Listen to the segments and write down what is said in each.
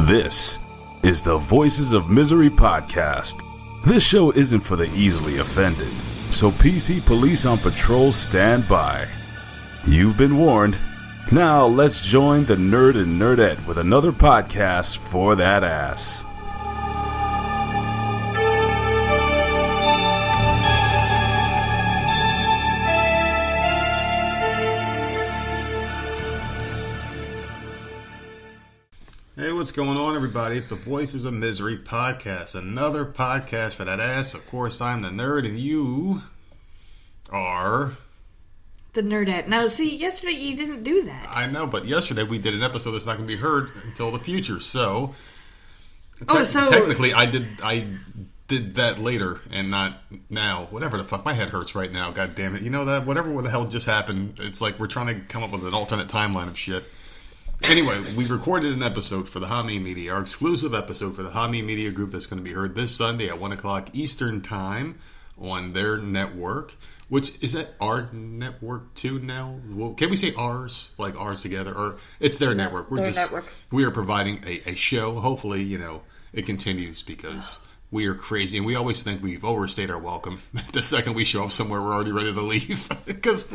This is the Voices of Misery podcast. This show isn't for the easily offended, so PC police on patrol stand by. You've been warned. Now let's join the nerd and nerdette with another podcast for that ass. Hey, what's going on, everybody? It's the Voices of Misery podcast. Another podcast for that ass. Of course, I'm the nerd, and you are... the nerdette. Now, see, yesterday you didn't do that. I know, but yesterday we did an episode that's not going to be heard until the future, so... Technically, I did that later and not now. Whatever the fuck. My head hurts right now, god damn it. You know that? Whatever the hell just happened, it's like we're trying to come up with an alternate timeline of shit. Anyway, we recorded an episode for the Hami Media, our exclusive episode for the Hami Media Group that's going to be heard this Sunday at 1 o'clock Eastern Time on their network, which is at our network too now. Well, can we say ours, like ours together, or it's their network? We are providing a show. Hopefully, you know, it continues because we are crazy and we always think we've overstayed our welcome. The second we show up somewhere, we're already ready to leave because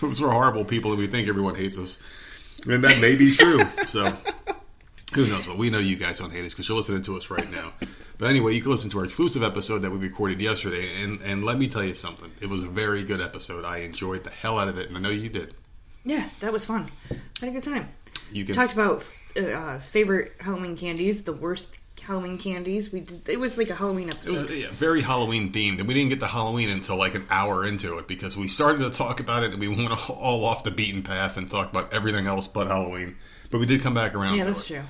we're horrible people and we think everyone hates us. And that may be true. So, who knows? Well, we know you guys don't hate us because you're listening to us right now. But anyway, you can listen to our exclusive episode that we recorded yesterday. And let me tell you something. It was a very good episode. I enjoyed the hell out of it. And I know you did. Yeah, that was fun. Had a good time. You talked about favorite Halloween candies, the worst Halloween candies. It was like a Halloween episode. It was very Halloween themed, and we didn't get to Halloween until like an hour into it because we started to talk about it and we went all off the beaten path and talked about everything else but Halloween. But we did come back around to it. Yeah, that's true.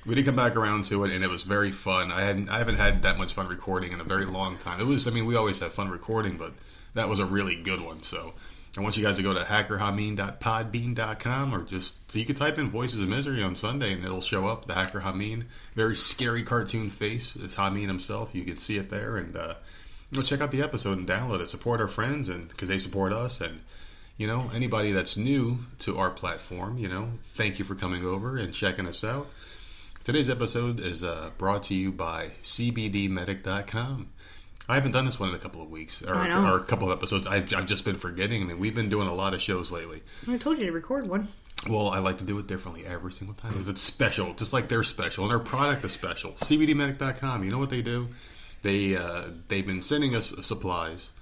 We did come back around to it, and it was very fun. I haven't had that much fun recording in a very long time. We always have fun recording, but that was a really good one. So I want you guys to go to hackerhameen.podbean.com or just, so you can type in Voices of Misery on Sunday and it'll show up, the Hacker Hameen. Very scary cartoon face. It's Hameen himself. You can see it there and check out the episode and download it. Support our friends and because they support us. And, you know, anybody that's new to our platform, you know, thank you for coming over and checking us out. Today's episode is brought to you by cbdmedic.com. I haven't done this one in a couple of weeks, or a couple of episodes. I've just been forgetting. I mean, we've been doing a lot of shows lately. I told you to record one. Well, I like to do it differently every single time because it's special, just like they're special, and our product is special. CBDmedic.com, you know what they do? They've been sending us supplies,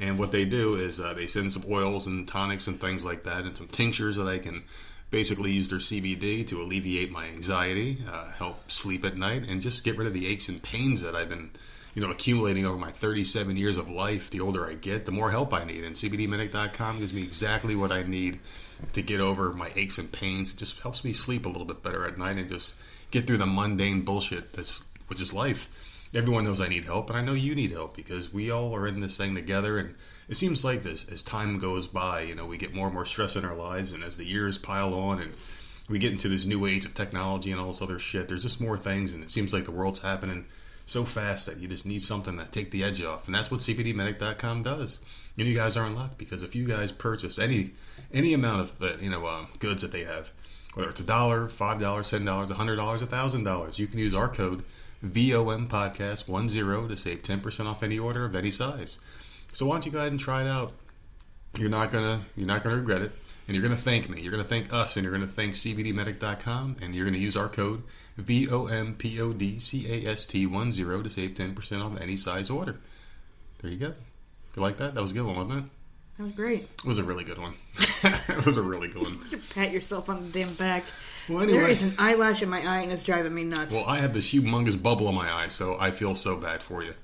and what they do is they send some oils and tonics and things like that, and some tinctures that I can basically use their CBD to alleviate my anxiety, help sleep at night, and just get rid of the aches and pains that I've been accumulating over my 37 years of life. The older I get, the more help I need. And CBDmedic.com gives me exactly what I need to get over my aches and pains. It just helps me sleep a little bit better at night and just get through the mundane bullshit which is life. Everyone knows I need help, and I know you need help because we all are in this thing together. And it seems like this, as time goes by, we get more and more stress in our lives. And as the years pile on and we get into this new age of technology and all this other shit, there's just more things. And it seems like the world's happening so fast that you just need something to take the edge off. And that's what CBDmedic.com does. And you guys are in luck because if you guys purchase any amount of goods that they have, whether it's $1, $5, $7, $100, $1,000, you can use our code VOMPodcast10 to save 10% off any order of any size. So why don't you go ahead and try it out? You're not gonna regret it. And you're going to thank me. You're going to thank us. And you're going to thank CBDmedic.com. And you're going to use our code VOMPODCAST10 to save 10% on any size order. There you go. You like that? That was a good one, wasn't it? That was great. It was a really good one. It was a really good one. You pat yourself on the damn back. Well, anyway. There is an eyelash in my eye and it's driving me nuts. Well, I have this humongous bubble in my eye, so I feel so bad for you.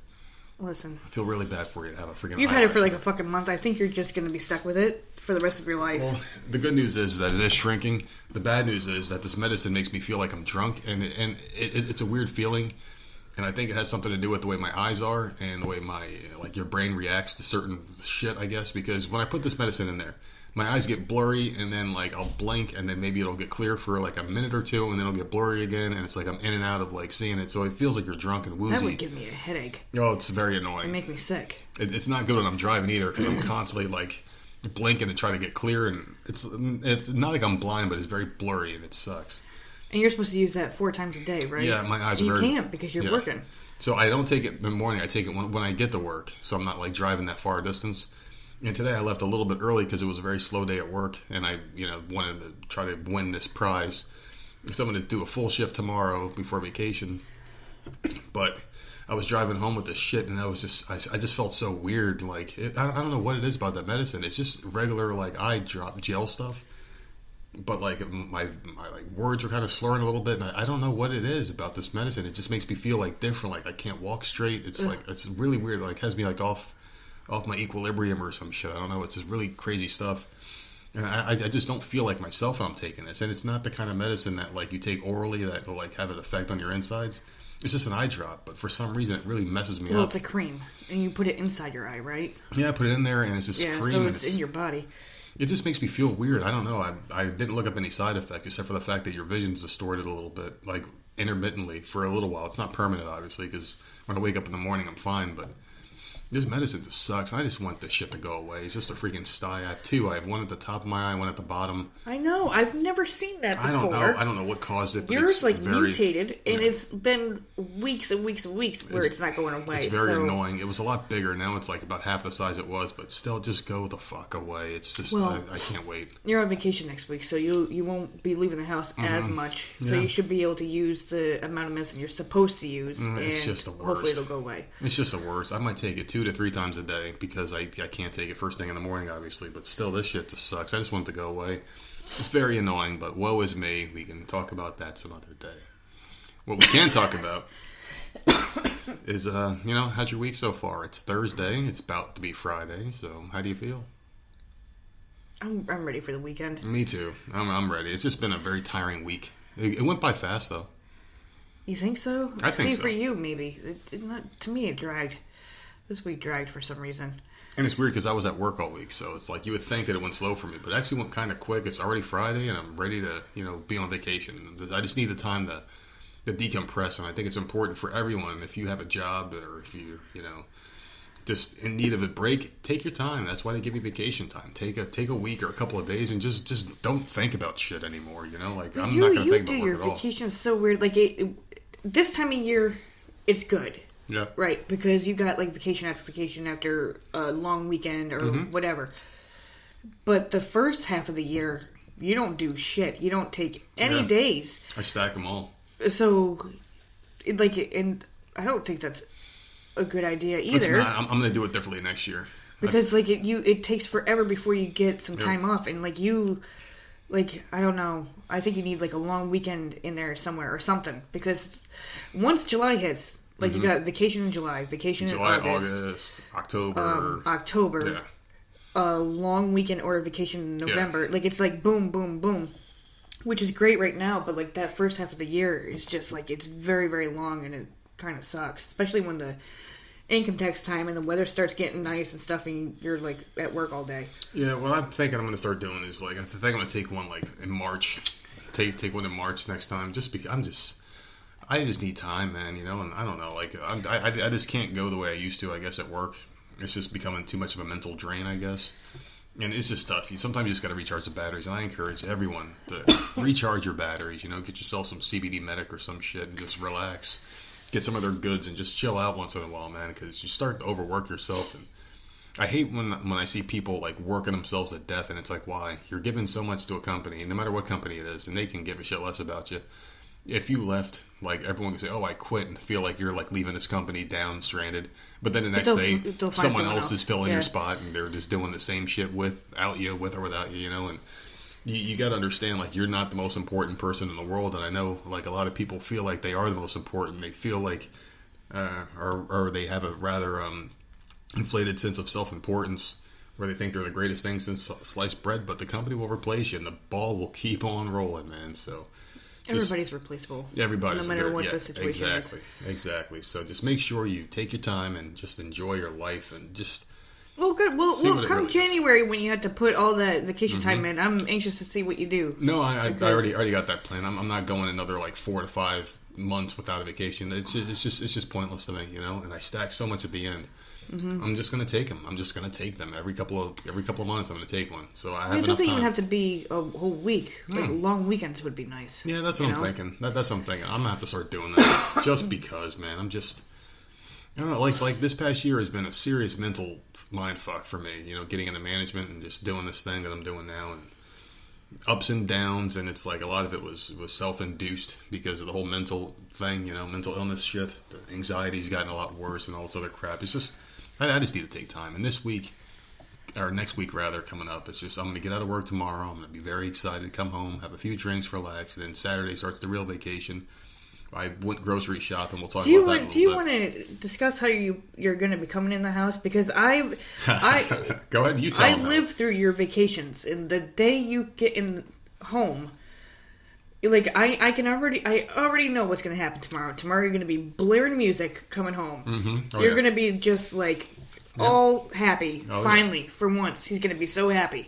Listen. I feel really bad for you to have a freaking You've had it for like a fucking month. I think you're just going to be stuck with it for the rest of your life. Well, the good news is that it is shrinking. The bad news is that this medicine makes me feel like I'm drunk, and it's a weird feeling. And I think it has something to do with the way my eyes are and the way your brain reacts to certain shit, I guess. Because when I put this medicine in there, my eyes get blurry, and then I'll blink, and then maybe it'll get clear for like a minute or two, and then it'll get blurry again, and it's like I'm in and out of seeing it. So it feels like you're drunk and woozy. That would give me a headache. Oh, it's very annoying. It'd make me sick. It's not good when I'm driving either because I'm constantly blinking to try to get clear, and it's not like I'm blind, but it's very blurry and it sucks. And you're supposed to use that 4 times a day, right? Yeah, my eyes and are you very... can't because you're yeah. working. So I don't take it in the morning. I take it when I get to work. So I'm not like driving that far distance. And today I left a little bit early because it was a very slow day at work. And I, wanted to try to win this prize. So I'm going to do a full shift tomorrow before vacation. But I was driving home with this shit, and I just felt so weird. Like, I don't know what it is about that medicine. It's just regular, like, eye drop gel stuff. But, like, my like words are kind of slurring a little bit, and I don't know what it is about this medicine. It just makes me feel, like, different. Like, I can't walk straight. It's, like, it's really weird. Like, has me, like, off my equilibrium or some shit. I don't know. It's just really crazy stuff. And I just don't feel like myself when I'm taking this. And it's not the kind of medicine that, like, you take orally that will, like, have an effect on your insides. It's just an eye drop, but for some reason it really messes me up. Well, it's a cream, and you put it inside your eye, right? Yeah, I put it in there, and it's just cream. So it's in your body. It just makes me feel weird. I don't know. I didn't look up any side effect except for the fact that your vision's distorted a little bit, like intermittently for a little while. It's not permanent, obviously, because when I wake up in the morning, I'm fine, but this medicine just sucks. I just want this shit to go away. It's just a freaking sty. I have 2. I have one at the top of my eye, one at the bottom. I know. I've never seen that before. I don't know what caused it. But Yours it's like mutated, and it's been weeks and weeks and weeks where it's not going away. It's very annoying. It was a lot bigger. Now it's like about half the size it was, but still, just go the fuck away. It's just I can't wait. You're on vacation next week, so you won't be leaving the house as much. So you should be able to use the amount of medicine you're supposed to use, and it's just the worst. Hopefully it'll go away. It's just the worst. I might take it 2 to 3 times a day because I can't take it first thing in the morning, obviously. But still, this shit just sucks. I just want it to go away. It's very annoying, but woe is me. We can talk about that some other day. What we can talk about is, how's your week so far? It's Thursday. It's about to be Friday. So, how do you feel? I'm ready for the weekend. Me too. I'm ready. It's just been a very tiring week. It went by fast, though. You think so? I think so. For you, maybe. To me, it dragged. This week dragged for some reason. And it's weird because I was at work all week, so it's like you would think that it went slow for me, but it actually went kind of quick. It's already Friday, and I'm ready to, be on vacation. I just need the time to decompress, and I think it's important for everyone. If you have a job or if you, just in need of a break, take your time. That's why they give you vacation time. Take a week or a couple of days, and just don't think about shit anymore. Like I'm not going to think about work at all. You do your vacation is so weird. Like this time of year, it's good. Yeah. Right, because you got like vacation after a long weekend or whatever. But the first half of the year, you don't do shit. You don't take any days. I stack them all. So, and I don't think that's a good idea either. It's not. I'm going to do it differently next year. Because it takes forever before you get some time off, and I don't know. I think you need like a long weekend in there somewhere or something. Because once July hits. Like, you got vacation in July, vacation in August, October. Yeah. A long weekend or a vacation in November. Yeah. Like, it's like boom, boom, boom. Which is great right now, but, like, that first half of the year is just, like, it's very, very long, and it kind of sucks. Especially when the income tax time and the weather starts getting nice and stuff, and you're, like, at work all day. Yeah, what I'm thinking I'm going to start doing is, like, I think I'm going to take one, like, in March. Take one in March next time, just because I just need time, man, and I don't know, like, I just can't go the way I used to, I guess, at work. It's just becoming too much of a mental drain, I guess. And it's just tough. Sometimes you just got to recharge the batteries, and I encourage everyone to recharge your batteries, get yourself some CBD medic or some shit and just relax. Get some of their goods and just chill out once in a while, man, because you start to overwork yourself. And I hate when I see people, like, working themselves to death, and it's like, why? You're giving so much to a company, no matter what company it is, and they can give a shit less about you. If you left, like, everyone could say, oh, I quit, and feel like you're, like, leaving this company down, stranded. But then the next day, someone else is filling your spot, and they're just doing the same shit with or without you, and you got to understand, like, you're not the most important person in the world, and I know, like, a lot of people feel like they are the most important. They feel like, or they have a rather inflated sense of self-importance, where they think they're the greatest thing since sliced bread, but the company will replace you, and the ball will keep on rolling, man, so... Everybody's replaceable. Everybody's no matter what the situation is. Exactly. So just make sure you take your time and just enjoy your life and just. Well, good. Well, come really January when you have to put all that vacation time in, I'm anxious to see what you do. No, I already got that plan. I'm not going another like 4 to 5 months without a vacation. It's just pointless to me, And I stack so much at the end. I'm just going to take them. I'm just going to take them every couple of months. I'm going to take one. So I have It doesn't enough even time. have to be a whole week. Like long weekends would be nice. Yeah, that's what I'm thinking. That's what I'm thinking. I'm going to have to start doing that just because, man. I don't know, like this past year has been a serious mental mind fuck for me, getting into management and just doing this thing that I'm doing now, and ups and downs, and it's like a lot of it was self-induced because of the whole mental thing, mental illness shit. The anxiety's gotten a lot worse and all this other crap. It's just, I just need to take time. And this week, or next week rather, coming up, it's just, I'm going to get out of work tomorrow. I'm going to be very excited, come home, have a few drinks, relax, and then Saturday starts the real vacation. I went grocery shopping. We'll talk about that in a little bit. Do you want to discuss how you're going to be coming in the house? Because I go ahead. You tell I me. live through your vacations, and the day you get in home, like I already know what's going to happen tomorrow. Tomorrow you're going to be blaring music coming home. Mm-hmm. You're going to be just like all happy. Oh, finally, for once, he's going to be so happy,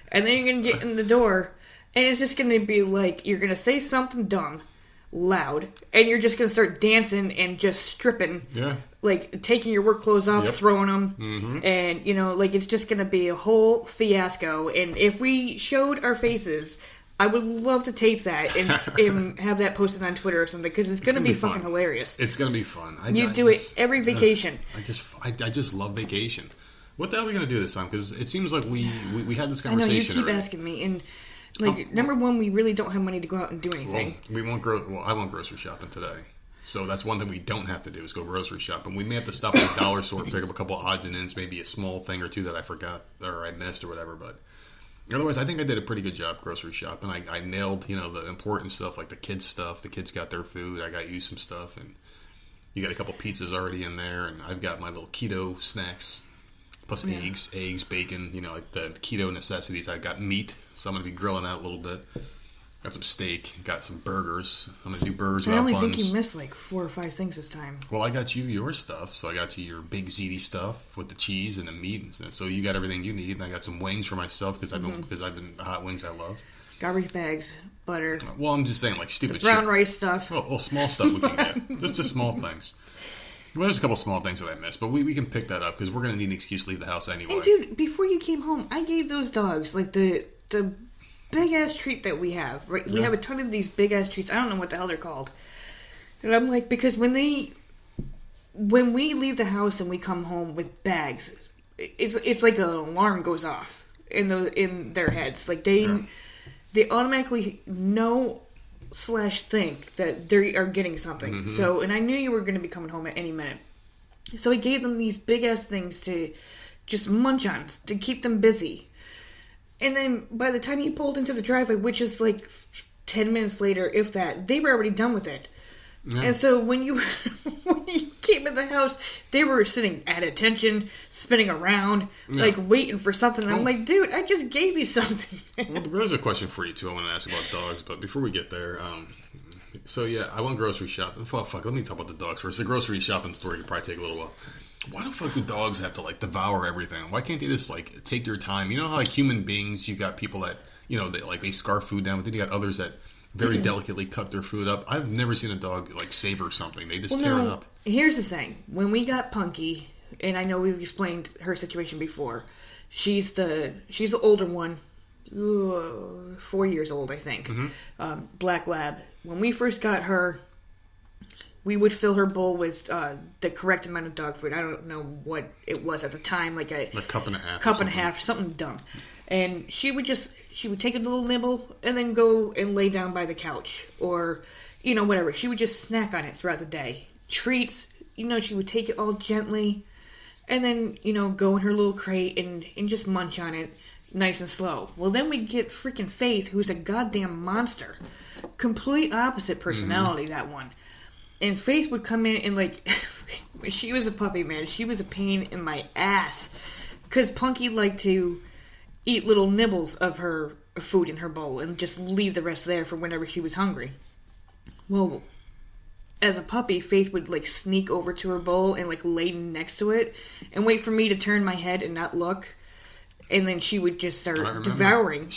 and then you're going to get in the door, and it's just going to be like you're going to say something dumb. Loud, and you're just gonna start dancing and just stripping, like taking your work clothes off, throwing them, and like it's just gonna be a whole fiasco. And if we showed our faces, I would love to tape that and have that posted on Twitter or something, because it's gonna be fucking hilarious. It's gonna be fun. You do it every vacation. I just love vacation. What the hell are we gonna do this time? Because it seems like we had this conversation. I know you keep already. asking me, and number one, we really don't have money to go out and do anything. Well, I won't grocery shopping today. So that's one thing we don't have to do is go grocery shopping. We may have to stop at a dollar store, pick up a couple odds and ends, maybe a small thing or two that I forgot or I missed or whatever. But otherwise, I think I did a pretty good job grocery shopping. I nailed, the important stuff, like the kids stuff. The kids got their food. I got you some stuff. And you got a couple pizzas already in there. And I've got my little keto snacks, plus eggs, bacon, like the keto necessities. I got meat. So I'm going to be grilling out a little bit. Got some steak. Got some burgers. I'm going to do burgers without buns. I only think you missed like 4 or 5 things this time. Well, I got you your stuff. So I got you your big ziti stuff with the cheese and the meat and stuff. So you got everything you need. And I got some wings for myself because I've been the hot wings I love. Garbage bags, butter. Well, I'm just saying like stupid brown shit. rice stuff. Well, small stuff we can get. just small things. Well, there's a couple small things that I missed, but we can pick that up because we're going to need an excuse to leave the house anyway. And dude, before you came home, I gave those dogs like the big ass treat that we have. Right, we have a ton of these big ass treats. I don't know what the hell they're called. And I'm like, because when we leave the house and we come home with bags, it's like an alarm goes off in their heads. Like they automatically know / think that they are getting something. Mm-hmm. So, and I knew you were going to be coming home at any minute. So I gave them these big ass things to just munch on, to keep them busy. And then by the time you pulled into the driveway, which is like 10 minutes later, if that, they were already done with it. Yeah. And so when you came in the house, they were sitting at attention, spinning around, like waiting for something. And I'm like, dude, I just gave you something. Well, there's a question for you, too. I want to ask about dogs. But before we get there, I went grocery shopping. Fuck, let me talk about the dogs first. The grocery shopping story could probably take a little while. Why the fuck do dogs have to, devour everything? Why can't they just, take their time? You know how, human beings, you got people that, they scarf food down, but then you got others that very delicately cut their food up. I've never seen a dog, savor something. They just tear it up. Here's the thing. When we got Punky, and I know we've explained her situation before, she's the older one, 4 years old, I think. Mm-hmm. Black Lab. When we first got her, we would fill her bowl with the correct amount of dog food. I don't know what it was at the time, like a cup and a half. Cup and a half, something dumb. And she would take a little nibble and then go and lay down by the couch or, whatever. She would just snack on it throughout the day. Treats, she would take it all gently and then, go in her little crate and just munch on it nice and slow. Well, then we get freaking Faith, who's a goddamn monster. Complete opposite personality, that one. And Faith would come in and, when she was a puppy, man, she was a pain in my ass. Because Punky liked to eat little nibbles of her food in her bowl and just leave the rest there for whenever she was hungry. Well, as a puppy, Faith would, sneak over to her bowl and, lay next to it and wait for me to turn my head and not look. And then she would just start devouring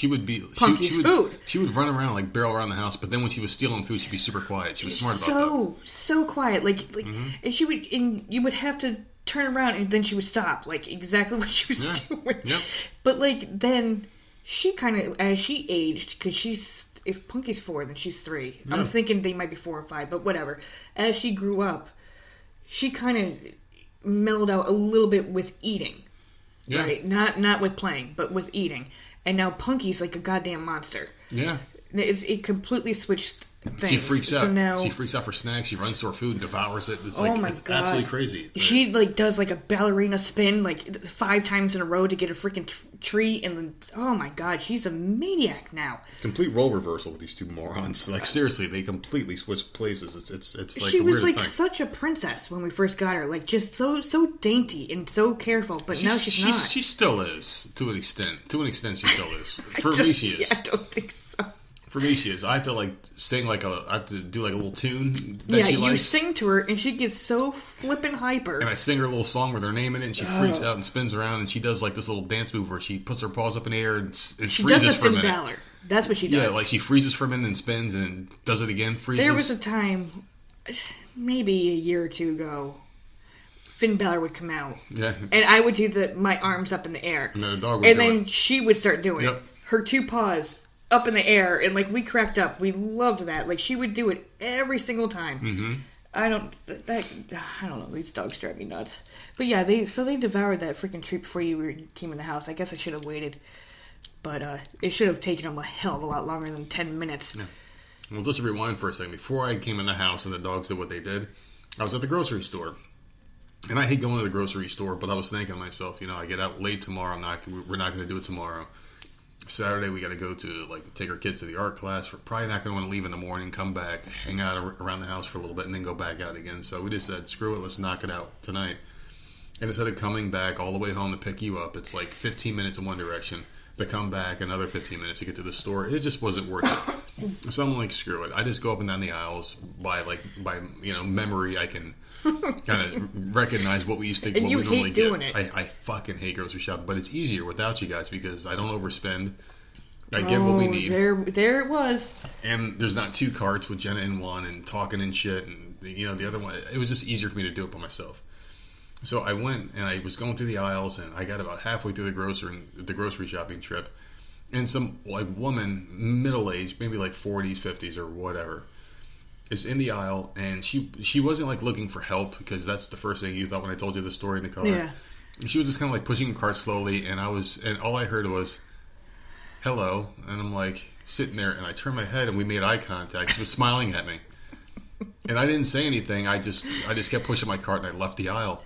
Punky's food. She would run around, barrel around the house, but then when she was stealing food, she'd be super quiet. She was smart about that. So quiet. And she would, and you would have to turn around, and then she would stop, like exactly what she was doing. Yep. But like then she kind of, as she aged, because if Punky's 4, then she's 3. Yeah. I'm thinking they might be 4 or 5, but whatever. As she grew up, she kind of mellowed out a little bit with eating. Yeah. Right? Not with playing, but with eating. And now Punky's like a goddamn monster. Yeah. It completely switched things. She freaks out. So now, she freaks out for snacks. She runs to her food, devours it. It's it's God. Absolutely crazy. She like does like a ballerina spin like 5 times in a row to get a freaking tree, and then oh my God, she's a maniac now. Complete role reversal with these two morons. Like seriously, they completely switched places. It's like she the was weirdest like thing. Such a princess when we first got her, like just so dainty and so careful. But now she's not. She still is to an extent. To an extent, she still is. For me, she is. Yeah, I don't think so. For me, she is. I have to like sing I have to do like a little tune that she likes. You sing to her, and she gets so flippin' hyper. And I sing her a little song with her name in it, and she freaks out and spins around, and she does like this little dance move where she puts her paws up in the air and she freezes does for a minute. Finn Balor. That's what she does. Yeah, like she freezes for a minute and spins and does it again, freezes. There was a time, maybe a year or two ago, Finn Balor would come out. Yeah. And I would do my arms up in the air. And then the dog would And then she would start doing Yep. it. Her 2 paws up in the air, and like we cracked up. We loved that. Like she would do it every single time. Mm-hmm. I don't know. These dogs drive me nuts. But yeah, they devoured that freaking treat before you came in the house. I guess I should have waited, but it should have taken them a hell of a lot longer than 10 minutes. Yeah. Well, just to rewind for a second. Before I came in the house and the dogs did what they did, I was at the grocery store. And I hate going to the grocery store, but I was thinking to myself, I get out late tomorrow. We're not going to do it tomorrow. Saturday we got to go to take our kids to the art class. We're probably not going to want to leave in the morning, come back, hang out around the house for a little bit, and then go back out again. So we just said, screw it, let's knock it out tonight. And instead of coming back all the way home to pick you up, it's like 15 minutes in one direction. To come back another 15 minutes to get to the store, it just wasn't worth it. So I'm like, screw it. I just go up and down the aisles by memory. I can kind of recognize what we used to, and what you we normally hate doing get. it. I fucking hate grocery shopping, but it's easier without you guys because I don't overspend. I get what we need. There it was. And there's not 2 carts with Jenna in one and talking and shit, and the other one. It was just easier for me to do it by myself. So I went and I was going through the aisles, and I got about halfway through the grocery shopping trip, and some woman, middle aged, maybe 40s, 50s, or whatever, is in the aisle, and she wasn't looking for help because that's the first thing you thought when I told you the story in the car. Yeah. And she was just kind of pushing the cart slowly, and all I heard was, "Hello," and I'm sitting there, and I turned my head, and we made eye contact. She was smiling at me, and I didn't say anything. I just kept pushing my cart, and I left the aisle.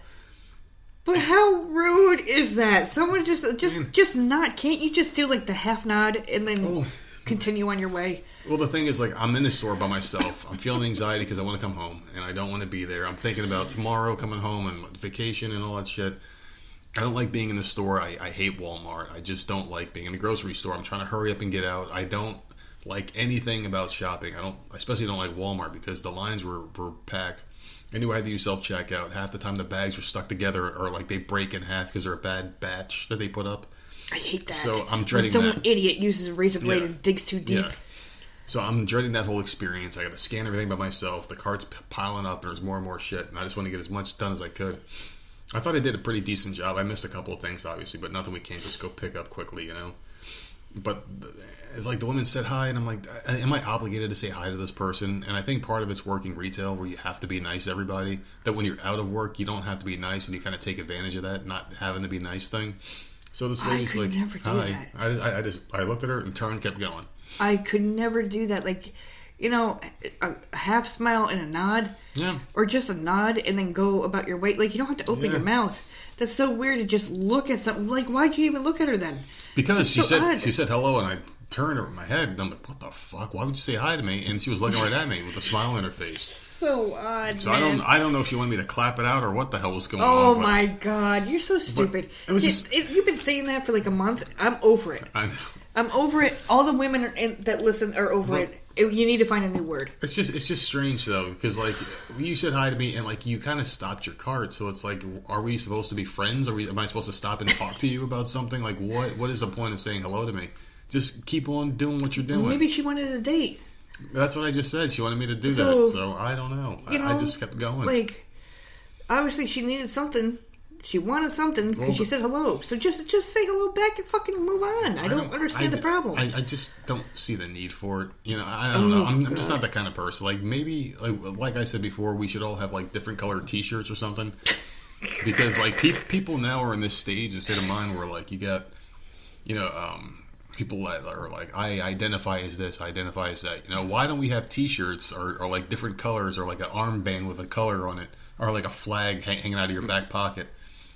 But how rude is that? Someone just not. Can't you just do the half nod and then continue on your way? Well, the thing is, I'm in the store by myself. I'm feeling anxiety because I want to come home, and I don't want to be there. I'm thinking about tomorrow coming home and vacation and all that shit. I don't like being in the store. I hate Walmart. I just don't like being in the grocery store. I'm trying to hurry up and get out. I don't like anything about shopping. I especially don't like Walmart because the lines were packed. I knew I had to use self-checkout. Half the time the bags were stuck together or they break in half because they're a bad batch that they put up. I hate that. So I'm dreading when that. Some idiot uses a razor blade and digs too deep. Yeah. So I'm dreading that whole experience. I got to scan everything by myself. The cart's piling up. There's more and more shit. And I just want to get as much done as I could. I thought I did a pretty decent job. I missed a couple of things, obviously, but nothing we can't just go pick up quickly, But it's the woman said hi, and I'm like, am I obligated to say hi to this person? And I think part of it's working retail where you have to be nice to everybody. That when you're out of work, you don't have to be nice, and you kind of take advantage of that not having to be nice thing. So this lady's hi. I looked at her and turned, kept going. I could never do that. A half smile and a nod. Yeah. Or just a nod and then go about your way. You don't have to open your mouth. That's so weird to just look at something. Why'd you even look at her then? Because she said hello, and I turned her my head, and I'm like, what the fuck? Why would you say hi to me? And she was looking right at me with a smile on her face. So odd, So man. I don't know if she wanted me to clap it out or what the hell was going on. Oh my God, you're so stupid. It was you've been saying that for a month. I'm over it. I know. I'm over it. All the women that listen are over it. You need to find a new word. It's just strange though, because you said hi to me and you kind of stopped your cart, so it's are we supposed to be friends? Am I supposed to stop and talk to you about something? What is the point of saying hello to me? Just keep on doing what you're doing. Maybe she wanted a date. That's what I just said. She wanted me to do that, so I don't know. I just kept going. Obviously she needed something She wanted something because she said hello. So just say hello back and fucking move on. I don't understand the problem. I just don't see the need for it. You know, I don't know. I'm just not that kind of person. Like, maybe, like I said before, we should all have, like, different colored T-shirts or something. Because, like, people now are in this stage, the state of mind where, like, you got, you know, people that are like, I identify as this, I identify as that. You know, why don't we have T-shirts or like different colors, or like an armband with a color on it, or like a flag hanging out of your back pocket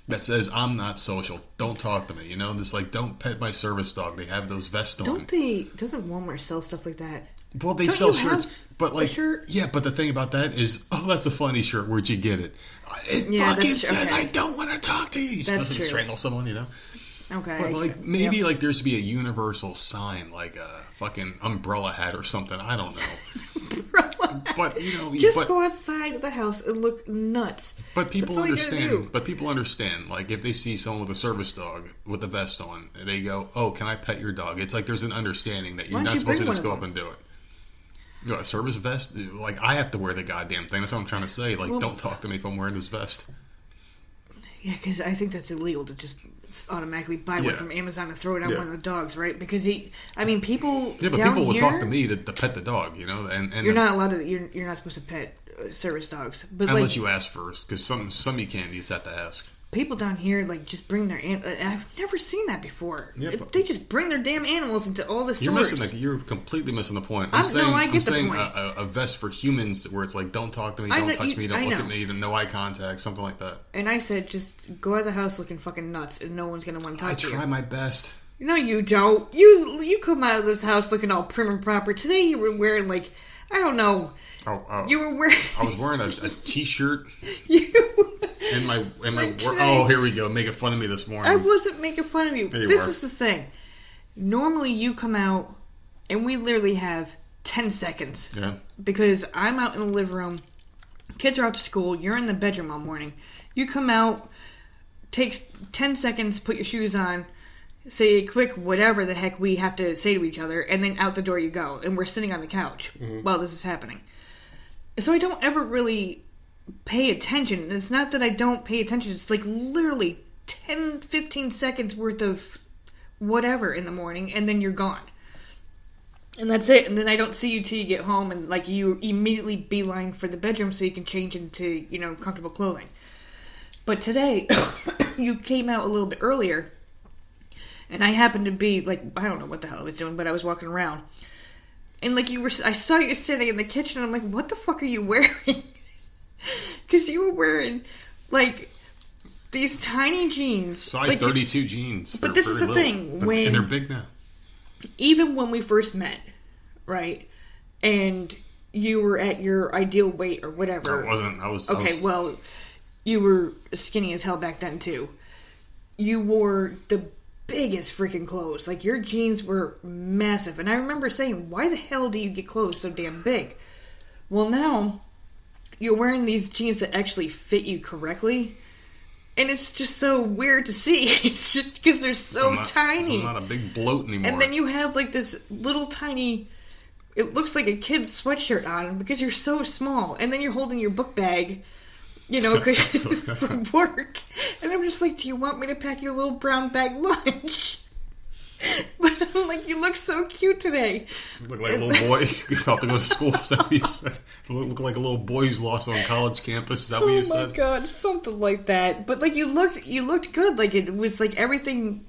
that says, I'm not social, don't talk to me. You know, just like, don't pet my service dog. They have those vests on. Doesn't Walmart sell stuff like that? Well, they sell shirts, but like, yeah, but the thing about that is, oh, that's a funny shirt. Where'd you get it? It fucking says, I don't want to talk to you. You're supposed to strangle someone, you know? Okay. But like, maybe like there should be a universal sign, like a fucking umbrella hat or something. I don't know. But you know, just go outside of the house and look nuts. But people understand. But people understand. Like, if they see someone with a service dog with a vest on, they go, "Oh, can I pet your dog?" It's like there's an understanding that you're not supposed to just go up and do it. You know, a service vest? Like, I have to wear the goddamn thing. That's what I'm trying to say. Like, don't talk to me if I'm wearing this vest. Yeah, because I think that's illegal to just automatically buy one from Amazon and throw it on one of the dogs, right? Because people. Yeah, but people will talk to me to pet the dog, you know. And you're not allowed to. You're not supposed to pet service dogs, but unless you ask first, because some you can't. You just have to ask. People down here like just bring their I've never seen that before. Yeah, they just bring their damn animals into all the stores. You're completely missing the point. I get the point. A vest for humans where it's like, don't talk to me, don't touch me, don't look at me, no eye contact, something like that. And I said, just go out of the house looking fucking nuts, and no one's gonna want to talk to you. I try my best. No, you don't. You come out of this house looking all prim and proper. Today you were wearing like, I don't know. Oh. You were wearing. I was wearing a T-shirt. In my like work. Oh, here we go. Making fun of me this morning. I wasn't making fun of you. This is the thing. Normally you come out and we literally have 10 seconds. Yeah. Because I'm out in the living room. Kids are out to school. You're in the bedroom all morning. You come out, takes 10 seconds, put your shoes on, say a quick whatever the heck we have to say to each other, and then out the door you go. And we're sitting on the couch while this is happening. So I don't ever really pay attention. And it's not that I don't pay attention. It's like literally 10, 15 seconds worth of whatever in the morning, and then you're gone. And that's it. And then I don't see you till you get home, and like you immediately beeline for the bedroom so you can change into, you know, comfortable clothing. But today, you came out a little bit earlier, and I happened to be like, I don't know what the hell I was doing, but I was walking around. And like I saw you sitting in the kitchen, and I'm like, what the fuck are you wearing? Because you were wearing, like, these tiny jeans. Size like, 32 jeans. But this is the thing. And they're big now. Even when we first met, right? And you were at your ideal weight or whatever. I wasn't. Okay, well, you were skinny as hell back then, too. You wore the biggest freaking clothes. Like, your jeans were massive. And I remember saying, why the hell do you get clothes so damn big? Well, now you're wearing these jeans that actually fit you correctly, and it's just so weird to see. It's just because they're so tiny. I'm not a big bloat anymore. And then you have like this little tiny, it looks like a kid's sweatshirt on because you're so small, and then you're holding your book bag, you know, from work, and I'm just like, do you want me to pack your little brown bag lunch? But I'm like, you look so cute today. You look like a little boy about to go to school. Is that what you said? You look like a little boy who's lost on college campus. Is that what you said? Oh my god, something like that. But like you looked good. Like it was like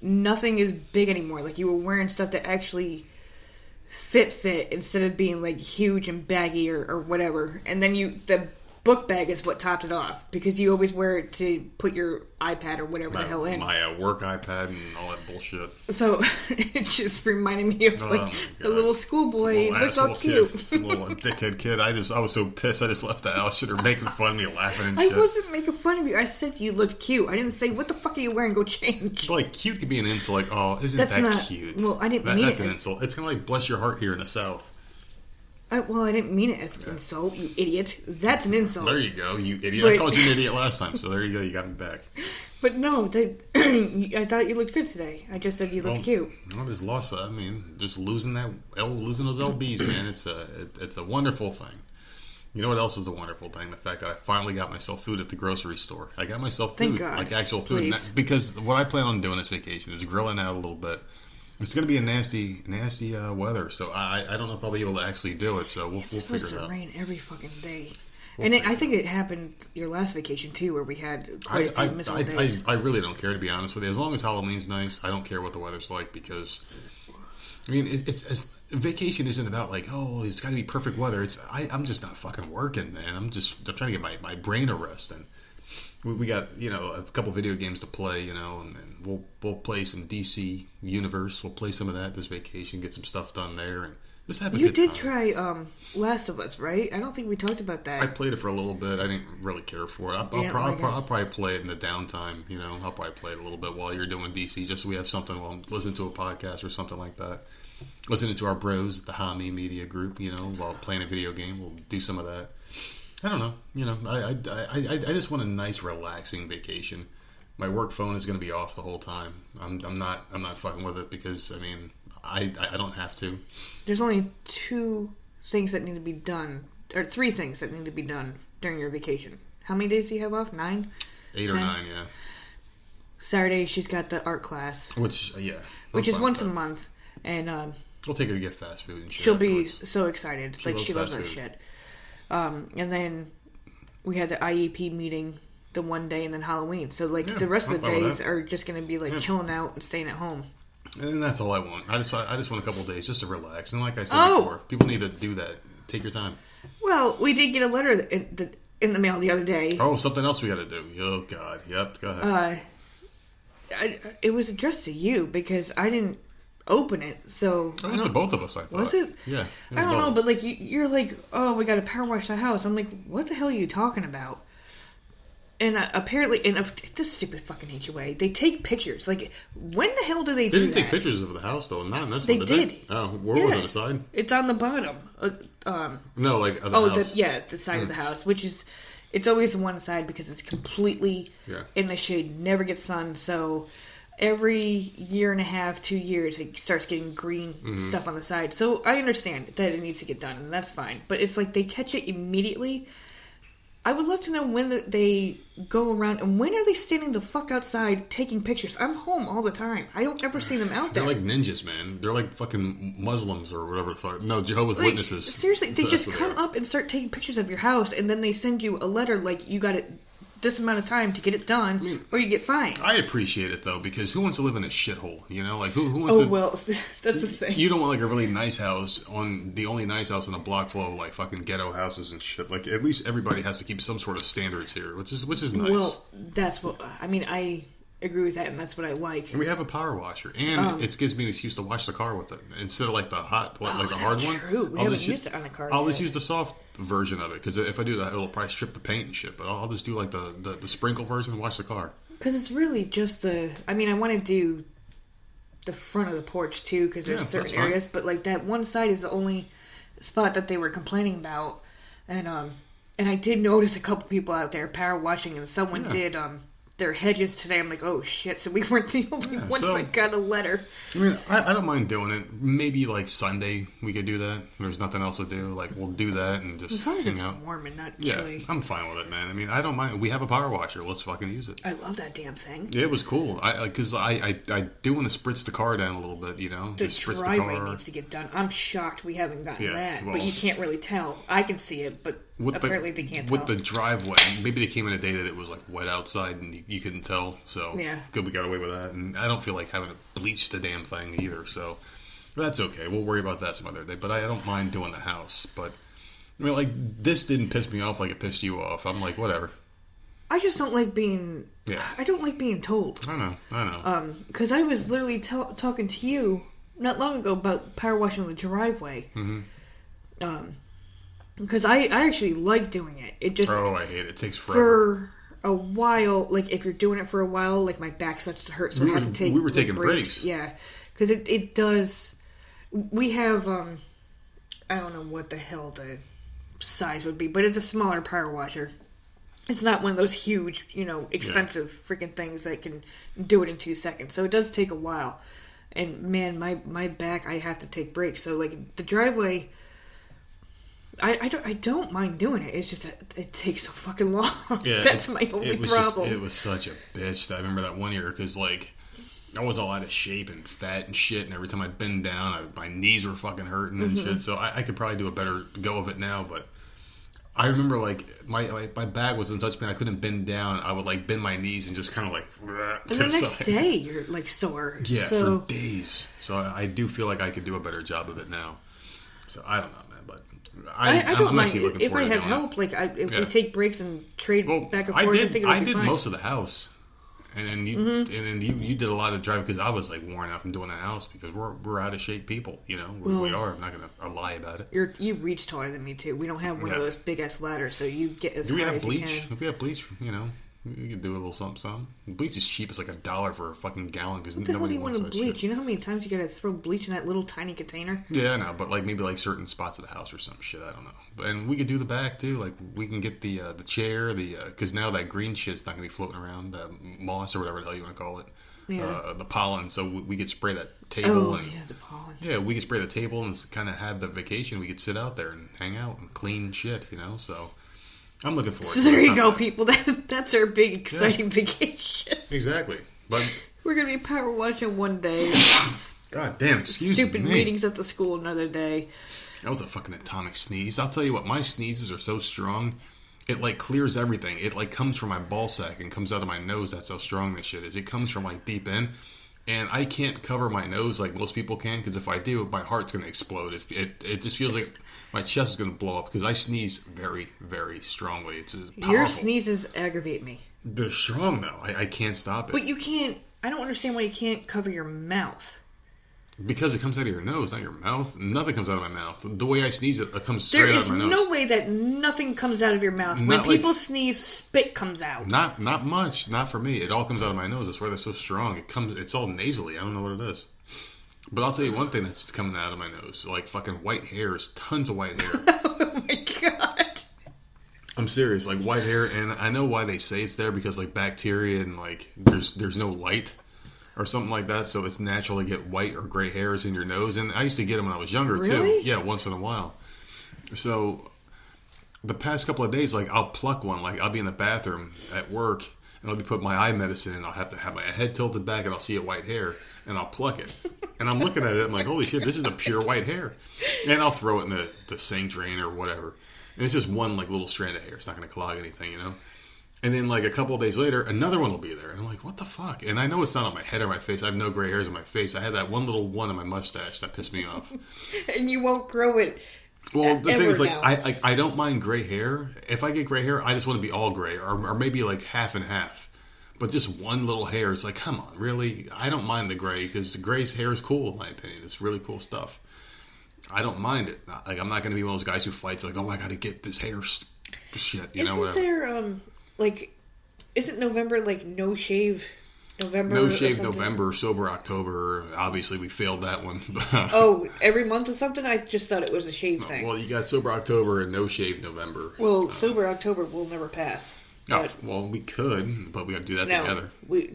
nothing is big anymore. Like you were wearing stuff that actually fit instead of being like huge and baggy or whatever. And then the book bag is what topped it off because you always wear it to put your iPad or whatever the hell in. My work iPad and all that bullshit. So it just reminded me of like a little schoolboy. Looks all cute. A little dickhead kid. I was so pissed. I just left the house. They're making fun of me, laughing and shit. I wasn't making fun of you. I said you looked cute. I didn't say what the fuck are you wearing. Go change. But like cute could be an insult. Like, oh, isn't that cute? Well, I didn't mean it. That's an insult. It's kind of like bless your heart here in the South. I didn't mean it as an insult, you idiot. That's an insult. There you go, you idiot. But I called you an idiot last time, so there you go. You got me back. But no, I thought you looked good today. I just said you looked cute. Well, just lost. I mean, just losing those lbs, man. It's a wonderful thing. You know what else is a wonderful thing? The fact that I finally got myself food at the grocery store. I got myself Thank food, God. like actual food, because what I plan on doing this vacation is grilling out a little bit. It's going to be a nasty weather, so I don't know if I'll be able to actually do it. So we'll figure it out. It's supposed to rain every fucking day. I think it happened your last vacation too, where we had quite a few miserable days. I really don't care, to be honest with you. As long as Halloween's nice, I don't care what the weather's like, because I mean, vacation isn't about like, oh, it's got to be perfect weather. I'm just not fucking working, man. I'm trying to get my brain a rest, and we got a couple video games to play, and we'll play some DC Universe. We'll play some of that this vacation, get some stuff done there, and just have a good time. You did try Last of Us, right? I don't think we talked about that. I played it for a little bit. I didn't really care for it. I'll probably play it in the downtime. I'll probably play it a little bit while you're doing DC, just so we have something while I'm listening to a podcast or something like that. Listening to our bros at the Hami Media Group, while playing a video game. We'll do some of that. I don't know. I just want a nice, relaxing vacation. My work phone is going to be off the whole time. I'm not fucking with it because I don't have to. There's only 2 things that need to be done, or 3 things that need to be done during your vacation. How many days do you have off? 9? 8 10? or 9, yeah. Saturday, she's got the art class, which is once a month, and we'll take her to get fast food and shit. She'll be so excited. She loves that food. shit. And then we had the IEP meeting the one day, and then Halloween. So the rest of the days are just going to be chilling out and staying at home. And that's all I want. I just want a couple of days just to relax. And like I said before, people need to do that. Take your time. Well, we did get a letter in the mail the other day. Oh, something else we got to do. Oh God, yep. Go ahead. It was addressed to you because I didn't open it. So it was to both of us. I thought. Was it? Yeah. I don't know, but you're like, oh, we got to power wash the house. I'm like, what the hell are you talking about? And apparently, in this stupid fucking HOA, they take pictures. Like, when the hell do they do that? They didn't take pictures of the house, though. Not in this one, did they? Oh, where was it? On the side? It's on the bottom. No, like the house. The side of the house, which is, it's always the one side because it's completely in the shade, never gets sun. So every year and a half, 2 years, it starts getting green stuff on the side. So I understand that it needs to get done, and that's fine. But it's like they catch it immediately. I would love to know when they go around, and when are they standing the fuck outside taking pictures? I'm home all the time. I don't ever see them out there. They're like ninjas, man. They're like fucking Muslims or whatever the fuck. No, Jehovah's Witnesses. Seriously, they just come up and start taking pictures of your house, and then they send you a letter like you got it this amount of time to get it done, or you get fined. I appreciate it though, because who wants to live in a shithole? Like who wants to? Oh well, that's the thing. You don't want like a really nice house on the only nice house in a block full of like fucking ghetto houses and shit. Like at least everybody has to keep some sort of standards here, which is nice. Well, that's what I agree with that, and that's what I like. And we have a power washer, and it gives me an excuse to wash the car with it instead of like the hot, the hard one. True. We haven't used it on the car. I'll just use the soft version of it because if I do that, it'll probably strip the paint and shit. But I'll just do like the sprinkle version and wash the car. Because it's really just I want to do the front of the porch too, because there's certain areas, but like that one side is the only spot that they were complaining about, and I did notice a couple people out there power washing, and someone did their hedges today. I'm like, oh shit! So we weren't the only ones that got a letter. I mean, I don't mind doing it. Maybe like Sunday we could do that. There's nothing else to do. Like we'll do that and just as long as it's out. warm and not chilly. Yeah, I'm fine with it, man. I mean, I don't mind. We have a power washer. Let's fucking use it. I love that damn thing. Yeah, it was cool. Because I do want to spritz the car down a little bit. The driveway needs to get done. I'm shocked we haven't gotten that, but you can't really tell. I can see it, but apparently they can't tell. With the driveway, maybe they came in a day that it was like wet outside and you couldn't tell. So good, we got away with that. And I don't feel like having to bleach the damn thing either. So that's okay. We'll worry about that some other day. But I don't mind doing the house. But I mean, like this didn't piss me off like it pissed you off. I'm like, whatever. I just don't like being. Yeah. I don't like being told. I know. Because I was literally talking to you not long ago about power washing the driveway. Mm-hmm. Because I actually like doing it. It just I hate it. It takes forever. For a while, like if you're doing it for a while, like my back starts to hurt, so I have to take. We were taking breaks. Yeah, because it does. We have I don't know what the hell the size would be, but it's a smaller power washer. It's not one of those huge, expensive freaking things that can do it in 2 seconds. So it does take a while. And man, my back, I have to take breaks. So like the driveway, I don't mind doing it. It's just that it takes so fucking long. Yeah, That's my only problem. It was such a bitch. I remember that one year because like I was all out of shape and fat and shit, and every time I'd bend down, my knees were fucking hurting and shit. So I could probably do a better go of it now, but I remember like my back was in such pain I couldn't bend down. I would like bend my knees and just kind of like. And the next day you're like sore. Yeah, so... for days. So I do feel like I could do a better job of it now. So I don't know, man, but I don't I'm mind actually looking if forward I to have doing help. it. Like if we take breaks and trade back and forth, I think it would be did fine. most of the house. And then you did a lot of driving because I was like worn out from doing the house because we're out of shape people, you know. We are. I'm not gonna lie about it. You reach taller than me too. We don't have one of those big ass ladders, so you get as high as bleach? you can. If we have bleach, you know, we could do a little something. Bleach is cheap. It's like $1 for a fucking gallon because What the hell do nobody you want wants to that bleach? shit. You know how many times you gotta throw bleach in that little tiny container? Yeah, I know, but like maybe like certain spots of the house or some shit. I don't know. And we could do the back too. Like we can get the chair, because now that green shit's not gonna be floating around, the moss or whatever the hell you want to call it. Yeah. The pollen. So we could spray that table. Oh, and, yeah, the pollen. Yeah, we could spray the table and kind of have the vacation. We could sit out there and hang out and clean shit, you know. So I'm looking forward. So to it. there It's you not go, bad. people. That's our big exciting vacation. Exactly, but We're gonna be power watching one day. God damn, excuse Stupid me. meetings at the school another day. That was a fucking atomic sneeze. I'll tell you what, my sneezes are so strong, it like clears everything. It like comes from my ball sack and comes out of my nose. That's how strong this shit is. It comes from like deep in. And I can't cover my nose like most people can because if I do, my heart's going to explode. It just feels like my chest is going to blow up because I sneeze very, very strongly. It's just powerful. Your sneezes aggravate me. They're strong though. I can't stop it. But you can't... I don't understand why you can't cover your mouth. Because it comes out of your nose, not your mouth. Nothing comes out of my mouth. The way I sneeze, it comes straight There out is of my nose. no way that nothing comes out of your mouth. When Not like- people sneeze, spit comes out. Not much. Not for me. It all comes out of my nose. That's why they're so strong. It's all nasally. I don't know what it is. But I'll tell you one thing that's coming out of my nose. Like fucking white hairs. Tons of white hair. Oh my god. I'm serious. Like white hair. And I know why they say it's there because like bacteria and like there's no light or something like that. So it's natural to get white or gray hairs in your nose. And I used to get them when I was younger Really? too. Yeah, once in a while. So the past couple of days, like I'll pluck one. Like I'll be in the bathroom at work and I'll be putting my eye medicine and I'll have to have my head tilted back and I'll see a white hair and I'll pluck it. And I'm looking at it, I'm like, holy shit, this is a pure white hair. And I'll throw it in the sink drain or whatever. And it's just one like little strand of hair. It's not going to clog anything, you know? And then like a couple of days later, another one will be there. And I'm like, what the fuck? And I know it's not on my head or my face. I have no gray hairs on my face. I had that one little one on my mustache that pissed me off. And you won't grow it. Well, the thing is, like, now. I don't mind gray hair. If I get gray hair, I just want to be all gray, or maybe like half and half. But just one little hair is like, come on, really? I don't mind the gray because the gray's hair is cool in my opinion. It's really cool stuff. I don't mind it. Like, I'm not going to be one of those guys who fights like, oh, I got to get this hair shit. You know, whatever. There like, isn't November like no shave November? No or shave something? November, sober October. Obviously, we failed that one. Oh, every month or something? I just thought it was a shave thing. Well, you got sober October and no shave November. Well, sober October will never pass. Oh, But well, we could, but we got to do that no, together.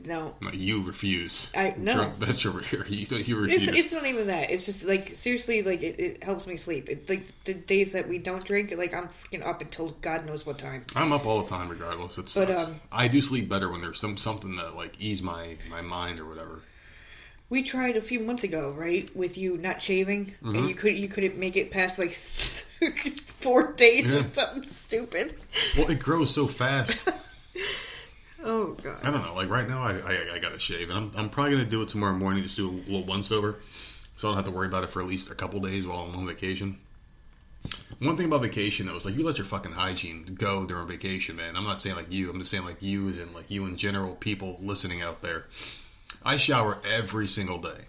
No. No, you refuse. No. Drunk bitch over here. You refuse. It's not even that. It's just like seriously, like it helps me sleep. It, like the days that we don't drink, like I'm freaking up until God knows what time. I'm up all the time, regardless. It sucks. But, I do sleep better when there's something that like ease my mind or whatever. We tried a few months ago, right, with you not shaving, and you couldn't make it past like 4 days or something stupid. Well, it grows so fast. Oh god. I don't know. Like right now, I got to shave, and I'm probably gonna do it tomorrow morning. Just do a little once over, so I don't have to worry about it for at least a couple days while I'm on vacation. One thing about vacation though is like you let your fucking hygiene go during vacation, man. I'm not saying like you. I'm just saying like you, as in like you in general, people listening out there. I shower every single day.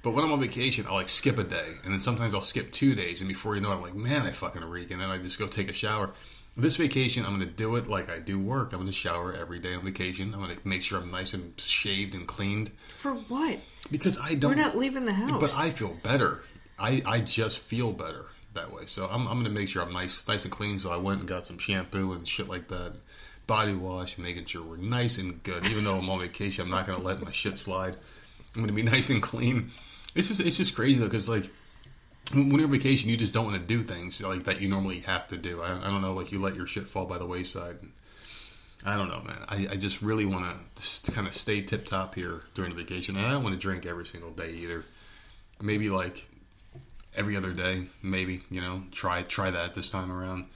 But when I'm on vacation, I'll like skip a day. And then sometimes I'll skip 2 days. And before you know it, I'm like, man, I fucking reek. And then I just go take a shower. This vacation, I'm going to do it like I do work. I'm going to shower every day on vacation. I'm going to make sure I'm nice and shaved and cleaned. For what? Because I don't... We're not leaving the house. But I feel better. I just feel better that way. So I'm going to make sure I'm nice and clean. So I went and got some shampoo and shit like that. Body wash, making sure we're nice and good. Even though I'm on vacation, I'm not going to let my shit slide. I'm going to be nice and clean. It's just crazy though, because like when you're on vacation, you just don't want to do things like that you normally have to do. I don't know, like you let your shit fall by the wayside. I don't know, man. I just really want to kind of stay tip top here during the vacation, and I don't want to drink every single day either. Maybe like every other day, maybe, try that this time around.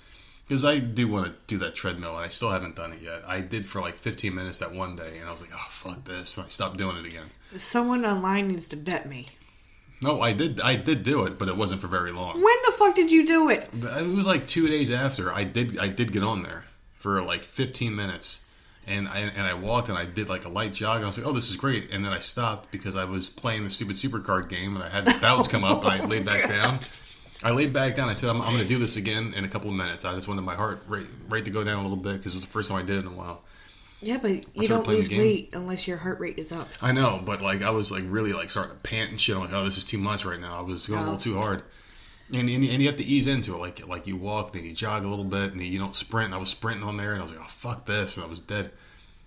Because I do want to do that treadmill, and I still haven't done it yet. I did for like 15 minutes that one day, and I was like, oh, fuck this. And I stopped doing it again. Someone online needs to bet me. No, I did do it, but it wasn't for very long. When the fuck did you do it? It was like 2 days after. I did get on there for like 15 minutes. And I walked and I did like a light jog. And I was like, oh, this is great. And then I stopped because I was playing the stupid supercard game, and I had the bouts come up, and I laid back down. I said, I'm going to do this again in a couple of minutes. I just wanted my heart rate to go down a little bit because it was the first time I did it in a while. Yeah, but you don't lose weight unless your heart rate is up. I know, but like I was like really like starting to pant and shit. I'm like, oh, this is too much right now. I was going a little too hard. And you have to ease into it. Like you walk, then you jog a little bit, and you don't sprint. And I was sprinting on there, and I was like, oh, fuck this. And I was dead.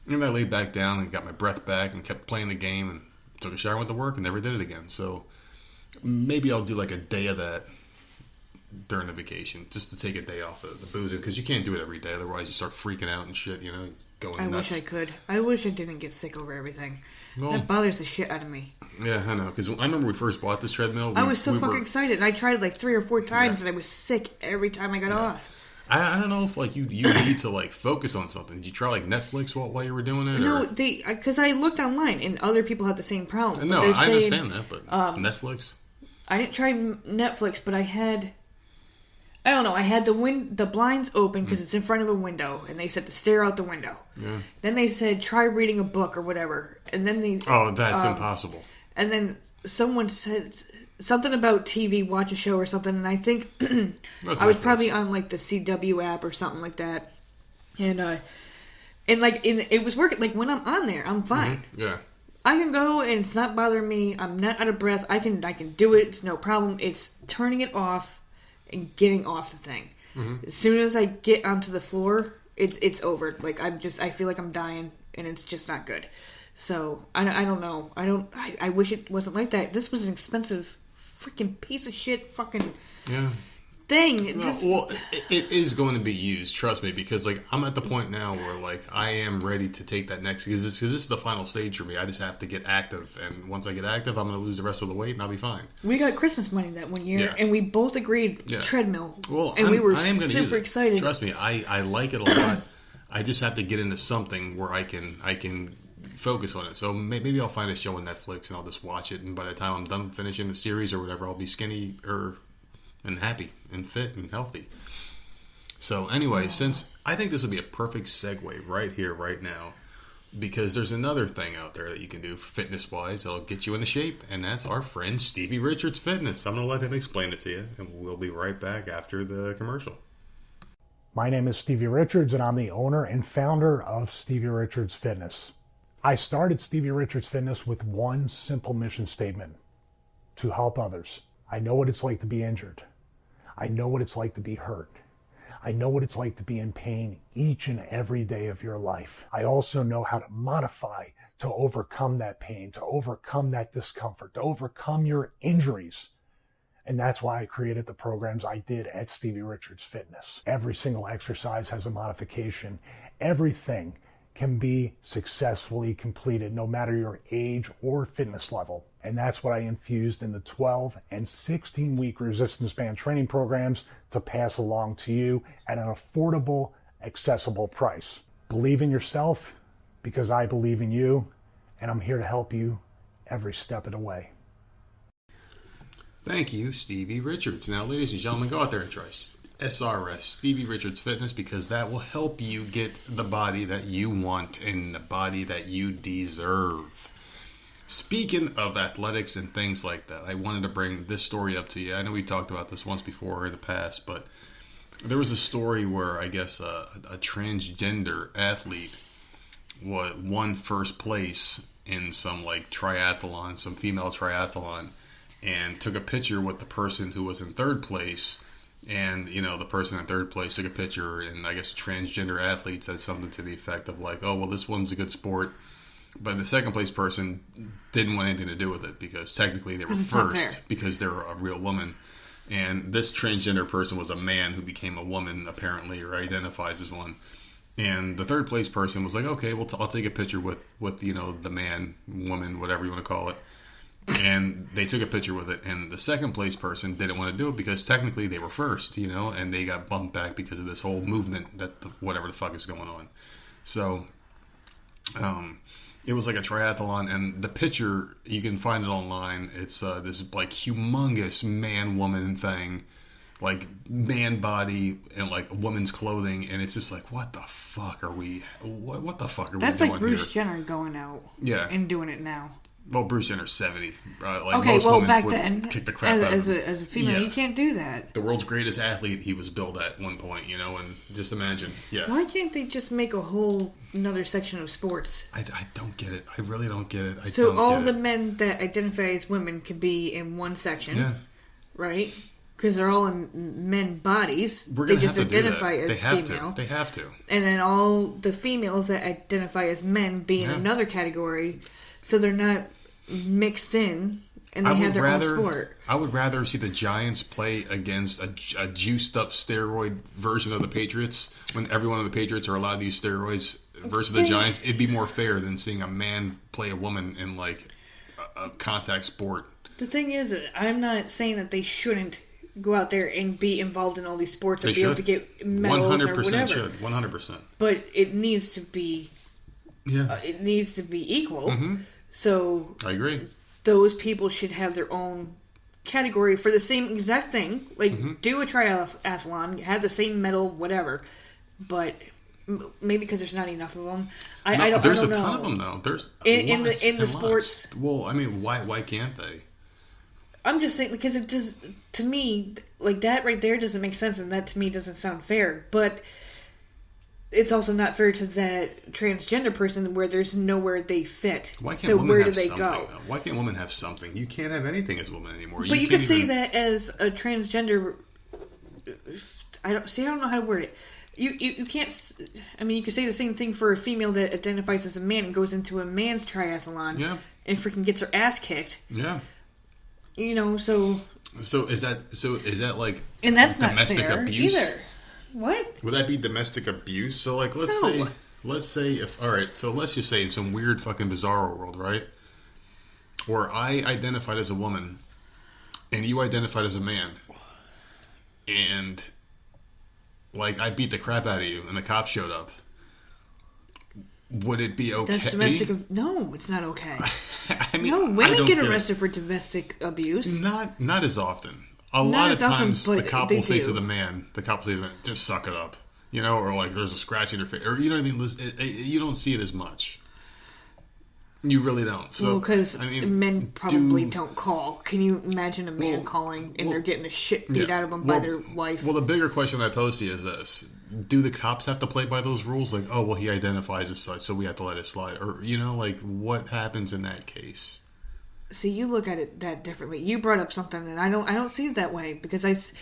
And then I laid back down and got my breath back and kept playing the game and took a shower, went to work, and never did it again. So maybe I'll do like a day of that during the vacation, just to take a day off of the boozing, because you can't do it every day. Otherwise, you start freaking out and shit, going nuts. I wish I could. I wish I didn't get sick over everything. Well, that bothers the shit out of me. Yeah, I know. Because I remember we first bought this treadmill. I was so fucking excited. I tried like 3 or 4 times, and I was sick every time I got off. I don't know if like you need to like focus on something. Did you try like Netflix while you were doing it? No, because I looked online and other people had the same problem. No, I understand that, but Netflix. I didn't try Netflix, but I had the blinds open because it's in front of a window, and they said to stare out the window. Yeah. Then they said try reading a book or whatever, and then they that's impossible. And then someone said something about TV, watch a show or something, and I think I was probably on like the CW app or something like that, and it was working. Like when I'm on there, I'm fine. Mm-hmm. Yeah. I can go and it's not bothering me. I'm not out of breath. I can do it. It's no problem. It's turning it off and getting off the thing. Mm-hmm. As soon as I get onto the floor, it's over. Like I feel like I'm dying, and it's just not good. So I don't know. I wish it wasn't like that. This was an expensive freaking piece of shit fucking thing. Well, it is going to be used. Trust me, because like I'm at the point now where like I am ready to take that next because this is the final stage for me. I just have to get active, and once I get active, I'm going to lose the rest of the weight, and I'll be fine. We got Christmas money that one year, and we both agreed treadmill. Well, and we were super excited. Trust me, I like it a lot. I just have to get into something where I can focus on it. So maybe I'll find a show on Netflix and I'll just watch it, and by the time I'm done finishing the series or whatever, I'll be skinny and happy and fit and healthy. So anyway, since I think this would be a perfect segue right here, right now, because there's another thing out there that you can do fitness-wise that'll get you into shape, and that's our friend Stevie Richards Fitness. I'm going to let him explain it to you, and we'll be right back after the commercial. My name is Stevie Richards, and I'm the owner and founder of Stevie Richards Fitness. I started Stevie Richards Fitness with one simple mission statement: to help others. I know what it's like to be injured. I know what it's like to be hurt. I know what it's like to be in pain each and every day of your life. I also know how to modify to overcome that pain, to overcome that discomfort, to overcome your injuries. And that's why I created the programs I did at Stevie Richards Fitness. Every single exercise has a modification. Everything can be successfully completed no matter your age or fitness level. And that's what I infused in the 12 and 16-week resistance band training programs to pass along to you at an affordable, accessible price. Believe in yourself because I believe in you, and I'm here to help you every step of the way. Thank you, Stevie Richards. Now, ladies and gentlemen, go out there and try SRS, Stevie Richards Fitness, because that will help you get the body that you want and the body that you deserve. Speaking of athletics and things like that, I wanted to bring this story up to you. I know we talked about this once before in the past, but there was a story where I guess a transgender athlete won first place in some like triathlon, some female triathlon, and took a picture with the person who was in third place. And, you know, the person in third place took a picture, and I guess a transgender athlete said something to the effect of like, oh, well, this one's a good sport. But the second place person didn't want anything to do with it because technically they were first because they were a real woman. And this transgender person was a man who became a woman, apparently, or identifies as one. And the third place person was like, okay, well, I'll take a picture with the man, woman, whatever you want to call it. And they took a picture with it. And the second place person didn't want to do it because technically they were first, and they got bumped back because of this whole movement that whatever the fuck is going on. So it was like a triathlon. And the picture, you can find it online. It's this like humongous man-woman thing. Like man body and like woman's clothing, and it's just like, what the fuck are we? What the fuck are we doing here? That's like Bruce Jenner going out, and doing it now. Well, Bruce Jenner's 70. Most women back would then, kick the crap out of him. As a female, you can't do that. The world's greatest athlete, he was billed at one point, and just imagine, Why can't they just make a whole another section of sports? I don't get it. I really don't get it. So all the men that identify as women could be in one section, right? Because they're all in men bodies. They just identify as female. They have to. And then all the females that identify as men be in another category, so they're not mixed in, and they have their own sport. I would rather see the Giants play against a juiced-up steroid version of the Patriots when every one of the Patriots are allowed to use steroids versus the Giants. It'd be more fair than seeing a man play a woman in, like, a contact sport. The thing is, I'm not saying that they shouldn't go out there and be involved in all these sports and be able to get medals or whatever. 100%. But it needs to be, it needs to be equal. Mm-hmm. So I agree. Those people should have their own category for the same exact thing. Like do a triathlon, have the same medal, whatever. But maybe because there's not enough of them. I don't there's know. There's a ton of them though. There's in the sports. Well, I mean, why can't they? I'm just saying because it just, to me, like that right there doesn't make sense, and that to me doesn't sound fair. But it's also not fair to that transgender person where there's nowhere they fit. Why can't so women where have do they something, go? Though? Why can't women have something? You can't have anything as a woman anymore. But you could say that as a transgender. I don't know how to word it. You can't. I mean, you could say the same thing for a female that identifies as a man and goes into a man's triathlon, and freaking gets her ass kicked. Yeah. So is that like, and that's domestic not fair abuse either. What? Would that be domestic abuse? So like, let's say if, all right, so let's just say in some weird fucking bizarro world, right? Or I identified as a woman and you identified as a man, and like I beat the crap out of you and the cops showed up. Would it be okay? That's domestic. No, it's not okay. I mean, no, women get arrested for domestic abuse. Not as often. A lot of times, the cop will say to the man, just suck it up, or like there's a scratch in your face, or you know what I mean. You don't see it as much. You really don't. So, because men probably don't call. Can you imagine a man calling and they're getting the shit beat out of them by their wife? Well, the bigger question I pose to you is this: do the cops have to play by those rules? Like, oh, well, he identifies as such, so we have to let it slide, or like what happens in that case? See, you look at it that differently. You brought up something, and I don't see it that way because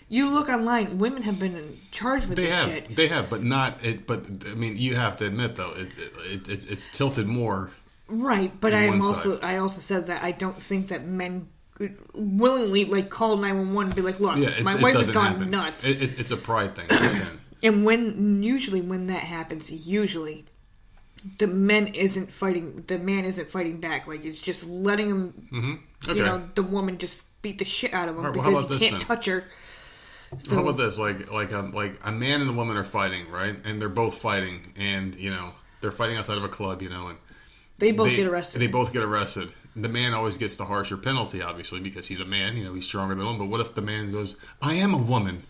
you look online. Women have been charged with this shit. They have, but not. But I mean, you have to admit though, it's tilted more. Right, but I also said that I don't think that men could willingly like call 911 and be like, "Look, my wife has gone nuts." It's a pride thing. I understand. And usually when that happens, the man isn't fighting back. Like it's just letting him, the woman just beat the shit out of him because he can't touch her. So, how about this? Like a man and a woman are fighting, right? And they're both fighting, and they're fighting outside of a club, and they both get arrested. They both get arrested. The man always gets the harsher penalty, obviously, because he's a man. He's stronger than a woman. But what if the man goes, "I am a woman"?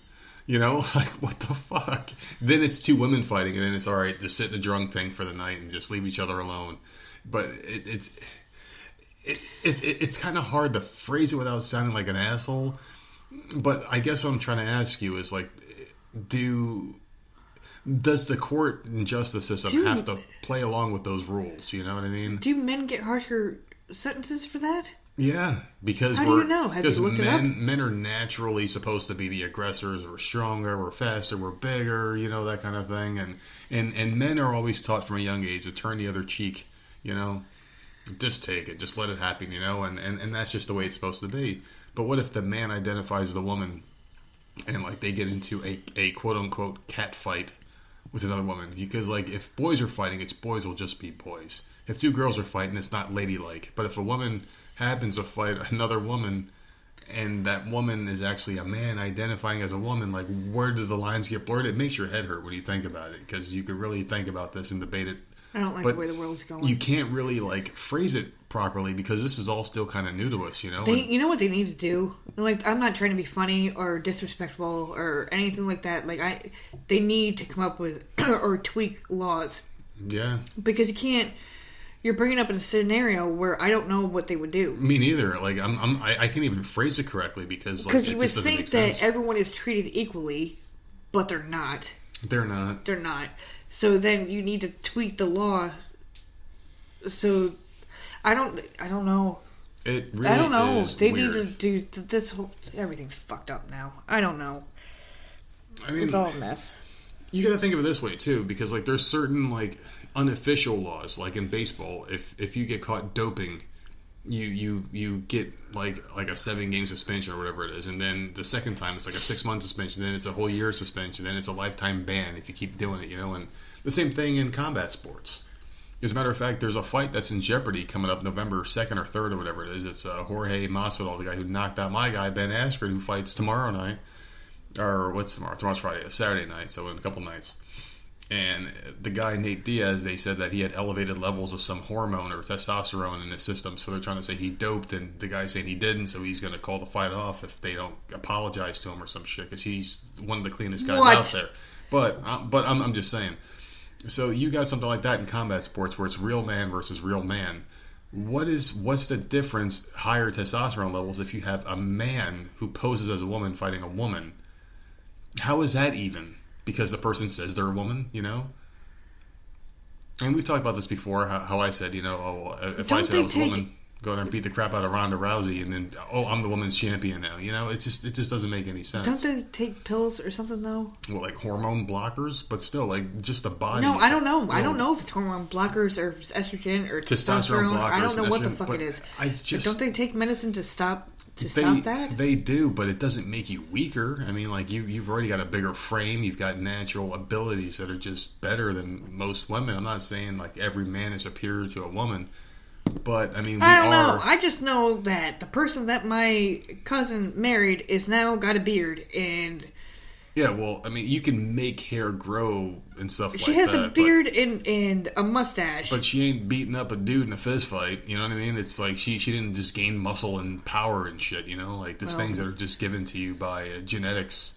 Like, what the fuck? Then it's two women fighting, and then it's all right, just sit in a drunk tank for the night and just leave each other alone. But it's kind of hard to phrase it without sounding like an asshole. But I guess what I'm trying to ask you is, like, does the court and justice system have to play along with those rules? You know what I mean? Do men get harsher sentences for that? Yeah, because how do you know? Have you looked it up? Men are naturally supposed to be the aggressors. We're stronger, we're faster, we're bigger, that kind of thing. And men are always taught from a young age to turn the other cheek, just take it, just let it happen, and that's just the way it's supposed to be. But what if the man identifies as a woman and, like, they get into a quote-unquote cat fight with another woman? Because, like, if boys are fighting, it's boys will just be boys. If two girls are fighting, it's not ladylike. But if a woman happens to fight another woman and that woman is actually a man identifying as a woman, like, where do the lines get blurred? It makes your head hurt when you think about it, because you could really think about this and debate it. I don't like the way the world's going. You can't really, like, phrase it properly because this is all still kind of new to us, you know? You know what they need to do? Like, I'm not trying to be funny or disrespectful or anything like that. Like, they need to come up with or tweak laws. Yeah. Because you can't... You're bringing up a scenario where I don't know what they would do. Me neither. Like, I can't even phrase it correctly because, like, you would think that everyone is treated equally, but they're not. They're not. They're not. So then you need to tweak the law. So I don't know. It really I don't know. They weird. need to do this whole... Everything's fucked up now. I don't know. I mean, it's all a mess. You got to think of it this way too, because, like, there's certain, like, unofficial laws, like in baseball. If you get caught doping, you get like a 7-game suspension or whatever it is, and then the second time it's like a 6-month suspension, then it's a whole year suspension, then it's a lifetime ban if you keep doing it, you know. And the same thing in combat sports. As a matter of fact, there's a fight that's in jeopardy coming up November 2nd or 3rd or whatever it is. It's Jorge Masvidal, the guy who knocked out my guy Ben Askren, who fights tomorrow night. Or what's tomorrow? Tomorrow's Friday. Saturday night, so in a couple nights. And the guy, Nate Diaz, they said that he had elevated levels of some hormone or testosterone in his system. So they're trying to say he doped, and the guy's saying he didn't, so he's going to call the fight off if they don't apologize to him or some shit, because he's one of the cleanest guys out there. But I'm just saying. So you got something like that in combat sports where it's real man versus real man. What's the difference, higher testosterone levels, if you have a man who poses as a woman fighting a woman? How is that even? Because the person says they're a woman, you know? And we've talked about this before, how I said, you know, if I said I was a woman, go there and beat the crap out of Ronda Rousey, and then, I'm the woman's champion now, you know? It just doesn't make any sense. Don't they take pills or something, though? Well, like hormone blockers? But still, like, just the body. No, I don't know. I don't know if it's hormone blockers or estrogen or testosterone. Blockers, I don't know what the estrogen, fuck it is. But don't they take medicine to stop that? They do, but it doesn't make you weaker. I mean, like, you've already got a bigger frame. You've got natural abilities that are just better than most women. I'm not saying, like, every man is superior to a woman, but, I mean, I don't know. I just know that the person that my cousin married is now got a beard, and... Yeah, well, I mean, you can make hair grow and stuff like that. She has a beard and a mustache. But she ain't beating up a dude in a fist fight, you know what I mean? It's like she didn't just gain muscle and power and shit, you know? Like, there's things that are just given to you by genetics,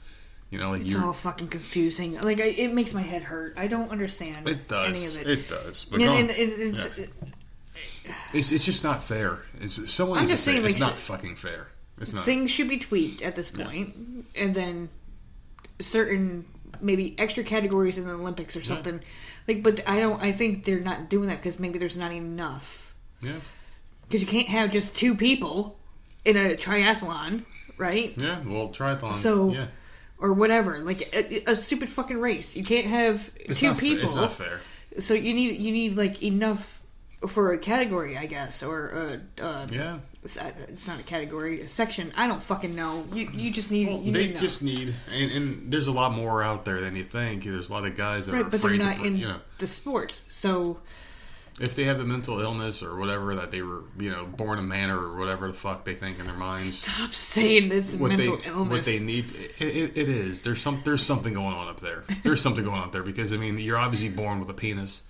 you know? Like, it's all fucking confusing. Like, it makes my head hurt. I don't understand it does. any of it. It does. But it's just not fair. Someone needs to say it's not fucking fair. It's not. Things should be tweaked at this point, and then certain maybe extra categories in the Olympics or something. Like, but I think they're not doing that because maybe there's not enough. Yeah. Because you can't have just 2 people in a triathlon, right? Yeah. Well, triathlon. So. Yeah. Or whatever, like a stupid fucking race. You can't have 2 people. It's not fair. So you need like enough for a category, I guess, or yeah. It's not a category, a section. I don't fucking know. You just need. Well, need, and there's a lot more out there than you think. There's a lot of guys that are but afraid they're not in you know, the sports. So if they have the mental illness or whatever that they were, you know, born a man or whatever the fuck they think in their minds. Stop saying it's mental illness. What they need, it is. There's something going on up there. There's something going on up there because I mean you're obviously born with a penis.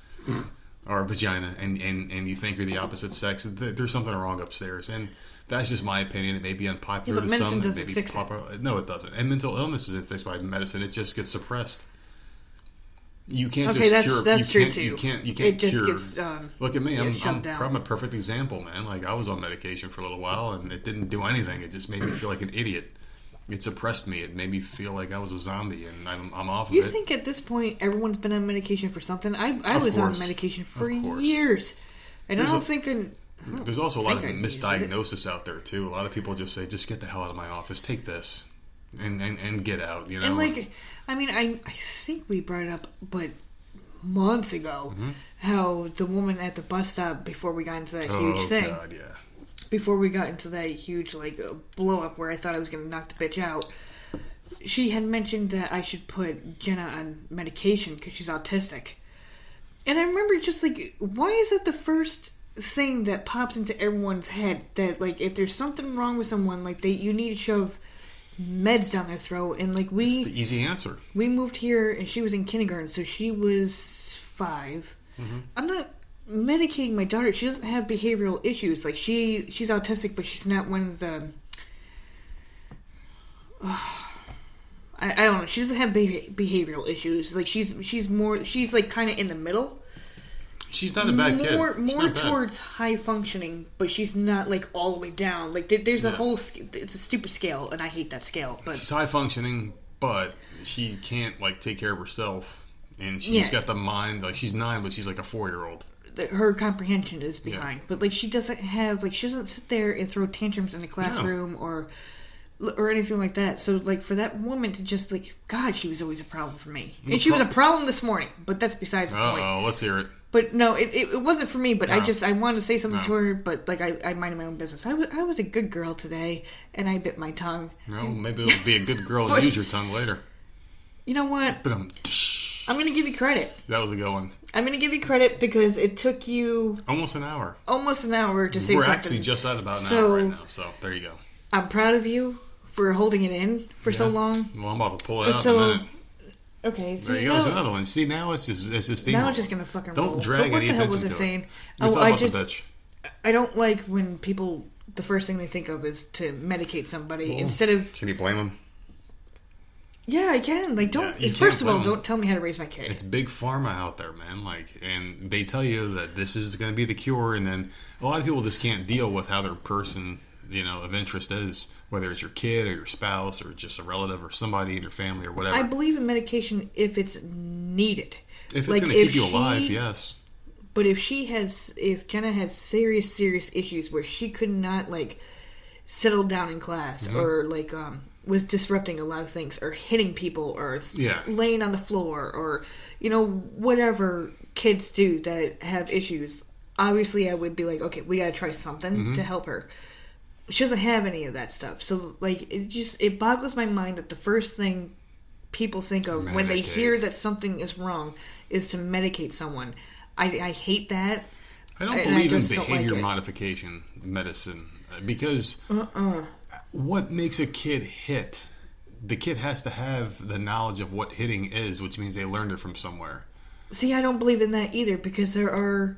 Or a vagina, and you think you're the opposite sex. There's something wrong upstairs, and that's just my opinion. It may be unpopular to some. Medicine doesn't fix it. No, it doesn't. And mental illness isn't fixed by medicine. It just gets suppressed. You can't that's true too. You can't it just cure. Gets, Look at me. I'm down. a perfect example, man. Like I was on medication for a little while, and it didn't do anything. It just made me feel like an idiot. It suppressed me. It made me feel like I was a zombie, and I'm off of it. You think at this point everyone's been on medication for something? I was on medication for years, and there's also a lot of misdiagnosis out there too. A lot of people just say, "Just get the hell out of my office. Take this, and get out." You know, and like, I mean, I think we brought it up, but months ago, how the woman at the bus stop before we got into that huge thing. God, yeah. before we got into that huge blow up where I thought I was going to knock the bitch out, she had mentioned that I should put Jenna on medication because she's autistic. And I remember just why is that the first thing that pops into everyone's head, that if there's something wrong with someone, you need to shove meds down their throat? And it's the easy answer. We moved here and she was in kindergarten, so she was 5. Mm-hmm. I'm not medicating my daughter. She doesn't have behavioral issues. She's autistic, but she's not one of the I don't know. She doesn't have behavioral issues. She's kind of in the middle. She's not a bad kid. More towards high functioning, but she's not all the way down. There's a whole. It's a stupid scale, and I hate that scale. But she's high functioning, but she can't take care of herself, and she's got the mind. She's 9, but she's a 4-year-old. Her comprehension is behind, but she doesn't have she doesn't sit there and throw tantrums in the classroom or anything like that. So for that woman to just God, she was always a problem for me, and she was a problem this morning. But that's besides the point. Oh, let's hear it. But no, it wasn't for me. But no. I wanted to say something to her. But I minded my own business. I was a good girl today, and I bit my tongue. No, maybe it'll be a good girl and use your tongue later. You know what? But I'm going to give you credit. That was a good one. I'm going to give you credit because it took you almost an hour. To say something. We're actually just at about an hour right now. So there you go. I'm proud of you for holding it in for so long. Well, I'm about to pull it out in a minute. Okay, so there you go. There's another one. See, now it's just now it's just gonna fucking roll. Don't drag any attention to it. What the hell was I saying? I don't like when people, the first thing they think of is to medicate somebody instead of. Can you blame them? Yeah, I can. First of all, don't tell me how to raise my kid. It's big pharma out there, man. And they tell you that this is going to be the cure, and then a lot of people just can't deal with how their person, of interest is, whether it's your kid or your spouse or just a relative or somebody in your family or whatever. I believe in medication if it's needed. If it's going to keep you alive, yes. But if Jenna has serious issues where she could not settle down in class or was disrupting a lot of things or hitting people or laying on the floor or whatever kids do that have issues, obviously I would be okay, we gotta try something to help her. She doesn't have any of that stuff, so it boggles my mind that the first thing people think of when they hear that something is wrong is to medicate someone. I hate that. I don't believe in behavior modification medicine because what makes a kid hit? The kid has to have the knowledge of what hitting is, which means they learned it from somewhere. See, I don't believe in that either because there are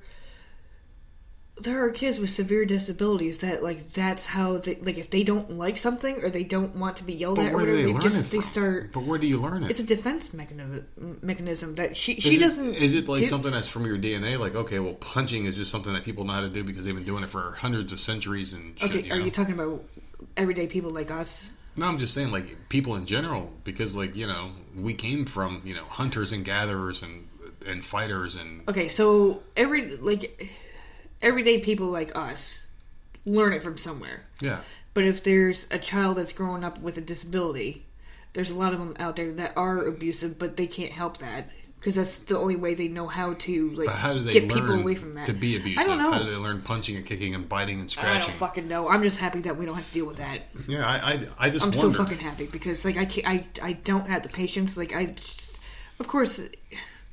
kids with severe disabilities that that's how they if they don't like something or they don't want to be yelled at or whatever, they start. But where do you learn it? It's a defense mechanism that she doesn't. Is it something that's from your DNA? Okay, well, punching is just something that people know how to do because they've been doing it for hundreds of centuries and shit. Okay, are you talking about everyday people like us? No, I'm just saying people in general because we came from hunters and gatherers and fighters and. Okay, so everyday people like us learn it from somewhere. Yeah. But if there's a child that's growing up with a disability, there's a lot of them out there that are abusive, but they can't help that because that's the only way they know how to but how do they get learn people away from that. To be abusive? I don't know. How do they learn punching and kicking and biting and scratching? I don't fucking know. I'm just happy that we don't have to deal with that. Yeah, I just I'm wonder. so fucking happy because I don't have the patience. Of course.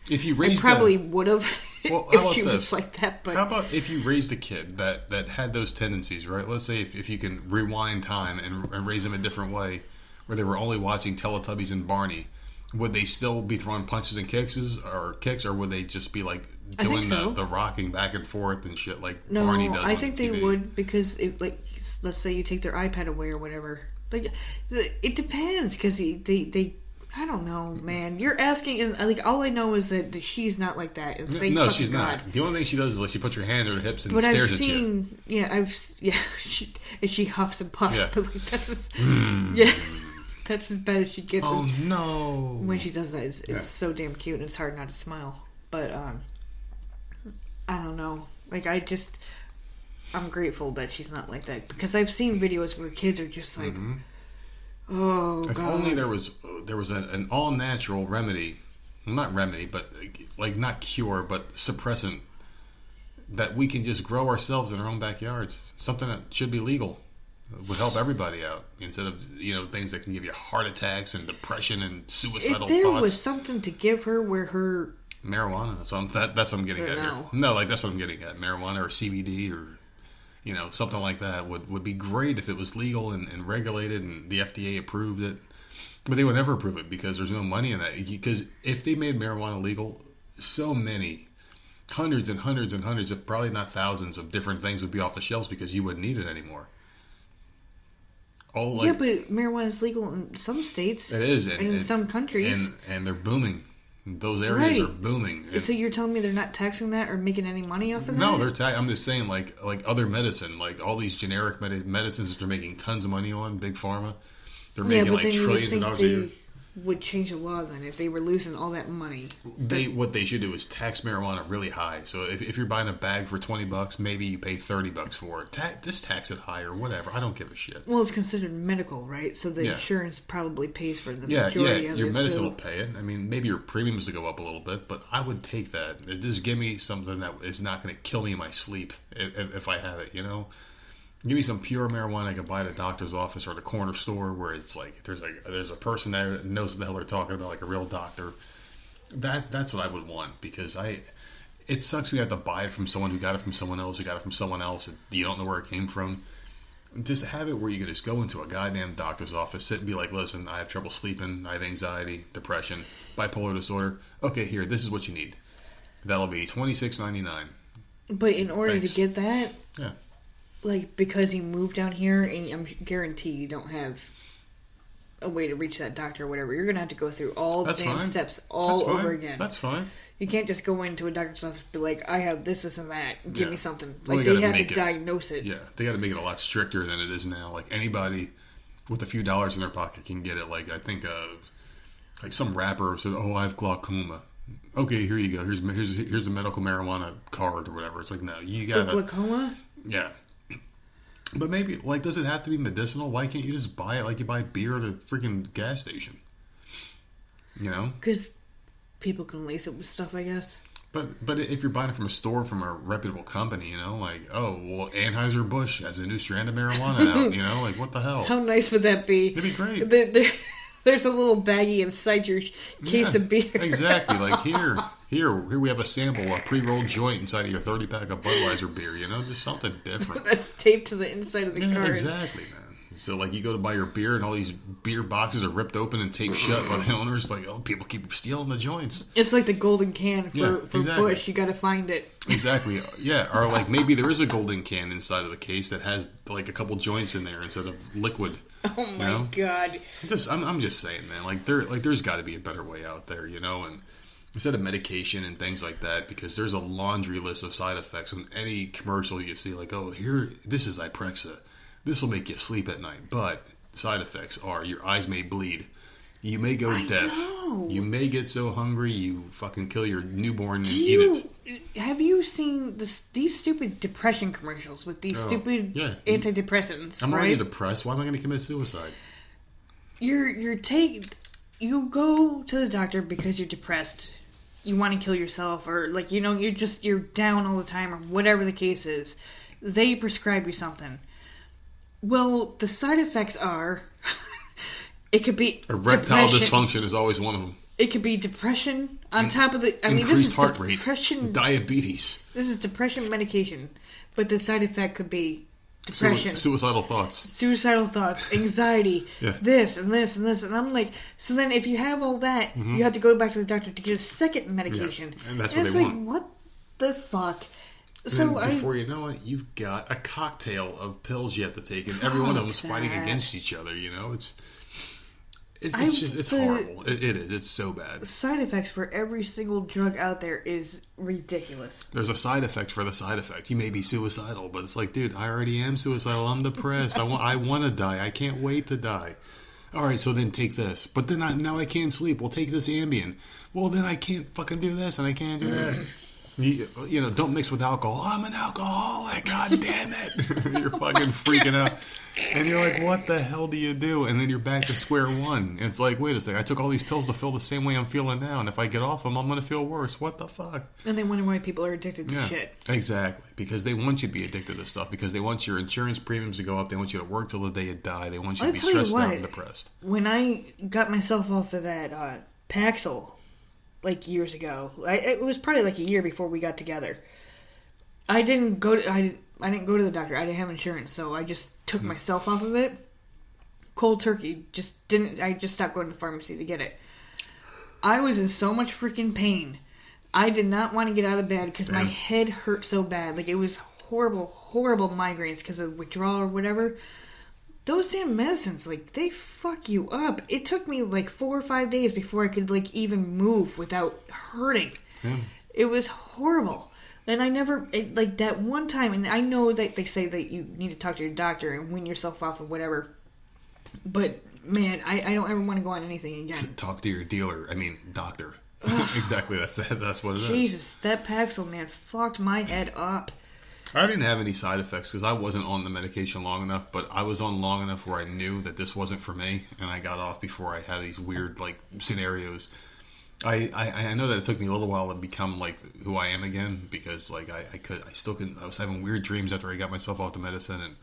If you raised I probably would have if she was like that. But how about if you raised a kid that had those tendencies, right? Let's say if you can rewind time and raise them a different way, where they were only watching Teletubbies and Barney, would they still be throwing punches and kicks, or would they just be doing the rocking back and forth and shit Barney does? I think they would because let's say you take their iPad away or whatever. It depends because they I don't know, man. You're asking, and all I know is that she's not like that. And no, she's not. The only thing she does is she puts her hands on her hips and but stares I've seen, at you. She huffs and puffs, but that's that's as bad as she gets. Oh no! When she does that, it's so damn cute, and it's hard not to smile. But I don't know. I'm grateful that she's not like that because I've seen videos where kids are just like. Mm-hmm. Oh, God. If only there was an all natural remedy, well, not remedy, but not cure, but suppressant that we can just grow ourselves in our own backyards. Something that should be legal. It would help everybody out instead of things that can give you heart attacks and depression and suicidal thoughts. If there thoughts. Was something to give her where her marijuana. That's what I'm getting at here. No, like that's what I'm getting at. Marijuana or CBD or something like that would be great if it was legal and regulated and the FDA approved it. But they would never approve it because there's no money in that. Because if they made marijuana legal, so many, hundreds and hundreds and hundreds, if probably not thousands of different things would be off the shelves because you wouldn't need it anymore. But marijuana is legal in some states. It is. And in some countries. And they're booming. Those areas are booming. So you're telling me they're not taxing that or making any money off of that? No, I'm just saying like other medicine, like all these generic medicines that they're making tons of money on, big pharma. They're making like trillions of dollars a year. Would change the law then if they were losing all that money. What they should do is tax marijuana really high. So if you're buying a bag for $20, maybe you pay $30 for it. Just tax it high or whatever. I don't give a shit. Well, it's considered medical, right? So the insurance probably pays for the majority of it. Your medicine will pay it. I mean, maybe your premiums will go up a little bit, but I would take that. Just give me something that is not going to kill me in my sleep if I have it. Give me some pure marijuana I can buy at a doctor's office or at a corner store where it's like there's a person there that knows what the hell they're talking about, like a real doctor. That's what I would want because it sucks when you have to buy it from someone who got it from someone else, and you don't know where it came from. Just have it where you can just go into a goddamn doctor's office, sit and be like, listen, I have trouble sleeping, I have anxiety, depression, bipolar disorder. Okay, here, this is what you need. That'll be $26.99. But in order to get that, yeah. Like, because you moved down here, and I'm guarantee you don't have a way to reach that doctor or whatever. You're going to have to go through all the damn steps over again. That's fine. You can't just go into a doctor's office and be like, I have this, and that. Give me something. Like, they have to diagnose it. Yeah, they got to make it a lot stricter than it is now. Like, anybody with a few dollars in their pocket can get it. Like, I think like some rapper said, oh, I have glaucoma. Okay, here you go. Here's a medical marijuana card or whatever. It's like, no, you got to... For glaucoma? Yeah. But maybe, like, does it have to be medicinal? Why can't you just buy it like you buy beer at a freaking gas station? Because people can lace it with stuff, I guess. But if you're buying it from a store from a reputable company, like, oh, well, Anheuser-Busch has a new strand of marijuana out, like, what the hell? How nice would that be? It'd be great. There's a little baggie inside your case of beer. Exactly. Like, here we have a sample, a pre-rolled joint inside of your 30-pack of Budweiser beer, just something different. That's taped to the inside of the card. Exactly, man. So, like, you go to buy your beer, and all these beer boxes are ripped open and taped shut by the owners. Like, oh, people keep stealing the joints. It's like the golden can for Bush. You got to find it. Exactly. Yeah. Or, like, maybe there is a golden can inside of the case that has, like, a couple joints in there instead of liquid. Oh, my God. I'm just saying, man. Like, there's got to be a better way out there, and instead of medication and things like that, because there's a laundry list of side effects on any commercial you see. Like, oh, this is Iprexa. This will make you sleep at night, but side effects are your eyes may bleed. You may go deaf. You may get so hungry you fucking kill your newborn and eat it. Have you seen these stupid depression commercials with these stupid antidepressants? I'm already depressed. Why am I going to commit suicide? You go to the doctor because you're depressed. You want to kill yourself, or like you're down all the time, or whatever the case is. They prescribe you something. Well, the side effects are, it could be erectile dysfunction is always one of them. It could be depression on top of the. Increased heart rate, diabetes. This is depression medication, but the side effect could be depression, suicidal thoughts, anxiety, this and this and this, and I'm like, so then if you have all that, you have to go back to the doctor to get a second medication, and that's what they want. Like, what the fuck? And before you know it, you've got a cocktail of pills you have to take, and every one of them is fighting against each other. It's horrible. It is. It's so bad. The side effects for every single drug out there is ridiculous. There's a side effect for the side effect. You may be suicidal, but it's like, dude, I already am suicidal. I'm depressed. I want to die. I can't wait to die. All right, so then take this. But then now I can't sleep. Well, take this Ambien. Well, then I can't fucking do this, and I can't do that. You know, don't mix with alcohol. I'm an alcoholic. God damn it! You're fucking freaking out, and you're like, what the hell do you do? And then you're back to square one. And it's like, wait a second. I took all these pills to feel the same way I'm feeling now, and if I get off them, I'm gonna feel worse. What the fuck? And they wonder why people are addicted to shit. Exactly, because they want you to be addicted to stuff. Because they want your insurance premiums to go up. They want you to work till the day you die. They want you to be stressed out and depressed. When I got myself off of that Paxil, like years ago, it was probably like a year before we got together. I didn't go to the doctor. I didn't have insurance, so I just took myself off of it. Cold turkey. I just stopped going to the pharmacy to get it. I was in so much freaking pain. I did not want to get out of bed because my head hurt so bad. Like, it was horrible, horrible migraines because of withdrawal or whatever. Those damn medicines, like, they fuck you up. It took me like 4 or 5 days before I could like even move without hurting. It was horrible. And I never, like, that one time, and I know that they say that you need to talk to your doctor and wean yourself off of whatever, but man, I don't ever want to go on anything again. Talk to your dealer. I mean, doctor. Exactly, that's what it is. Jesus, that Paxil, man, fucked my head up. I didn't have any side effects because I wasn't on the medication long enough, but I was on long enough where I knew that this wasn't for me, and I got off before I had these weird, like, scenarios. I know that it took me a little while to become like who I am again, because like I was having weird dreams after I got myself off the medicine, and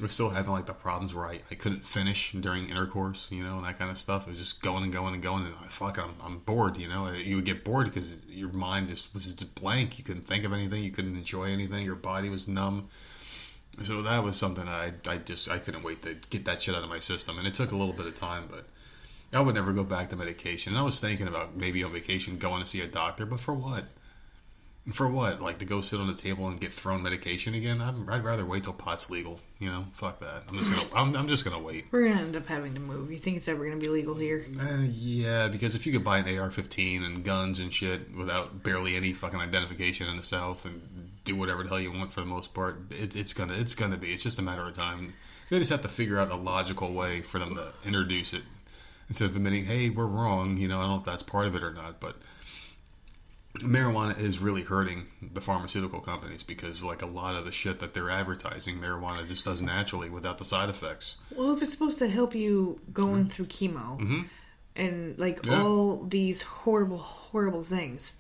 I was still having like the problems where I couldn't finish during intercourse, you know, and that kind of stuff. It was just going and going and going, and I'm bored, you know. You would get bored because your mind was just blank. You couldn't think of anything. You couldn't enjoy anything. Your body was numb. So that was something I couldn't wait to get that shit out of my system, and it took a little bit of time, but I would never go back to medication. And I was thinking about maybe on vacation going to see a doctor, but for what? For what? Like to go sit on the table and get thrown medication again? I'd rather wait till pot's legal. You know, fuck that. I'm just gonna wait. We're gonna end up having to move. You think it's ever gonna be legal here? Yeah, because if you could buy an AR-15 and guns and shit without barely any fucking identification in the South and do whatever the hell you want for the most part, it's gonna be. It's just a matter of time. They just have to figure out a logical way for them to introduce it instead of admitting, hey, we're wrong. You know, I don't know if that's part of it or not, but marijuana is really hurting the pharmaceutical companies because, like, a lot of the shit that they're advertising, marijuana just does naturally without the side effects. Well, if it's supposed to help you going through chemo and, like, all these horrible, horrible things,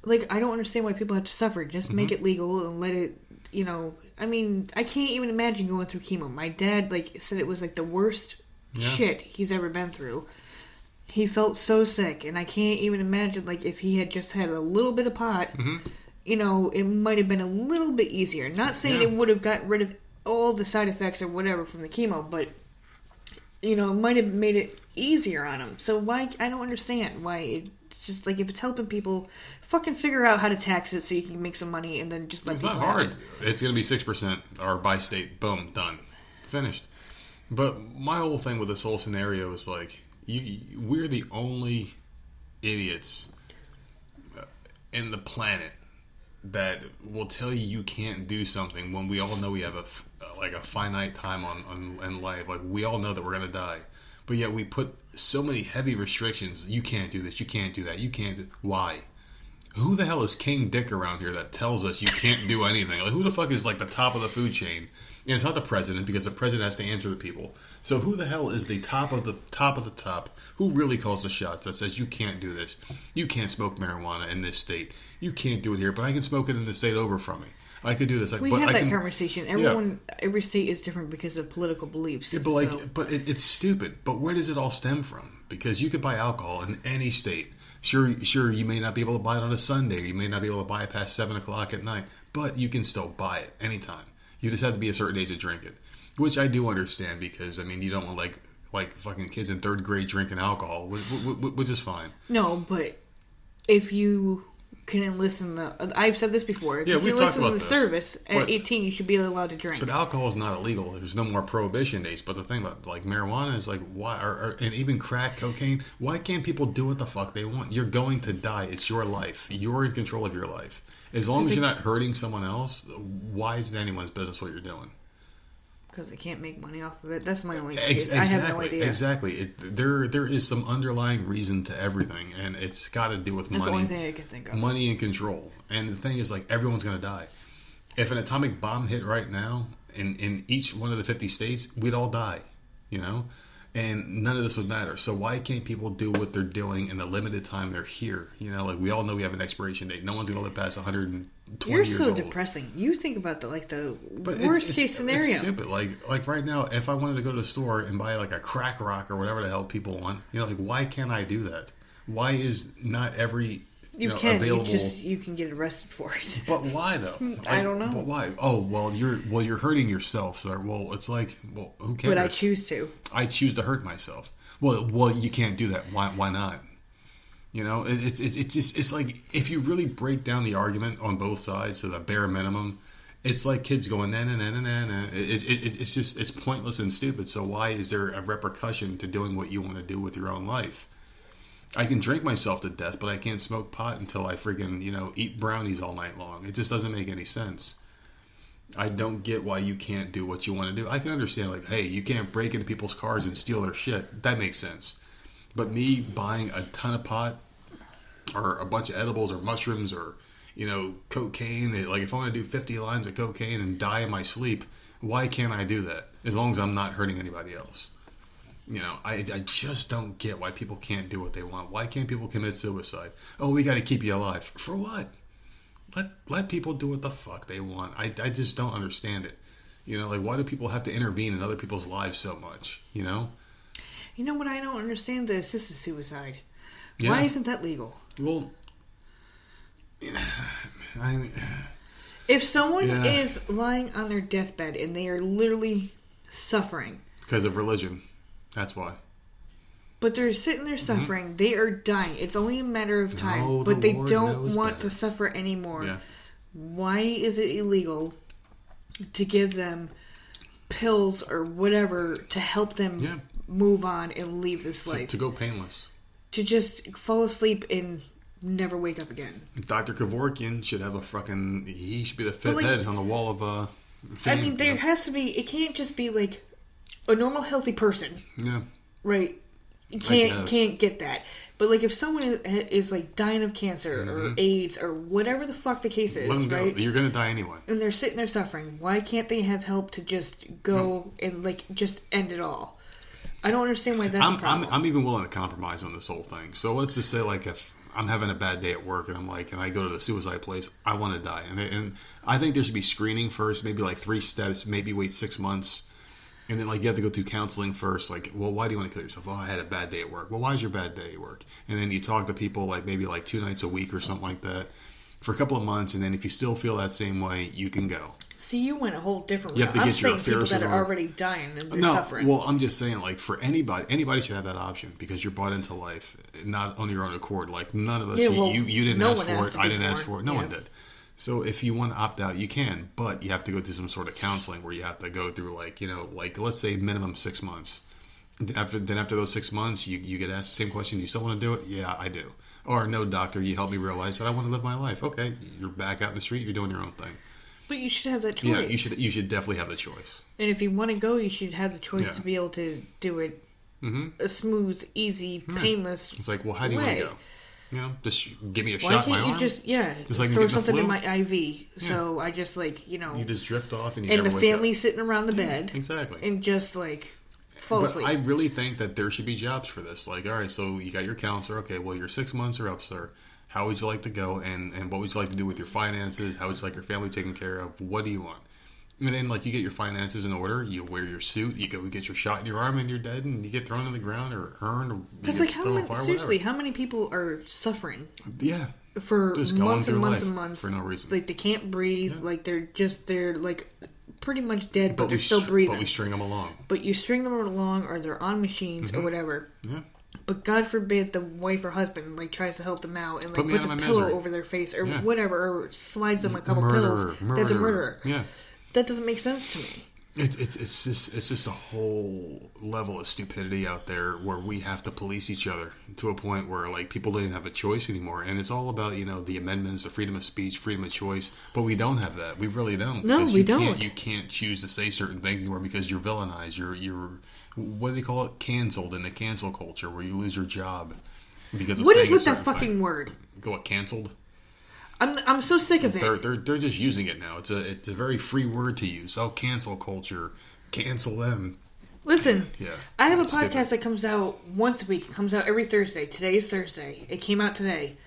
like, I don't understand why people have to suffer. Just make it legal and let it, you know, I mean, I can't even imagine going through chemo. My dad, like, said it was, like, the worst shit he's ever been through. He felt so sick, and I can't even imagine, like, if he had just had a little bit of pot, you know, it might have been a little bit easier. Not saying it would have gotten rid of all the side effects or whatever from the chemo, but, you know, it might have made it easier on him. So why, I don't understand why it's just, like, if it's helping people, fucking figure out how to tax it so you can make some money and then just let people have it. It's not hard. It's going to be 6% or by state. Boom, done. Finished. But my whole thing with this whole scenario is, like, we're the only idiots in the planet that will tell you can't do something when we all know we have a finite time on life. Like, we all know that we're going to die. But yet we put so many heavy restrictions. You can't do this. You can't do that. You can't do... Why? Who the hell is King Dick around here that tells us you can't do anything? Like, who the fuck is, like, the top of the food chain? And it's not the president, because the president has to answer to people. So who the hell is the top of the top? Who really calls the shots that says you can't do this? You can't smoke marijuana in this state. You can't do it here, but I can smoke it in the state over from me. I could do this. We have that conversation. Every state is different because of political beliefs. Yeah, but it's stupid. But where does it all stem from? Because you could buy alcohol in any state. Sure, you may not be able to buy it on a Sunday. You may not be able to buy it past 7 o'clock at night. But you can still buy it anytime. You just have to be a certain age to drink it. Which I do understand, because, I mean, you don't want, like fucking kids in 3rd grade drinking alcohol, which is fine. No, but if you can enlist in the... I've said this before. If you can enlist in the service, at 18, you should be allowed to drink. But alcohol is not illegal. There's no more prohibition days. But the thing about, like, marijuana is, like, why... and even crack, cocaine, why can't people do what the fuck they want? You're going to die. It's your life. You're in control of your life. As long as you're not hurting someone else, why is it anyone's business what you're doing? Because they can't make money off of it. That's my only excuse. I have no idea. Exactly. There is some underlying reason to everything, and it's got to do with money. That's the only thing I can think of. Money and control. And the thing is, like, everyone's going to die. If an atomic bomb hit right now in each one of the 50 states, we'd all die, you know? And none of this would matter. So why can't people do what they're doing in the limited time they're here? You know, like, we all know we have an expiration date. No one's going to live past 120 You're years so old. depressing. You think about the But worst case scenario. It's stupid. Like right now, if I wanted to go to the store and buy like a crack rock or whatever the hell people want, you know, like, why can't I do that? Why is not every available? You can get arrested for it. But why though? I don't know. But why? Oh well, you're hurting yourself, sir. Well, it's like, well, who cares? But I choose to. I choose to hurt myself. Well, you can't do that. Why not? You know, it's like, if you really break down the argument on both sides to the bare minimum, it's like kids going na na na na na na. It's pointless and stupid. So why is there a repercussion to doing what you want to do with your own life? I can drink myself to death, but I can't smoke pot until I freaking, eat brownies all night long. It just doesn't make any sense. I don't get why you can't do what you want to do. I can understand, like, hey, you can't break into people's cars and steal their shit. That makes sense. But me buying a ton of pot or a bunch of edibles or mushrooms or, cocaine, like, if I want to do 50 lines of cocaine and die in my sleep, why can't I do that? As long as I'm not hurting anybody else. I just don't get why people can't do what they want. Why can't people commit suicide? Oh, we got to keep you alive. For what? Let people do what the fuck they want. I just don't understand it. Like, why do people have to intervene in other people's lives so much? You know what I don't understand? The assisted suicide. Yeah. Why isn't that legal? Well, if someone is lying on their deathbed and they are literally suffering because of religion, that's why. But they're sitting there suffering. Mm-hmm. They are dying. It's only a matter of time. But they don't want to suffer anymore. Yeah. Why is it illegal to give them pills or whatever to help them move on and leave this life? To go painless. To just fall asleep and never wake up again. Dr. Kevorkian should have he should be the fifth head on the wall of fame. I mean, there has to be, it can't just be like a normal healthy person. Yeah. Right? You can't get that. But like, if someone is like dying of cancer or AIDS or whatever the fuck the case is, right? You're gonna die anyway. And they're sitting there suffering. Why can't they have help to just go and like just end it all? I don't understand why that's a problem. I'm even willing to compromise on this whole thing. So let's just say, like, if I'm having a bad day at work and I go to the suicide place, I want to die, and I think there should be screening first, maybe like 3 steps, maybe wait 6 months. And then, like, you have to go through counseling first. Like, well, why do you want to kill yourself? Oh, I had a bad day at work. Well, why is your bad day at work? And then you talk to people, like, maybe like 2 nights a week or something like that for a couple of months. And then if you still feel that same way, you can go. See, you went a whole different route. You have to get your affairs people that are already dying and they're suffering. Well, I'm just saying, like, for anybody should have that option because you're brought into life, not on your own accord. Like, none of us, you didn't ask for it, I didn't ask for it, no one did. So if you want to opt out, you can, but you have to go through some sort of counseling where you have to go through, like, let's say minimum 6 months. After those 6 months, you get asked the same question. You still want to do it? Yeah, I do. Or, no, doctor, you helped me realize that I want to live my life. Okay, you're back out in the street. You're doing your own thing. But you should have that choice. Yeah, you should definitely have the choice. And if you want to go, you should have the choice to be able to do it a smooth, easy, painless It's like, well, how do you want to go? Just give me a shot in my arm. Why can't you just like throw something in my IV? So I just you just drift off and the family's sitting around the bed, exactly, and just fall asleep. I really think that there should be jobs for this. Like, all right, so you got your counselor. Okay, well, your 6 months are up, sir. How would you like to go, and what would you like to do with your finances? How would you like your family taken care of? What do you want? And then, you get your finances in order. You wear your suit. You go get your shot in your arm, and you're dead, and you get thrown on the ground or earned. Because, how many people are suffering? Yeah. For months and months and months. For no reason. Like, they can't breathe. Yeah. They're pretty much dead, but they're still breathing. But we string them along. But you string them along, or they're on machines, or whatever. Yeah. But God forbid the wife or husband tries to help them out and puts a pillow over their face or whatever, or slides them a couple pills. That's a murderer. Yeah. That doesn't make sense to me. It's just a whole level of stupidity out there where we have to police each other to a point where like people don't even have a choice anymore, and it's all about the amendments, the freedom of speech, freedom of choice, but we don't have that. We really don't. No, we don't. You can't choose to say certain things anymore because you're villainized. You're what do they call it? Canceled in the cancel culture, where you lose your job because of what saying is with a that certain fucking thing. word? Go what? Canceled? I'm so sick of it. They're just using it now. It's a very free word to use. Oh, cancel culture. Cancel them. Listen, Yeah, I have a it's podcast stupid. that comes out once a week. It comes out every Thursday. Today is Thursday. It came out today.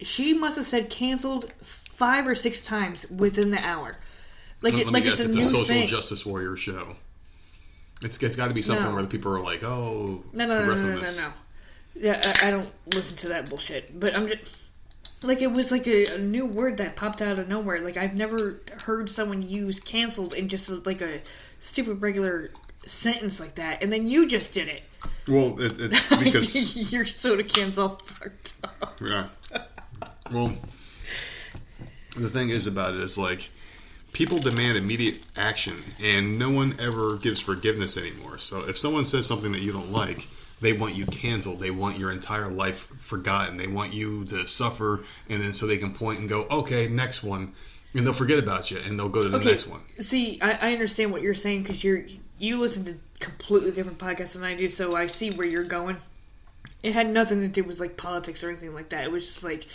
She must have said canceled 5 or 6 times within the hour. Like Let me it's guess, a it's new a social thing. justice warrior show. It's got to be something No. where the people are like, oh, No. progressiveness. Yeah, I don't listen to that bullshit. But I'm just like it was like a new word that popped out of nowhere. Like I've never heard someone use canceled in just like a stupid regular sentence like that, and then you just did it. Well, it's because your soda can's all fucked up. yeah. Well, the thing is about it is like people demand immediate action, and no one ever gives forgiveness anymore. So if someone says something that you don't like, they want you canceled. They want your entire life forgotten. They want you to suffer, and then so they can point and go, okay, next one, and they'll forget about you, and they'll go to the next one. See, I understand what you're saying because you listen to completely different podcasts than I do, so I see where you're going. It had nothing to do with like politics or anything like that. It was just like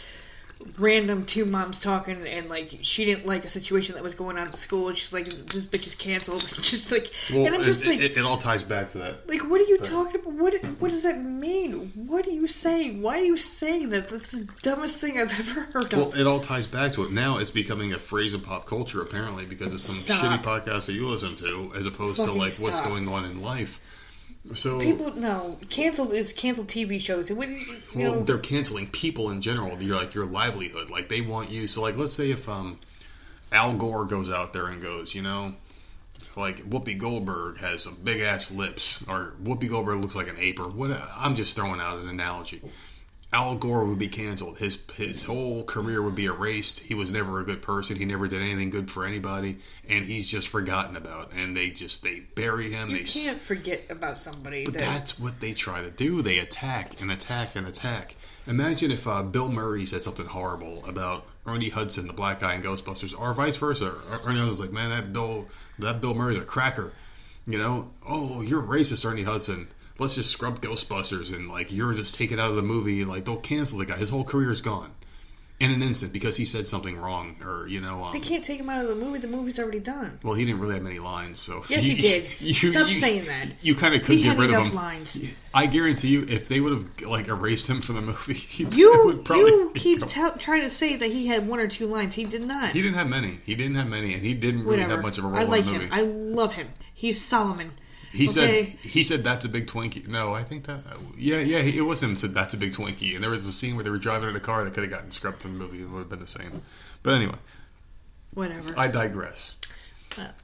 random 2 moms talking, and like she didn't like a situation that was going on at school, and she's like, "This bitch is canceled." Just like, Well, and I'm just like, it all ties back to that. like, what are you talking about? What does that mean? What are you saying? Why are you saying that? That's the dumbest thing I've ever heard of. Well, it all ties back to it. Now it's becoming a phrase in pop culture, apparently, because it's some Stop. shitty podcast that you listen to, as opposed to Fucking like what's stop. going on in life. So People, no, canceled is canceled TV shows. It wouldn't, well, they're canceling people in general. You're like your livelihood. Like they want you. So like, let's say if Al Gore goes out there and goes, like Whoopi Goldberg has some big ass lips, or Whoopi Goldberg looks like an ape, or what? I'm just throwing out an analogy. Al Gore would be canceled. His whole career would be erased. He was never a good person. He never did anything good for anybody, and he's just forgotten about. And they bury him. you can't forget about somebody. But that, that's what they try to do. They attack and attack and attack. Imagine if Bill Murray said something horrible about Ernie Hudson, the black guy in Ghostbusters, or vice versa. Ernie Hudson's like, man, that Bill Murray's a cracker. Oh, you're racist, Ernie Hudson. Let's just scrub Ghostbusters, and like you're just taken out of the movie. Like they'll cancel the guy. His whole career is gone in an instant because he said something wrong, or they can't take him out of the movie. The movie's already done. Well, he didn't really have many lines, so Yes, he did. Stop saying that. You kind of could He get had rid of enough him. lines. I guarantee you, if they would have like erased him from the movie, it You would probably. you keep trying to say that he had 1 or 2 lines. He did not. He didn't have many. And he didn't really Whatever. have much of a role I like in the him. movie. I love him. He's Solomon. He Okay. said that's a big Twinkie. No, I think that it was him said that's a big Twinkie, and there was a scene where they were driving in a car that could have gotten scrubbed in the movie. It would have been the same. But anyway, Whatever. I digress.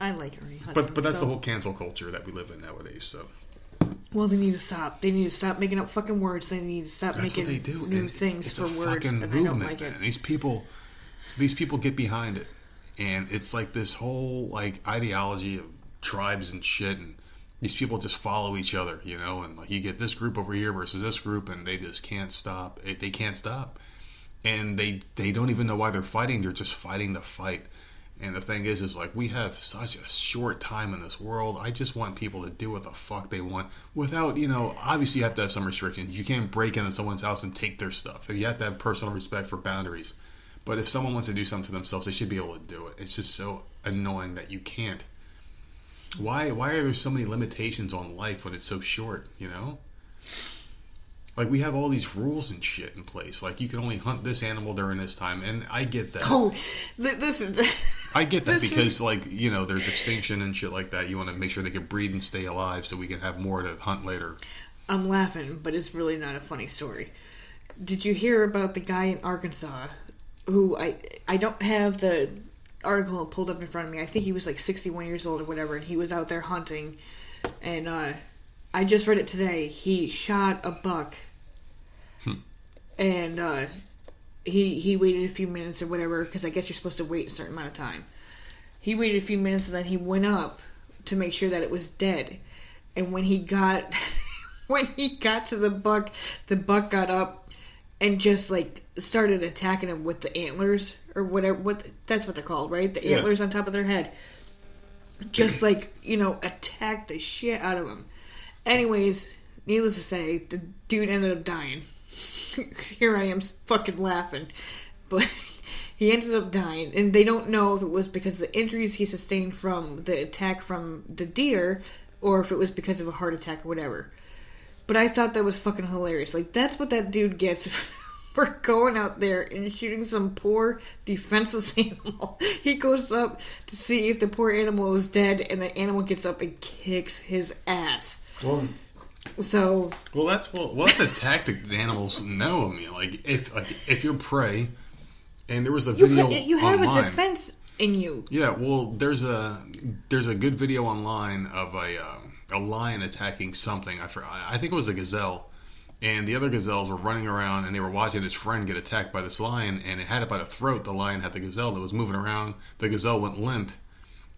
I like Ernie Hudson. But that's so. the whole cancel culture that we live in nowadays. So Well, they need to stop. They need to stop making up fucking words. They need to stop that's making what they do. new And things it's for a words, fucking and movement, I don't like it. man. These people get behind it, and it's like this whole like ideology of tribes and shit, and these people just follow each other, and like you get this group over here versus this group, and they just can't stop. They can't stop, and they don't even know why they're fighting. They're just fighting the fight. And the thing is like we have such a short time in this world. I just want people to do what the fuck they want without, obviously you have to have some restrictions. You can't break into someone's house and take their stuff. You have to have personal respect for boundaries. But if someone wants to do something to themselves, they should be able to do it. It's just so annoying that you can't. Why are there so many limitations on life when it's so short, Like, we have all these rules and shit in place. Like, you can only hunt this animal during this time, and I get that. Oh, this is... I get that because, like, there's extinction and shit like that. You want to make sure they can breed and stay alive so we can have more to hunt later. I'm laughing, but it's really not a funny story. Did you hear about the guy in Arkansas who... I don't have the article pulled up in front of me. I think he was like 61 years old or whatever, and he was out there hunting. And I just read it today. He shot a buck. And he waited a few minutes or whatever, because I guess you're supposed to wait a certain amount of time. He waited a few minutes, and then he went up to make sure that it was dead. And when he got to the buck got up and just like started attacking him with the antlers or whatever. That's what they're called, right? The antlers on top of their head. Just like, attacked the shit out of him. Anyways, needless to say, the dude ended up dying. Here I am fucking laughing. But he ended up dying. And they don't know if it was because of the injuries he sustained from the attack from the deer or if it was because of a heart attack or whatever. But I thought that was fucking hilarious. Like, that's what that dude gets for going out there and shooting some poor, defenseless animal. He goes up to see if the poor animal is dead, and the animal gets up and kicks his ass. Well, that's a tactic that animals know. I mean, like if you're prey, and there was a video you have online, a defense in you. Yeah, well, there's a good video online of a lion attacking something. I think it was a gazelle. And the other gazelles were running around, and they were watching his friend get attacked by this lion, and it had it by the throat. The lion had the gazelle that was moving around. The gazelle went limp,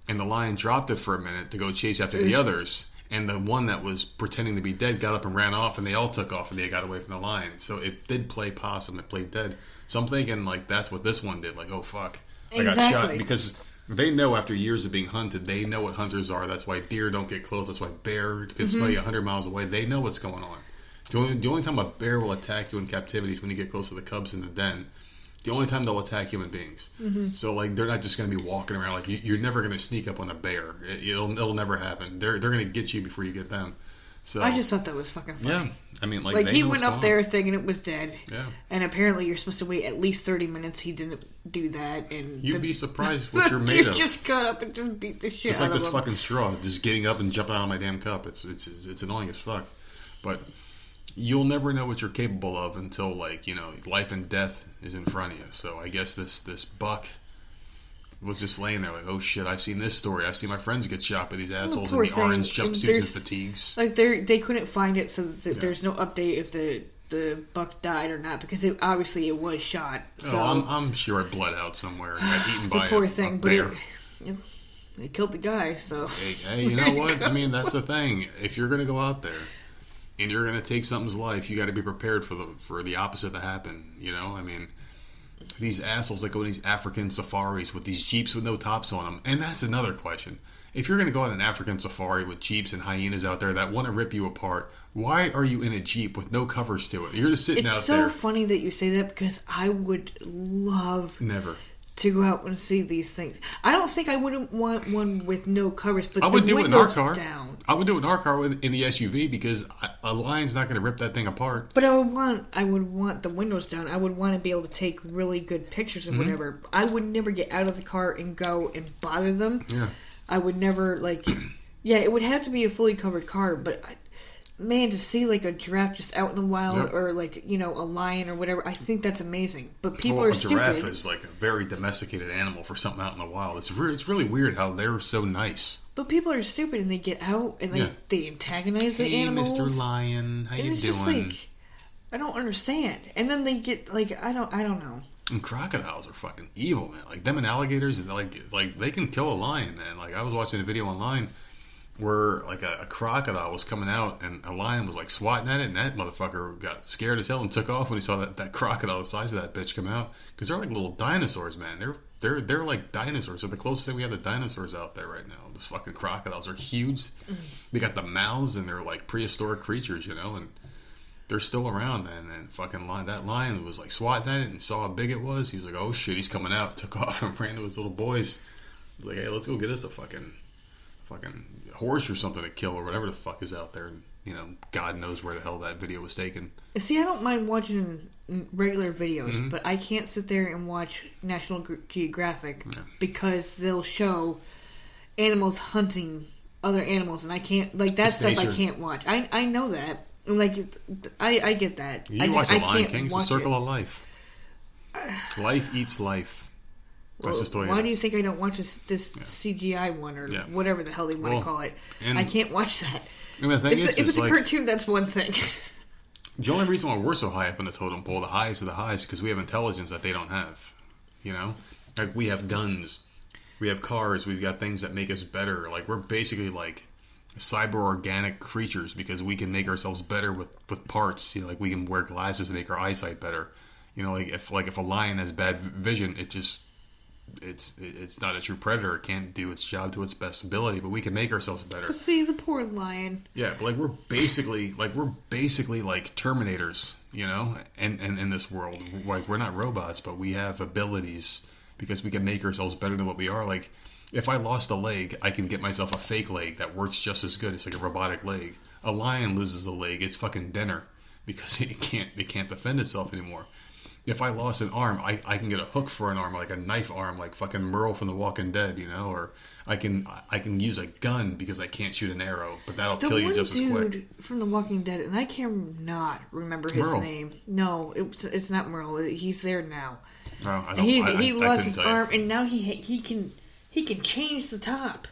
and the lion dropped it for a minute to go chase after the others. And the one that was pretending to be dead got up and ran off, and they all took off, and they got away from the lion. So it did play possum. It played dead. So I'm thinking, like, that's what this one did. Like, oh, fuck. I got shot. Because they know after years of being hunted, they know what hunters are. That's why deer don't get close. That's why bear can smell you 100 miles away. They know what's going on. The only time a bear will attack you in captivity is when you get close to the cubs in the den. The only time they'll attack human beings. Mm-hmm. So, like, they're not just going to be walking around. Like, you're never going to sneak up on a bear. It'll never happen. They're going to get you before you get them. So I just thought that was fucking funny. Yeah. I mean, like he went up there thinking it was dead. Yeah. And apparently you're supposed to wait at least 30 minutes. He didn't do that. And you'd be surprised what you're made of. You just got up and just beat the shit it's out like of him. this fucking straw. Just getting up and jumping out of my damn cup. It's annoying as fuck. But you'll never know what you're capable of until, like, life and death is in front of you. So I guess this buck was just laying there like, oh shit, I've seen this story. I've seen my friends get shot by these assholes in the orange jumpsuits and fatigues. Like, they couldn't find it, so there's no update if the buck died or not, because obviously it was shot. So I'm sure it bled out somewhere and got eaten by poor thing, a bear. But they killed the guy, so... Hey, you know what? I mean, that's the thing. If you're going to go out there and you're going to take something's life, you got to be prepared for the opposite to happen. I mean, these assholes that go to these African safaris with these jeeps with no tops on them. And that's another question. If you're going to go on an African safari with jeeps and hyenas out there that want to rip you apart, why are you in a jeep with no covers to it? You're just sitting out there. It's so funny that you say that, because I would love... Never. To go out and see these things. I don't think I wouldn't want one with no covers, but I would do it in our car. Down. I would do it in our car in the SUV, because a lion's not going to rip that thing apart. But I would want the windows down. I would want to be able to take really good pictures and whatever. I would never get out of the car and go and bother them. Yeah. I would never, like... Yeah, it would have to be a fully covered car, but... Man, to see like a giraffe just out in the wild, or like, a lion or whatever, I think that's amazing. But people are stupid. A giraffe is like a very domesticated animal for something out in the wild. It's really weird how they're so nice. But people are stupid, and they get out and they antagonize the animals. Hey, Mr. Lion, how you doing? Just like, I don't understand. And then they get like, I don't know. And crocodiles are fucking evil, man. Like them and alligators, like they can kill a lion, man. Like I was watching a video online where like a crocodile was coming out and a lion was like swatting at it, and that motherfucker got scared as hell and took off when he saw that crocodile the size of that bitch come out, because they're like little dinosaurs, man. They're like dinosaurs. They're the closest thing we have to dinosaurs out there right now. Those fucking crocodiles are huge. They got the mouths, and they're like prehistoric creatures, and they're still around, man. And fucking that lion was like swatting at it and saw how big it was. He was like, oh shit, he's coming out. Took off and ran to his little boys. He was like, hey, let's go get us a fucking horse or something to kill, or whatever the fuck is out there. And God knows where the hell that video was taken. See, I don't mind watching regular videos, but I can't sit there and watch National Geographic because they'll show animals hunting other animals, and I can't, like, that stuff I can't watch. I know that. Like, I get that. You watch The Lion King. It's the circle of life. Life eats life. That's just the way why do you think I don't watch this CGI one, or whatever the hell they want to call it? I can't watch that. And the thing if it's a cartoon, that's one thing. The only reason why we're so high up in the totem pole, the highest of the highs, because we have intelligence that they don't have. Like we have guns. We have cars. We've got things that make us better. Like, we're basically like cyber organic creatures because we can make ourselves better with parts. You know, like we can wear glasses to make our eyesight better. You know, if a lion has bad vision, it's not a true predator. It can't do its job to its best ability, but we can make ourselves better. But see, the poor lion. Yeah, but like we're basically like Terminators, you know, and in this world, like we're not robots, but we have abilities because we can make ourselves better than what we are. Like, if I lost a leg, I can get myself a fake leg that works just as good. It's like a robotic leg. A lion loses a leg, it's fucking dinner because it can't defend itself anymore. If I lost an arm, I can get a hook for an arm, like a knife arm, like fucking Merle from The Walking Dead, you know, or I can use a gun because I can't shoot an arrow, but that'll kill you just as quick. The dude from The Walking Dead, and I can't not remember his Merle. name. No, it's not Merle. He's there now. No, I don't. He lost his tell you. arm, and now he can change the top.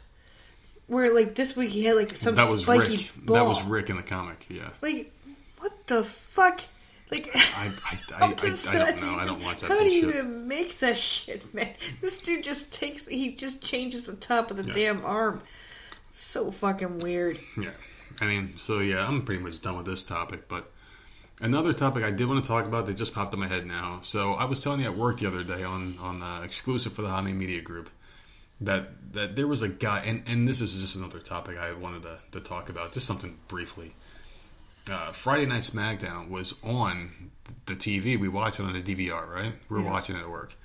Where like this week he had like some spiky Rick. ball. That was Rick in the comic. Yeah. Like, what the fuck? Like, I don't know. I don't watch that How do you bullshit. even make that shit, man? This dude just changes the top of the damn arm. So fucking weird. Yeah. I mean, so yeah, I'm pretty much done with this topic, but another topic I did want to talk about that just popped in my head now. So I was telling you at work the other day on exclusive for the Hami Media Group that there was a guy, and this is just another topic I wanted to talk about, just something briefly. Friday Night SmackDown was on the TV. We watched it on a DVR, right? We were watching it at work.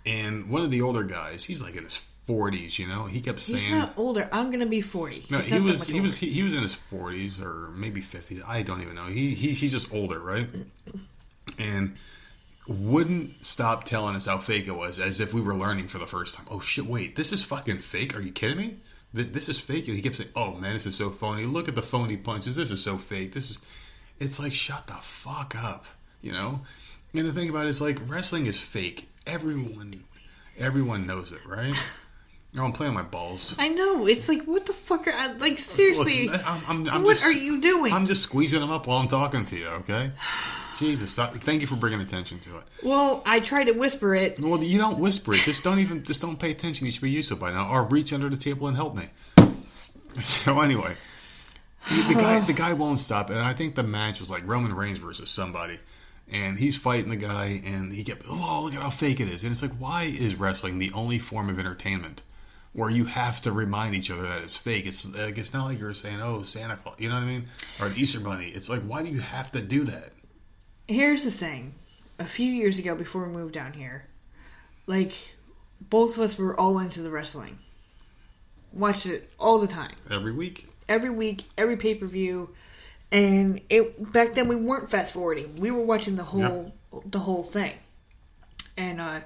And one of the older guys, he's like in his 40s, you know? He kept saying... He's not older. I'm going to be 40. No, he was in his 40s or maybe 50s. I don't even know. He's just older, right? And wouldn't stop telling us how fake it was, as if we were learning for the first time. Oh, shit, wait, this is fucking fake? Are you kidding me? This is fake. And he kept saying, oh, man, this is so phony. Look at the phony punches. This is so fake. It's like, shut the fuck up, you know? And the thing about it is, like, wrestling is fake. Everyone knows it, right? Oh, I'm playing my balls. I know. It's like, what the fuck are... Like, seriously, Listen, what are you doing? I'm just squeezing them up while I'm talking to you, okay? Jesus, thank you for bringing attention to it. Well, I try to whisper it. Well, you don't whisper it. Just don't pay attention. You should be used to it by now. Or reach under the table and help me. So anyway, the guy won't stop. And I think the match was like Roman Reigns versus somebody. And he's fighting the guy, and he kept, oh, look at how fake it is. And it's like, why is wrestling the only form of entertainment where you have to remind each other that it's fake? It's not like you're saying, oh, Santa Claus, you know what I mean? Or an Easter Bunny. It's like, why do you have to do that? Here's the thing. A few years ago, before we moved down here, like, both of us were all into the wrestling. Watched it all the time. Every week, every pay-per-view. And back then we weren't fast-forwarding. We were watching the whole thing. And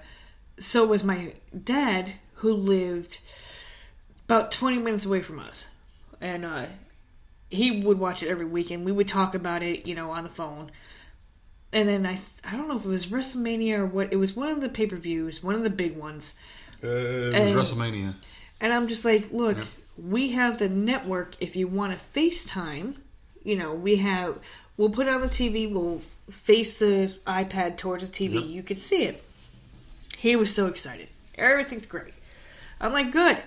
so was my dad, who lived about 20 minutes away from us. And he would watch it every weekend. We would talk about it, you know, on the phone. And then I don't know if it was WrestleMania or what. It was one of the pay-per-views, one of the big ones. It was WrestleMania. And I'm just like, look, we have the network. If you want to FaceTime, you know, we'll put it on the TV. We'll face the iPad towards the TV. Yep. You can see it. He was so excited. Everything's great. I'm like, good.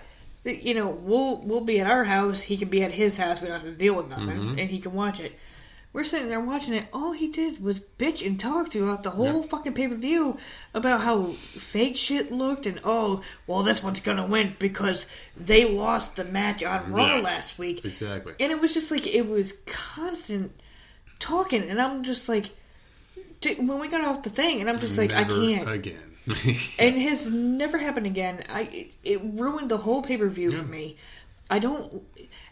You know, we'll be at our house. He can be at his house. We don't have to deal with nothing. And he can watch it. We're sitting there watching it. All he did was bitch and talk throughout the whole fucking pay-per-view about how fake shit looked and, oh, well, this one's gonna win because they lost the match on Raw last week. Exactly. And it was just like, it was constant talking. And I'm just like, when we got off the thing, and I'm just like, never I can't. Again. And it has never happened again. It ruined the whole pay-per-view for me.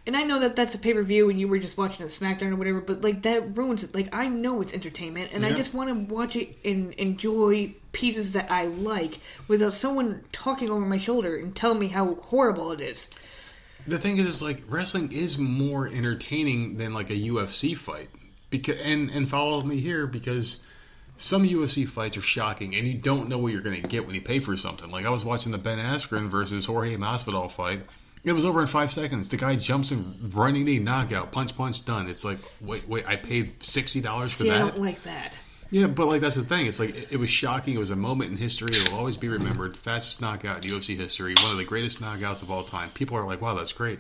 And I know that that's a pay-per-view and you were just watching a SmackDown or whatever, but, like, that ruins it. Like, I know it's entertainment, and I just want to watch it and enjoy pieces that I like without someone talking over my shoulder and telling me how horrible it is. The thing is, like, wrestling is more entertaining than, like, a UFC fight. And follow me here, because some UFC fights are shocking, and you don't know what you're going to get when you pay for something. Like, I was watching the Ben Askren versus Jorge Masvidal fight. It was over in 5 seconds. The guy jumps in, running knee, knockout, punch, done. It's like, wait, I paid $60 for that? I don't like that. Yeah, but like that's the thing. It's like it was shocking. It was a moment in history. It will always be remembered. Fastest knockout in UFC history. One of the greatest knockouts of all time. People are like, wow, that's great.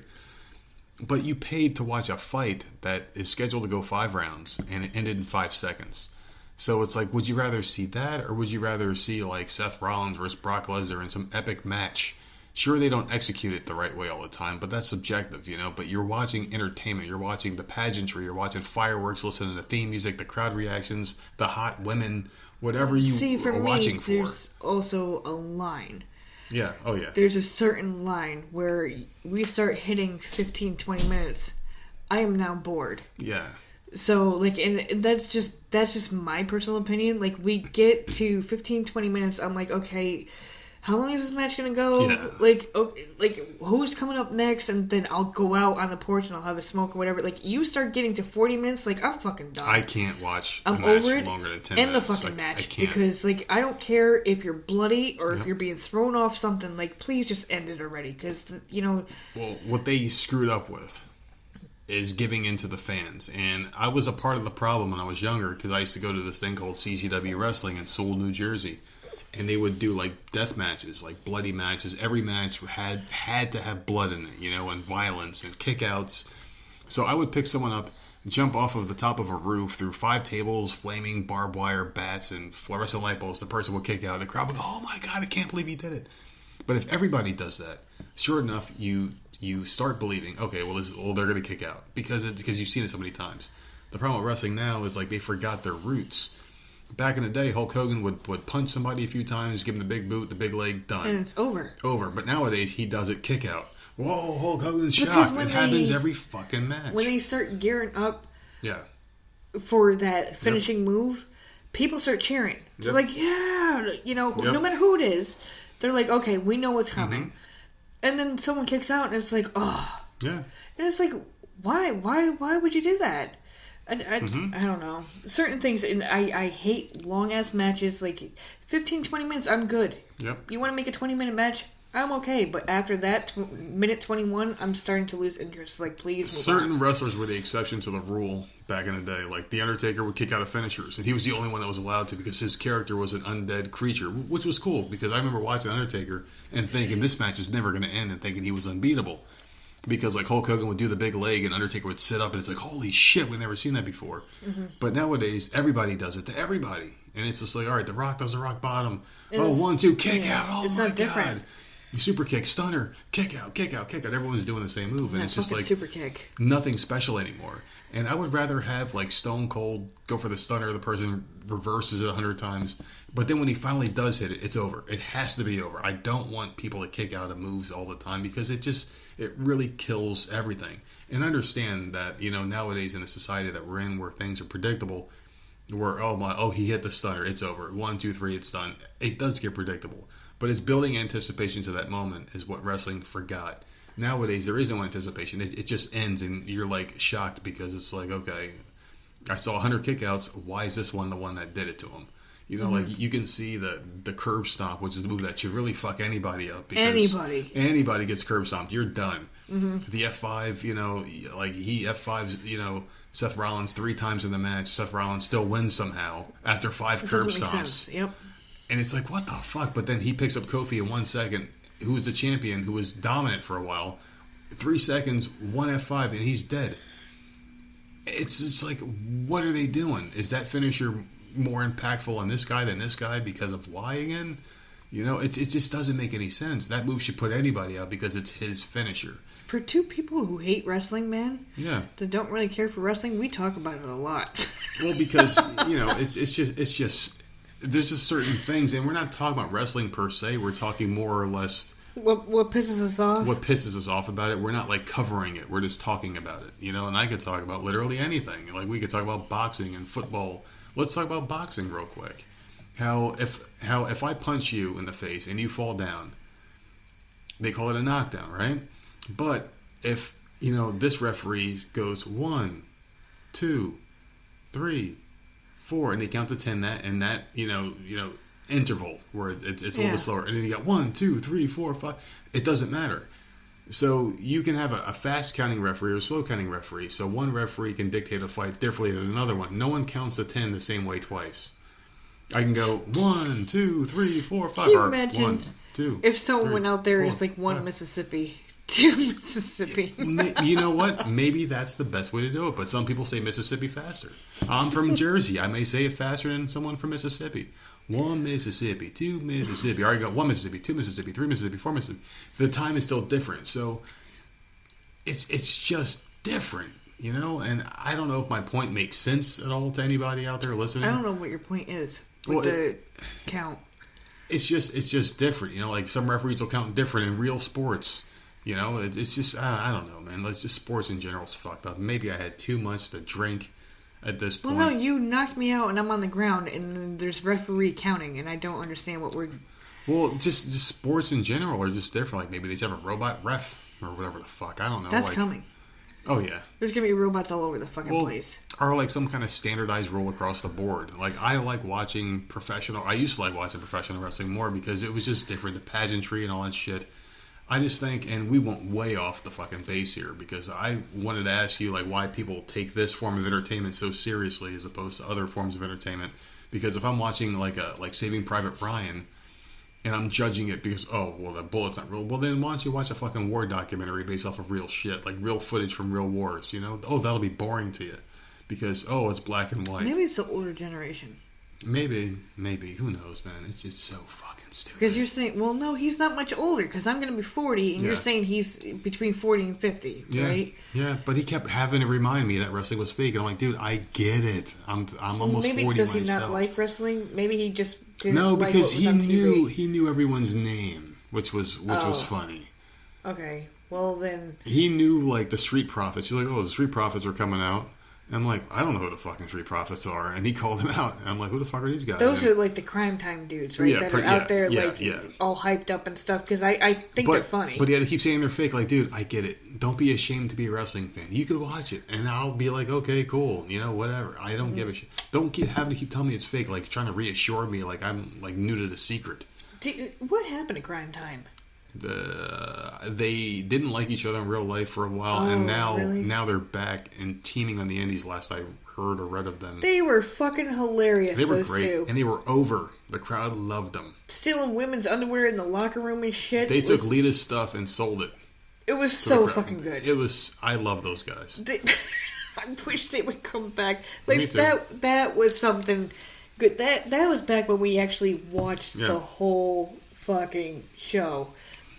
But you paid to watch a fight that is scheduled to go 5 rounds and it ended in 5 seconds. So it's like, would you rather see that, or would you rather see like Seth Rollins versus Brock Lesnar in some epic match? Sure, they don't execute it the right way all the time, but that's subjective, you know. But you're watching entertainment. You're watching the pageantry. You're watching fireworks, listening to the theme music, the crowd reactions, the hot women, whatever you are watching for. There's also a line. Yeah, oh yeah. There's a certain line where we start hitting 15, 20 minutes. I am now bored. Yeah. So, like, and that's just my personal opinion. Like, we get to 15, 20 minutes, I'm like, okay, how long is this match gonna go? Yeah. Like, okay, like, who's coming up next? And then I'll go out on the porch and I'll have a smoke or whatever. Like, you start getting to 40 minutes, like, I'm fucking done. I can't watch a I'm match over it longer than 10 and minutes. the fucking I match. can't. Because, like, I don't care if you're bloody or if you're being thrown off something. Like, please just end it already. Because, you know... Well, what they screwed up with is giving in to the fans. And I was a part of the problem when I was younger, because I used to go to this thing called CZW Wrestling in Sewell, New Jersey. And they would do like death matches, like bloody matches. Every match had to have blood in it, you know, and violence and kickouts. So I would pick someone up, jump off of the top of a roof through 5 tables, flaming barbed wire bats and fluorescent light bulbs. The person would kick out. The crowd would go, "Oh my God, I can't believe he did it." But if everybody does that, sure enough, you start believing, okay, well, they're going to kick out because you've seen it so many times. The problem with wrestling now is like they forgot their roots. Back in the day, Hulk Hogan would punch somebody a few times, give him the big boot, the big leg, done. And it's over. Over. But nowadays, he does it kick out. Whoa, Hulk Hogan's shocked. It happens every fucking match. When they start gearing up yeah. for that finishing move, people start cheering. They're like, yeah, you know, no matter who it is, they're like, okay, we know what's coming. And then someone kicks out and it's like, oh. Yeah. And it's like, why would you do that? I don't know. Certain things, and I hate long-ass matches. Like, 15, 20 minutes, I'm good. Yep. You want to make a 20-minute match? I'm okay. But after that, minute 21, I'm starting to lose interest. Like, please move Certain on. wrestlers were the exception to the rule back in the day. Like, The Undertaker would kick out of finishers, and he was the only one that was allowed to because his character was an undead creature, which was cool because I remember watching Undertaker and thinking this match is never going to end and thinking he was unbeatable. Because like Hulk Hogan would do the big leg and Undertaker would sit up and it's like, holy shit, we've never seen that before. But nowadays, everybody does it to everybody. And it's just like, all right, The Rock does the rock bottom. Oh, 1, 2, kick out. Oh, it's my not different. God. Super kick, stunner, kick out, kick out, kick out. Everyone's doing the same move. And it's just like super kick. Nothing special anymore. And I would rather have like Stone Cold go for the stunner, the person reverses it 100 times. But then when he finally does hit it, it's over. It has to be over. I don't want people to kick out of moves all the time because it really kills everything. And understand that, you know, nowadays in a society that we're in where things are predictable, where, he hit the stunner, it's over. 1, 2, 3, it's done. It does get predictable. But it's building anticipation to that moment is what wrestling forgot. Nowadays, there is no anticipation. It just ends and you're like shocked because it's like, okay, I saw 100 kickouts. Why is this one the one that did it to him? You know, like you can see the curb stomp, which is the move that should really fuck anybody up. Because anybody gets curb stomped, you're done. The F5, you know, like he F5s, you know, Seth Rollins 3 times in the match. Seth Rollins still wins somehow after 5 curb stomps. Sense. Yep. And it's like, what the fuck? But then he picks up Kofi in 1 second, who was the champion, who was dominant for a while. 3 seconds, 1 F5, and he's dead. It's like, what are they doing? Is that finisher more impactful on this guy than this guy because of why again? You know, it just doesn't make any sense. That move should put anybody out because it's his finisher. For 2 people who hate wrestling, man, that don't really care for wrestling, we talk about it a lot. Well, because you know, it's just there's just certain things, and we're not talking about wrestling per se. We're talking more or less what pisses us off. What pisses us off about it. We're not like covering it. We're just talking about it. You know, and I could talk about literally anything. Like we could talk about boxing and football. Let's talk about boxing real quick. How if I punch you in the face and you fall down, they call it a knockdown, right? But if, you know, this referee goes 1, 2, 3, 4, and they count to 10 that you know interval where it's a little bit slower, and then you got 1, 2, 3, 4, 5. It doesn't matter. So you can have a fast counting referee or a slow counting referee. So one referee can dictate a fight differently than another one. No one counts to 10 the same way twice. I can go 1, 2, 3, 4, 5. Can you or imagine 1, 2, if someone 3, went out there 4, as like 1 5. Mississippi, 2 Mississippi? You know what? Maybe that's the best way to do it. But some people say Mississippi faster. I'm from Jersey. I may say it faster than someone from Mississippi. 1 Mississippi, 2 Mississippi. I already got 1 Mississippi, 2 Mississippi, 3 Mississippi, 4 Mississippi. The time is still different. So it's just different, you know? And I don't know if my point makes sense at all to anybody out there listening. I don't know what your point is with the count. It's just different, you know? Like some referees will count different in real sports. You know, it's just, I don't know, man. It's just sports in general is fucked up. Maybe I had too much to drink at this point. Well, no, you knocked me out and I'm on the ground and there's referee counting and I don't understand what we're... Well, just sports in general are just different. Like maybe they just have a robot ref or whatever the fuck. I don't know. That's like, coming. Oh, yeah. There's going to be robots all over the fucking place. Or like some kind of standardized rule across the board. Like I like watching I used to like watching professional wrestling more because it was just different. The pageantry and all that shit. I just think, and we went way off the fucking base here because I wanted to ask you like why people take this form of entertainment so seriously as opposed to other forms of entertainment. Because if I'm watching like Saving Private Ryan and I'm judging it because the bullet's not real, well then why don't you watch a fucking war documentary based off of real shit, like real footage from real wars, you know? Oh, that'll be boring to you because it's black and white. Maybe it's the older generation. Maybe, who knows, man? It's just so fucking stupid. Because you're saying, well, no, he's not much older because I'm going to be 40, and you're saying he's between 40 and 50, right? Yeah, but he kept having to remind me that wrestling was fake, and I'm like, dude, I get it. I'm almost 40 myself. Maybe does he not like wrestling? Maybe he just didn't no, like because what was on TV. he knew everyone's name, which was funny. Okay, well then he knew like the Street Profits. You're like, the Street Profits are coming out. And I'm like, I don't know who the fucking Street Profits are. And he called them out. And I'm like, who the fuck are these guys? Those are like the crime time dudes, right? That are out there all hyped up and stuff. Because I think they're funny. But yeah, they keep saying they're fake. Like, dude, I get it. Don't be ashamed to be a wrestling fan. You could watch it. And I'll be like, okay, cool. You know, whatever. I don't give a shit. Don't having to keep telling me it's fake. Like, trying to reassure me like I'm like new to the secret. What happened to Crime Time? They didn't like each other in real life for a while, and now they're back and teaming on the Indies. Last I heard or read of them, they were fucking hilarious. They were those great, two. and they were over. The crowd loved them. Stealing women's underwear in the locker room and shit. They took Lita's stuff and sold it. It was so fucking good. It was. I love those guys. I wish they would come back. Like Me too. That was something good. That was back when we actually watched the whole fucking show.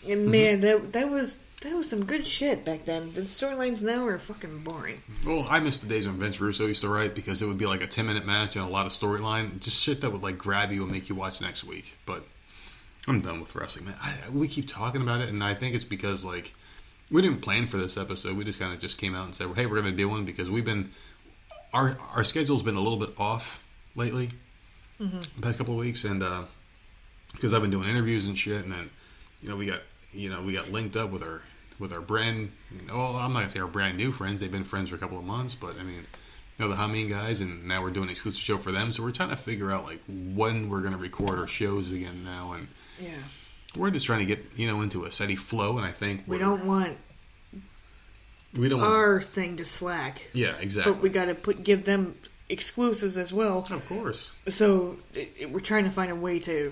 And man, that was some good shit back then. The storylines now are fucking boring. Well, I miss the days when Vince Russo used to write because it would be like a 10-minute match and a lot of storyline. Just shit that would like grab you and make you watch next week. But I'm done with wrestling, man. We keep talking about it, and I think it's because like we didn't plan for this episode. We just kind of just came out and said, hey, we're going to do one because we've been our schedule's been a little bit off lately, the past couple of weeks, and because I've been doing interviews and shit, and then we got linked up with our brand. Well, I'm not gonna say our brand new friends. They've been friends for a couple of months, but I mean, the Hameen guys, and now we're doing an exclusive show for them. So we're trying to figure out like when we're gonna record our shows again now, and we're just trying to get into a steady flow. And I think we don't want our thing to slack. Yeah, exactly. But we got to give them exclusives as well. Of course. So we're trying to find a way to.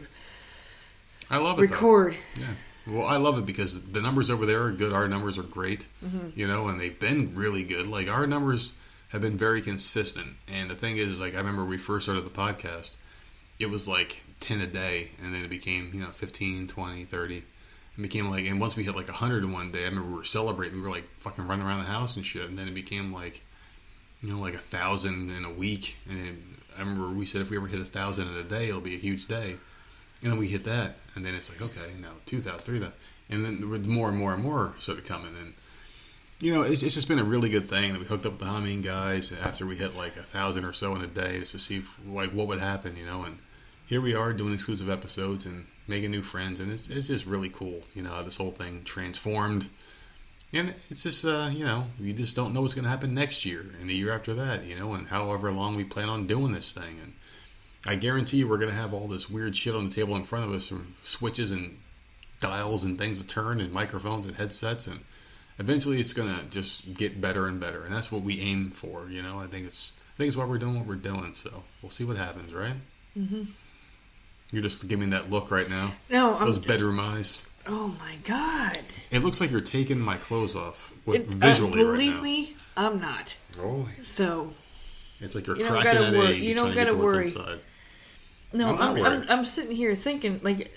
I love it. Record. Though. Yeah. Well, I love it because the numbers over there are good. Our numbers are great, and they've been really good. Like, our numbers have been very consistent. And the thing is, like, I remember when we first started the podcast, it was like 10 a day, and then it became, 15, 20, 30. It became like, and once we hit like 100 in one day, I remember we were celebrating. We were like fucking running around the house and shit. And then it became like, like 1,000 in a week. And I remember we said if we ever hit 1,000 in a day, it'll be a huge day. And then we hit that, and then it's like, okay, now 2,000, 3,000. And then more and more and more started coming. And, it's just been a really good thing that we hooked up with the Hameen guys after we hit like 1,000 or so in a day just to see like what would happen, And here we are doing exclusive episodes and making new friends. And it's just really cool, how this whole thing transformed. And it's just, you just don't know what's going to happen next year and the year after that, and however long we plan on doing this thing. And I guarantee you we're going to have all this weird shit on the table in front of us from switches and dials and things to turn and microphones and headsets. And eventually it's going to just get better and better. And that's what we aim for, I think it's why we're doing what we're doing. So we'll see what happens, right? Mm-hmm. You're just giving me that look right now. No, Those bedroom eyes. Oh my god. It looks like you're taking my clothes off visually right now. Believe me, I'm not. Oh. So. It's like you're You cracking that egg. You don't gotta worry. Inside. No, I'm I'm sitting here thinking, like,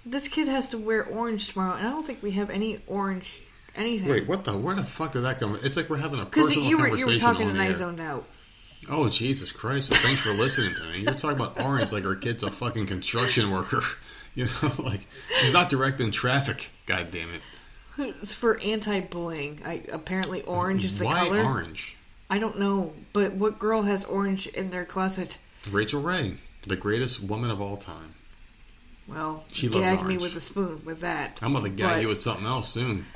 this kid has to wear orange tomorrow, and I don't think we have any orange anything. Wait, what the? Where the fuck did that come? It's like we're having a personal conversation. Because you were talking and I here. zoned out. Oh, Jesus Christ. So thanks for listening to me. You're talking about orange like our kid's a fucking construction worker. You know, like, she's not directing traffic. God damn it. It's for anti-bullying. Apparently orange is the color. Why orange? I don't know. But what girl has orange in their closet? Rachel Ray, the greatest woman of all time. Well, she loves gag orange. Me with a spoon with that. I'm going to gag you with something else soon.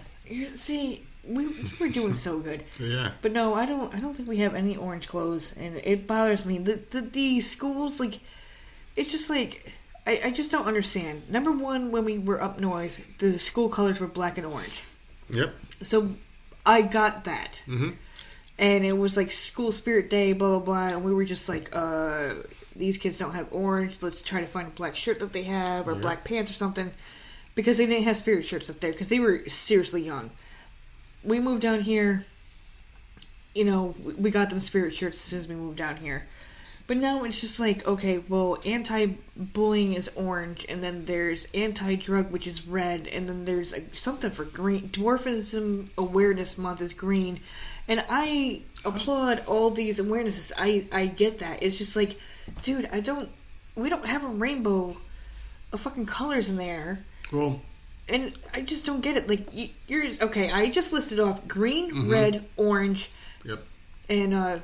See, we're doing so good. Yeah. But no, I don't think we have any orange clothes, and it bothers me. The schools, like, it's just like, I just don't understand. Number one, when we were up north, the school colors were black and orange. Yep. So I got that. Mm-hmm. And it was like school spirit day, blah, blah, blah. And we were just like, these kids don't have orange. Let's try to find a black shirt that they have or black pants or something. Because they didn't have spirit shirts up there because they were seriously young. We moved down here, you know, we got them spirit shirts as soon as we moved down here. But now it's just like, okay, well, anti-bullying is orange, and then there's anti-drug, which is red, and then there's something for green. Dwarfism Awareness Month is green. And I applaud all these awarenesses. I get that. It's just like, dude, we don't have a rainbow of fucking colors in there. Well, and I just don't get it. Like, you're okay. I just listed off green, red, orange, and I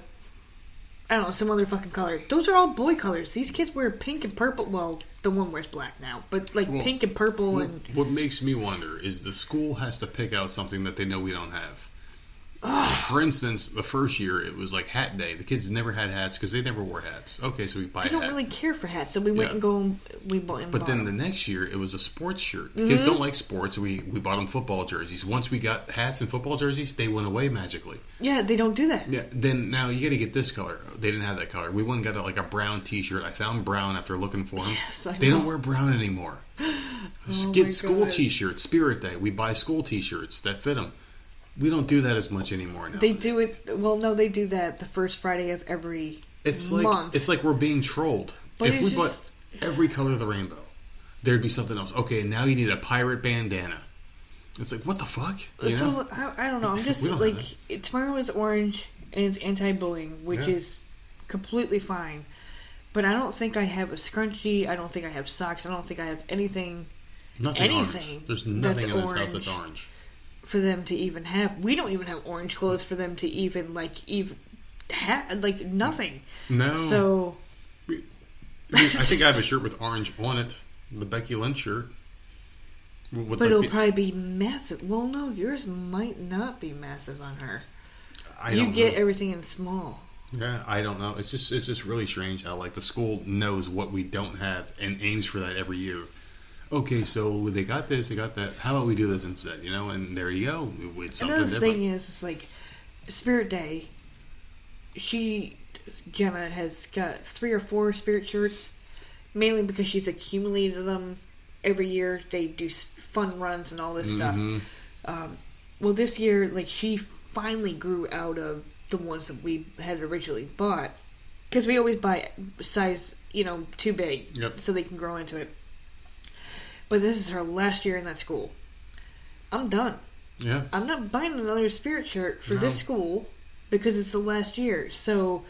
don't know, some other fucking color. Those are all boy colors. These kids wear pink and purple. Well, the one wears black now, but like pink and purple. And what makes me wonder is the school has to pick out something that they know we don't have. For instance, the first year it was like hat day. The kids never had hats because they never wore hats. Okay, so we buy. They don't really care for hats, so we went and we bought. But then the next year it was a sports shirt. The kids don't like sports. So we bought them football jerseys. Once we got hats and football jerseys, they went away magically. Yeah, they don't do that. Yeah. Then now you got to get this color. They didn't have that color. We went and got like a brown T-shirt. I found brown after looking for them. Yes, I know. They don't wear brown anymore. Get school God. T-shirts. Spirit Day. We buy school T-shirts that fit them. We don't do that as much anymore now. They do it. Well, no, they do that the first Friday of every month. It's like we're being trolled. But if we bought every color of the rainbow, there'd be something else. Okay, now you need a pirate bandana. It's like, what the fuck? So I don't know. I'm just like, tomorrow is orange and it's anti-bullying, which is completely fine. But I don't think I have a scrunchie. I don't think I have socks. I don't think I have anything. Anything. There's nothing in this house that's orange. For them to even have. We don't even have orange clothes for them to even have, like, nothing. No. So. I think I have a shirt with orange on it. The Becky Lynch shirt. But it'll probably be massive. Well, no, yours might not be massive on her. You get everything in small. Yeah, I don't know. It's just really strange how, like, the school knows what we don't have and aims for that every year. Okay, so they got this, they got that. How about we do this instead? You know, and there you go. It's something Another different. thing is, it's like Spirit Day. Jenna has got 3 or 4 Spirit shirts, mainly because she's accumulated them every year. They do fun runs and all this stuff. Well, this year, like, she finally grew out of the ones that we had originally bought, because we always buy size, too big, so they can grow into it. But this is her last year in that school. I'm done. Yeah. I'm not buying another Spirit shirt for this school because it's the last year. So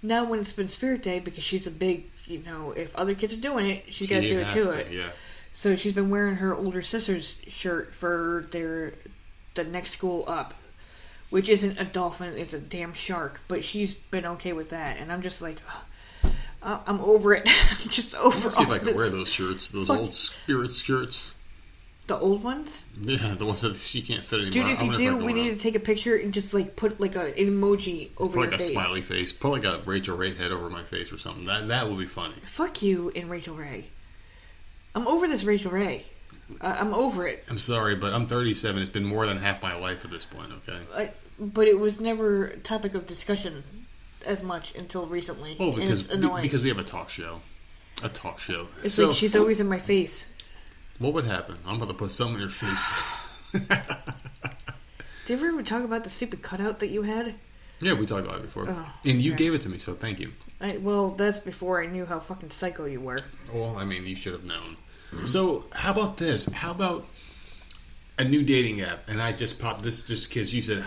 now when it's been Spirit Day, because she's a big, if other kids are doing it, she's got to do it to. Yeah. So she's been wearing her older sister's shirt for the next school up, which isn't a dolphin, it's a damn shark. But she's been okay with that. And I'm just like, I'm over it. I'm just over it. Let's see if I can wear those shirts, those old Spirit shirts. The old ones? Yeah, the ones that she can't fit anymore. Dude, if you do, we need to take a picture and just like put like an emoji over your face. Put like a smiley face. Put like a Rachel Ray head over my face or something. That would be funny. Fuck you and Rachel Ray. I'm over this Rachel Ray. I'm over it. I'm sorry, but I'm 37. It's been more than half my life at this point, okay? But it was never a topic of discussion as much until recently. Well, because we have a talk show. A talk show. It's like she's always in my face. What would happen? I'm about to put something in your face. Did you ever talk about the stupid cutout that you had? Yeah, we talked about it before. Oh, and you okay. gave it to me, so thank you. Well, that's before I knew how fucking psycho you were. Well, I mean, you should have known. So, how about this? How about a new dating app? And I just popped this just because you said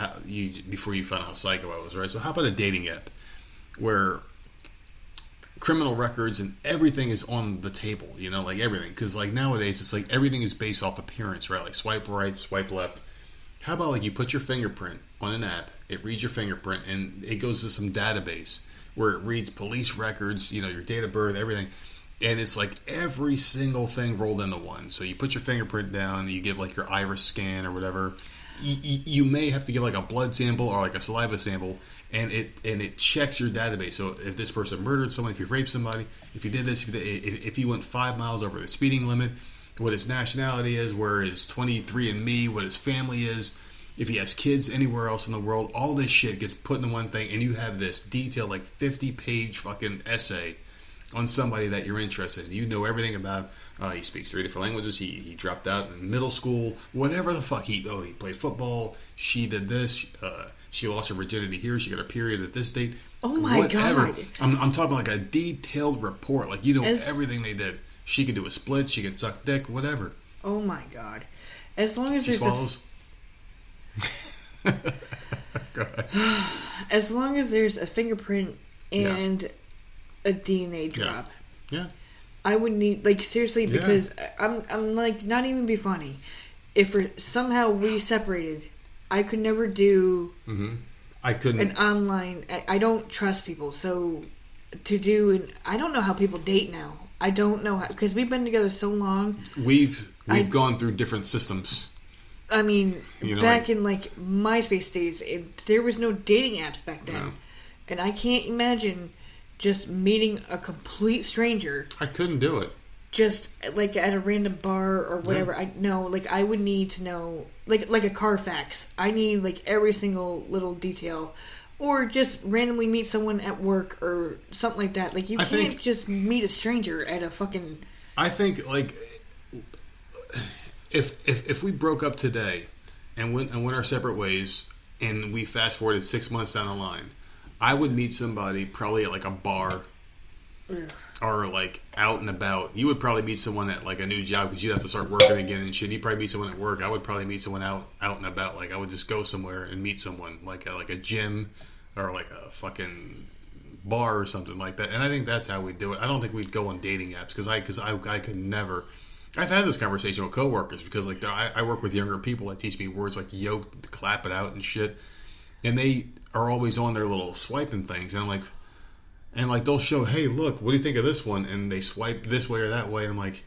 before you found out how psycho I was, right? So, how about a dating app where criminal records and everything is on the table, you know, like everything? Because, like, nowadays, it's like everything is based off appearance, right? Like, swipe right, swipe left. How about, like, you put your fingerprint on an app, it reads your fingerprint, and it goes to some database where it reads police records, you know, your date of birth, everything. And it's like every single thing rolled into one. So you put your fingerprint down, you give like your iris scan or whatever. You may have to give like a blood sample or like a saliva sample, and it checks your database. So if this person murdered someone, if you raped somebody, if you did this, if you went 5 miles over the speeding limit, what his nationality is, where his 23andMe, what his family is, if he has kids anywhere else in the world, all this shit gets put into one thing, and you have this detailed like 50-page fucking essay on somebody that you're interested in. You know everything about him. He speaks 3 different languages. He dropped out in middle school. Whatever the fuck. He played football. She did this. She lost her virginity here. She got a period at this date. Oh my God. I'm talking like a detailed report. Like, you know everything they did. She could do a split. She could suck dick. Whatever. Oh my God. As long as she there's swallows. As long as there's a fingerprint and a DNA drop. Yeah. I would need, like, seriously, because I'm like, not even be funny. If somehow we separated, I could never do I couldn't. an online, I don't trust people, so to do, I don't know how people date now. I don't know how, because we've been together so long. We've gone through different systems. I mean, back like, in, like, MySpace days, there was no dating apps back then. No. And I can't imagine just meeting a complete stranger. I couldn't do it. Just, like, at a random bar or whatever. Yeah. I would need to know, like a Carfax. I need, like, every single little detail. Or just randomly meet someone at work or something like that. Like, you can't just meet a stranger at a fucking... I think, like... If we broke up today and went our separate ways and we fast forwarded 6 months down the line, I would meet somebody probably at like a bar or like out and about. You would probably meet someone at like a new job because you'd have to start working again and shit. You'd probably meet someone at work. I would probably meet someone out and about. Like, I would just go somewhere and meet someone like a gym or like a fucking bar or something like that. And I think that's how we'd do it. I don't think we'd go on dating apps because I could never. I've had this conversation with coworkers because, like, I work with younger people that teach me words like yoke, clap it out, and shit. And they are always on their little swiping things, and I'm like, they'll show, hey, look, what do you think of this one? And they swipe this way or that way, and I'm like,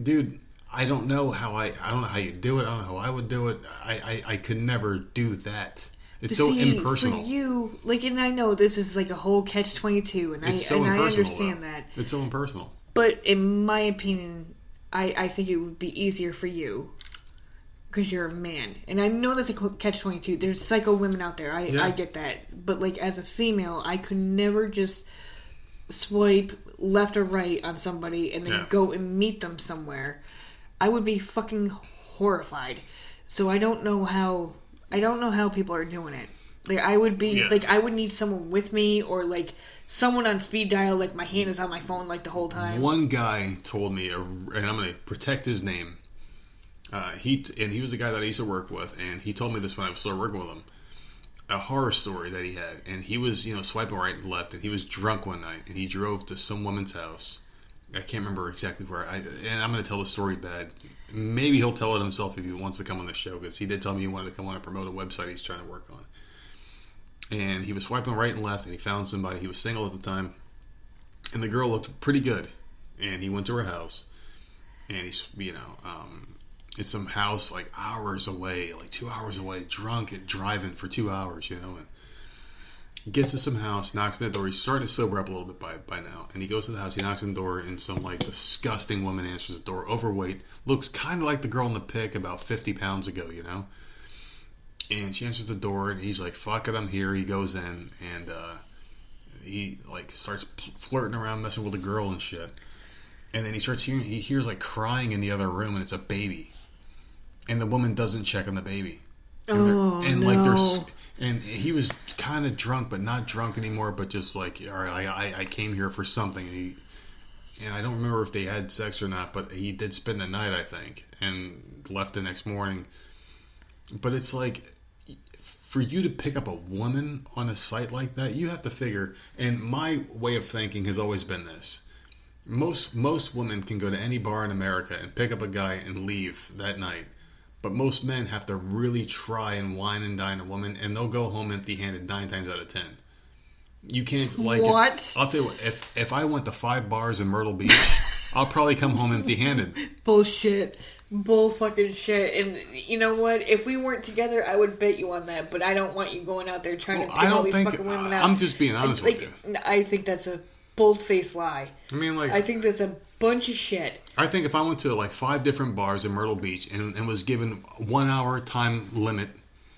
dude, I don't know how I don't know how you do it. I don't know how I would do it. I could never do that. It's so impersonal. For you, like, and I know this is like a whole catch-22, and I understand that. It's so impersonal. But in my opinion, I think it would be easier for you because you're a man, and I know that's a catch-22. There's psycho women out there. I get that, but like as a female, I could never just swipe left or right on somebody and then go and meet them somewhere. I would be fucking horrified. So I don't know how people are doing it. Like, I would be like, I would need someone with me, or like someone on speed dial, like my hand is on my phone like the whole time. One guy told me, and I'm going to protect his name. He was a guy that I used to work with, and he told me this when I was still working with him. A horror story that he had, and he was, swiping right and left, and he was drunk one night, and he drove to some woman's house. I can't remember exactly where. And I'm going to tell the story bad. Maybe he'll tell it himself if he wants to come on the show, because he did tell me he wanted to come on and promote a website he's trying to work on. And he was swiping right and left, and he found somebody. He was single at the time, and the girl looked pretty good. And he went to her house, and he's, it's some house like hours away, like 2 hours away, drunk and driving for 2 hours, And he gets to some house, knocks on the door. He's starting to sober up a little bit by now, and he goes to the house. He knocks on the door, and some like disgusting woman answers the door, overweight, looks kind of like the girl in the pic about 50 pounds ago, And she answers the door, and he's like, fuck it, I'm here. He goes in, and he like starts flirting around, messing with the girl and shit. And then he hears like crying in the other room, and it's a baby. And the woman doesn't check on the baby. And no. And he was kind of drunk, but not drunk anymore, but just like, all right, I came here for something. And I don't remember if they had sex or not, but he did spend the night, I think, and left the next morning. But it's like, for you to pick up a woman on a site like that, you have to figure, and my way of thinking has always been this. Most women can go to any bar in America and pick up a guy and leave that night. But most men have to really try and wine and dine a woman, and they'll go home empty-handed 9 times out of 10. You can't like what? I'll tell you what. If I went to 5 bars in Myrtle Beach, I'll probably come home empty-handed. Bullshit. Bull fucking shit. And you know what? If we weren't together, I would bet you on that. But I don't want you going out there trying to pick all these fucking women out. I'm just being honest with you. I think that's a bold-faced lie. I mean, like, I think that's a bunch of shit. I think if I went to like 5 different bars in Myrtle Beach and was given 1 hour time limit,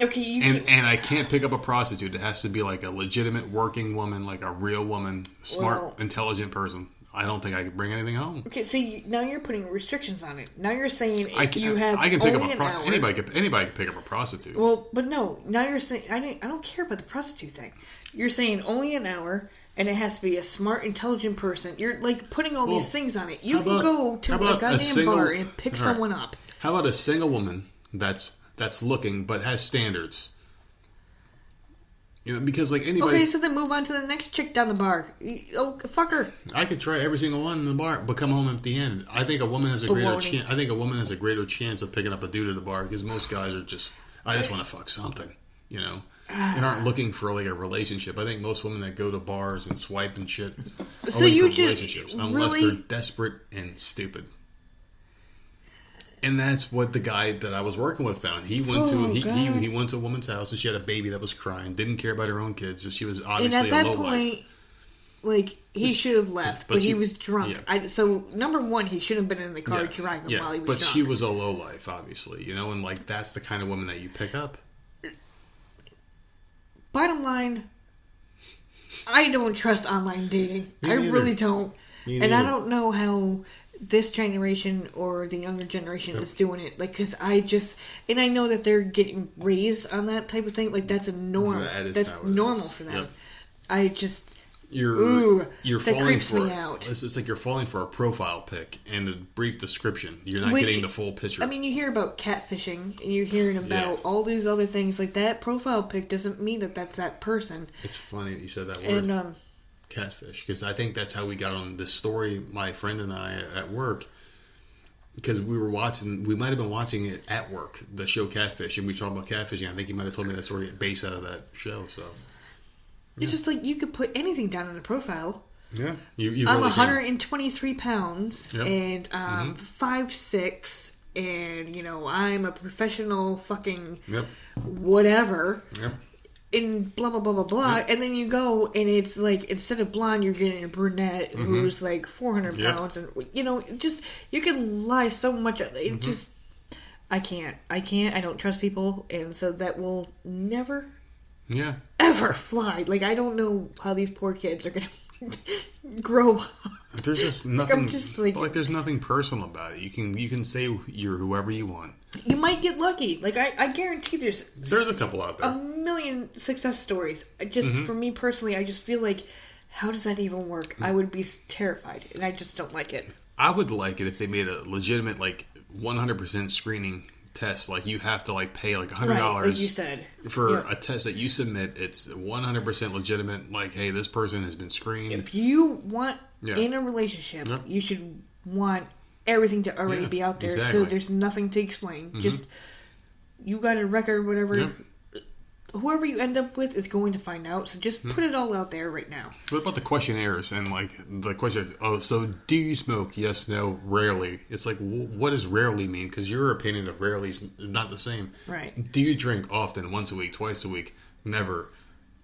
okay, and I can't pick up a prostitute, it has to be like a legitimate working woman, like a real woman, smart, intelligent person. I don't think I could bring anything home. Okay, see, now you're putting restrictions on it. Now you're saying I can pick up an hour. Anybody can pick up a prostitute. Well, but no. Now you're saying I don't care about the prostitute thing. You're saying only an hour, and it has to be a smart, intelligent person. You're like putting all these things on it. You can go to a goddamn bar and pick someone up. How about a single woman that's looking but has standards? You know, because like anybody. Okay, so then move on to the next chick down the bar. Oh, fuck her. I could try every single one in the bar, but come home empty-handed. I think a woman has a greater chance. I think a woman has a greater chance of picking up a dude at the bar because most guys are just. I just want to fuck something, you know, and aren't looking for like a relationship. I think most women that go to bars and swipe and shit are looking for relationships, unless they're desperate and stupid. And that's what the guy that I was working with found. He went he went to a woman's house and she had a baby that was crying. Didn't care about her own kids, so she was obviously and at that a low point, life. Like he should have left, but he was drunk. Yeah. So number one, he shouldn't have been in the car driving while he was drunk. But she was a low life, obviously, you know, and like that's the kind of woman that you pick up. Bottom line, I don't trust online dating. I really don't, and I don't know how this generation or the younger generation is doing it. Like, because and I know that they're getting raised on that type of thing. Like, that's a norm. That's normal for them. Yep. You're falling creeps for me out. It's like you're falling for a profile pic and a brief description. You're not getting the full picture. I mean, you hear about catfishing and you're hearing about all these other things. Like, that profile pic doesn't mean that that's that person. It's funny that you said that word. And catfish, because I think that's how we got on this story, my friend and I at work, because we might have been watching it at work, the show Catfish, and we talked about catfishing. I think he might have told me that story based out of that show. So it's just like you could put anything down in a profile. Yeah, you I'm really 123 pounds and 5'6", and you know I'm a professional fucking whatever. Yep. And blah blah blah blah blah, and then you go and it's like instead of blonde, you're getting a brunette who's like 400 pounds, and you know, just you can lie so much. It just, I can't. I don't trust people, and so that will never, ever fly. Like I don't know how these poor kids are gonna grow up. There's just nothing. Like there's nothing personal about it. You can say you're whoever you want. You might get lucky. Like I guarantee there's a couple out there. A million success stories. For me personally, I just feel like, how does that even work? I would be terrified, and I just don't like it. I would like it if they made a legitimate, like 100% screening test. Like you have to like pay like $100, like you said, for a test that you submit. It's 100% legitimate. Like, hey, this person has been screened. If you want in a relationship, you should want everything to already be out there, so there's nothing to explain. Just you got a record, whatever. Whoever you end up with is going to find out. So just put it all out there right now. What about the questionnaires and like the question? Oh, so do you smoke? Yes, no, rarely. It's like, what does rarely mean? Because your opinion of rarely is not the same. Right. Do you drink often? Once a week, twice a week? Never.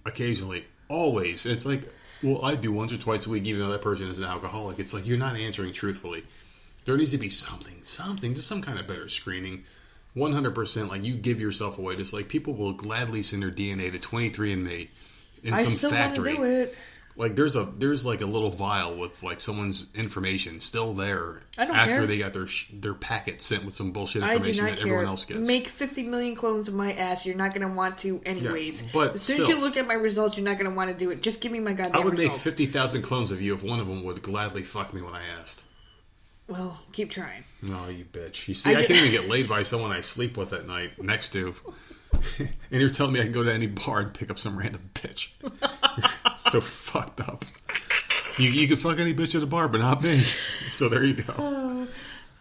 Occasionally. Always. It's like, well, I do once or twice a week, even though that person is an alcoholic. It's like you're not answering truthfully. There needs to be something, just some kind of better screening. 100%, like you give yourself away. Just like people will gladly send their DNA to 23andMe in some factory. I still want to do it. Like there's like a little vial with like someone's information still there I don't after care. they got their packet sent with some bullshit I do information not that care. everyone else gets. Make 50 million clones of my ass. You're not going to want to anyways. Yeah, but as soon as still. you look at my results, you're not going to want to do it. Just give me my goddamn I would make results. 50,000 clones of you if one of them would gladly fuck me when I asked. Well, keep trying. No, you bitch. You see, I can't even get laid by someone I sleep with at night next to. And you're telling me I can go to any bar and pick up some random bitch. So fucked up. You can fuck any bitch at a bar, but not me. So there you go.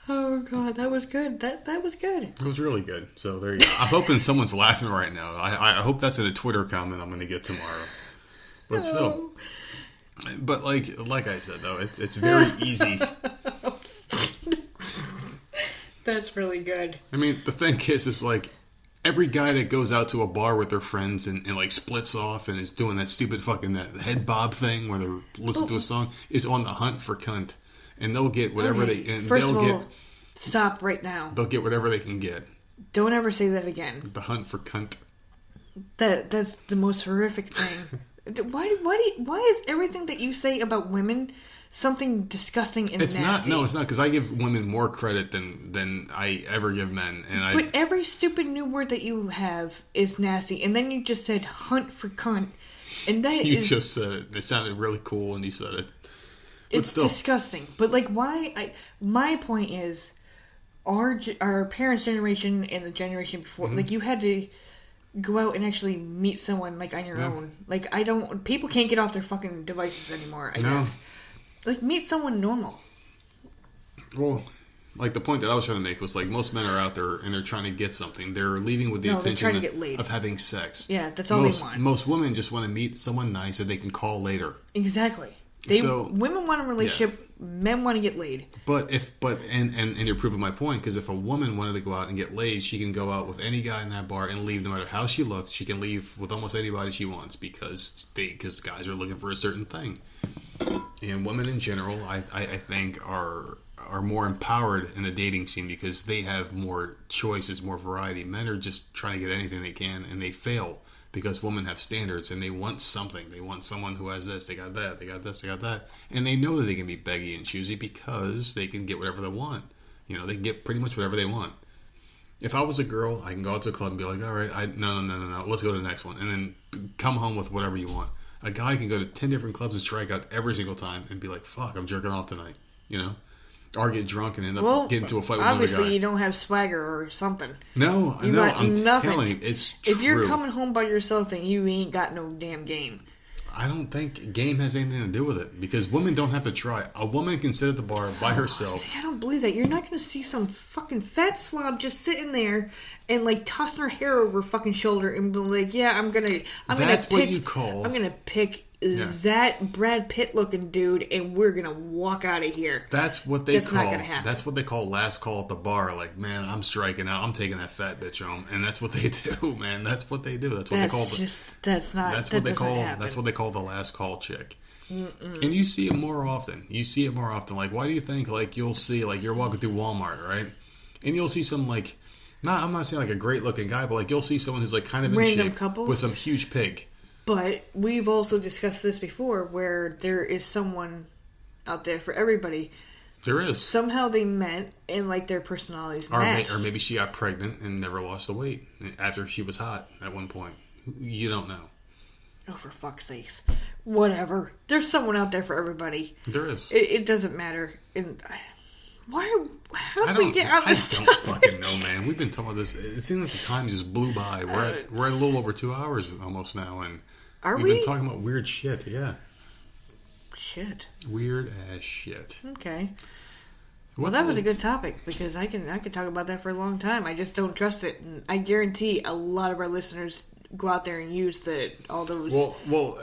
Oh god, that was good. That was good. It was really good. So there you go. I'm hoping someone's laughing right now. I hope that's in a Twitter comment I'm going to get tomorrow. But still. But like I said though, it's very easy. That's really good. I mean, the thing is like every guy that goes out to a bar with their friends and like splits off and is doing that stupid fucking that head bob thing where they're listening to a song is on the hunt for cunt, and they'll get whatever they and First they'll of all, get. stop right now. They'll get whatever they can get. Don't ever say that again. The hunt for cunt. That's the most horrific thing. Why is everything that you say about women something disgusting and It's nasty? not. No, it's not because I give women more credit than I ever give men. And But every stupid new word that you have is nasty, and then you just said "hunt for cunt," and that you is just said it. It sounded really cool, and you said it. But it's still, disgusting. But like, why? My point is, our parents' generation and the generation before, Mm-hmm. like you had to go out and actually meet someone like on your own. Like people can't get off their fucking devices anymore. I guess. Like meet someone normal. Well, like the point that I was trying to make was like most men are out there and they're trying to get something. They're leaving with the No, they're intention trying to get laid. of having sex. Yeah, that's all most, they want. Most women just want to meet someone nice that they can call later. Exactly. So- Women want a relationship. Men want to get laid. But you're proving my point because if a woman wanted to go out and get laid, she can go out with any guy in that bar and leave no matter how she looks. She can leave with almost anybody she wants because guys are looking for a certain thing. And women in general, I think are more empowered in the dating scene because they have more choices, more variety. Men are just trying to get anything they can and they fail because women have standards and they want something. They want someone who has this, they got that, they got this, they got that. And they know that they can be beggy and choosy because they can get whatever they want. You know, they can get pretty much whatever they want. If I was a girl, I can go out to a club and be like, all right, no, let's go to the next one. And then come home with whatever you want. A guy can go to 10 different clubs and strike out every single time and be like, fuck, I'm jerking off tonight. You know? Or get drunk and end up getting into a fight with another guy. Obviously, you don't have swagger or something. No, You no, got I'm nothing. telling you, it's true. If you're coming home by yourself, then you ain't got no damn game. I don't think game has anything to do with it because women don't have to try. A woman can sit at the bar by herself. See, I don't believe that. You're not going to see some fucking fat slob just sitting there and like tossing her hair over her fucking shoulder and be like, "Yeah, I'm gonna That's pick, what you call. I'm gonna pick that Brad Pitt looking dude, and we're gonna walk out of here." That's what they That's call. not gonna happen. That's what they call last call at the bar. Like, man, I'm striking out. I'm taking that fat bitch home, and that's what they do, man. That's what they do. That's what they call. That's what they call. Happen. That's what they call the last call chick. And you see it more often. Like, why do you think like you'll see like you're walking through Walmart, right? And you'll see some like, I'm not saying like a great looking guy, but like you'll see someone who's like kind of in Random shape couples? with some huge pig. But we've also discussed this before, where there is someone out there for everybody. There is. Somehow they met, and like their personalities match. Or maybe she got pregnant and never lost the weight after she was hot at one point. You don't know. Oh, for fuck's sakes. Whatever. There's someone out there for everybody. There is. It doesn't matter. And how did we get on this I don't fucking know, man. We've been talking about this. It seems like the time just blew by. We're at a little over 2 hours almost now, and we've been talking about weird shit. Yeah. Shit. Weird ass shit. Okay. Well, that was a good topic because I can talk about that for a long time. I just don't trust it, and I guarantee a lot of our listeners go out there and use all those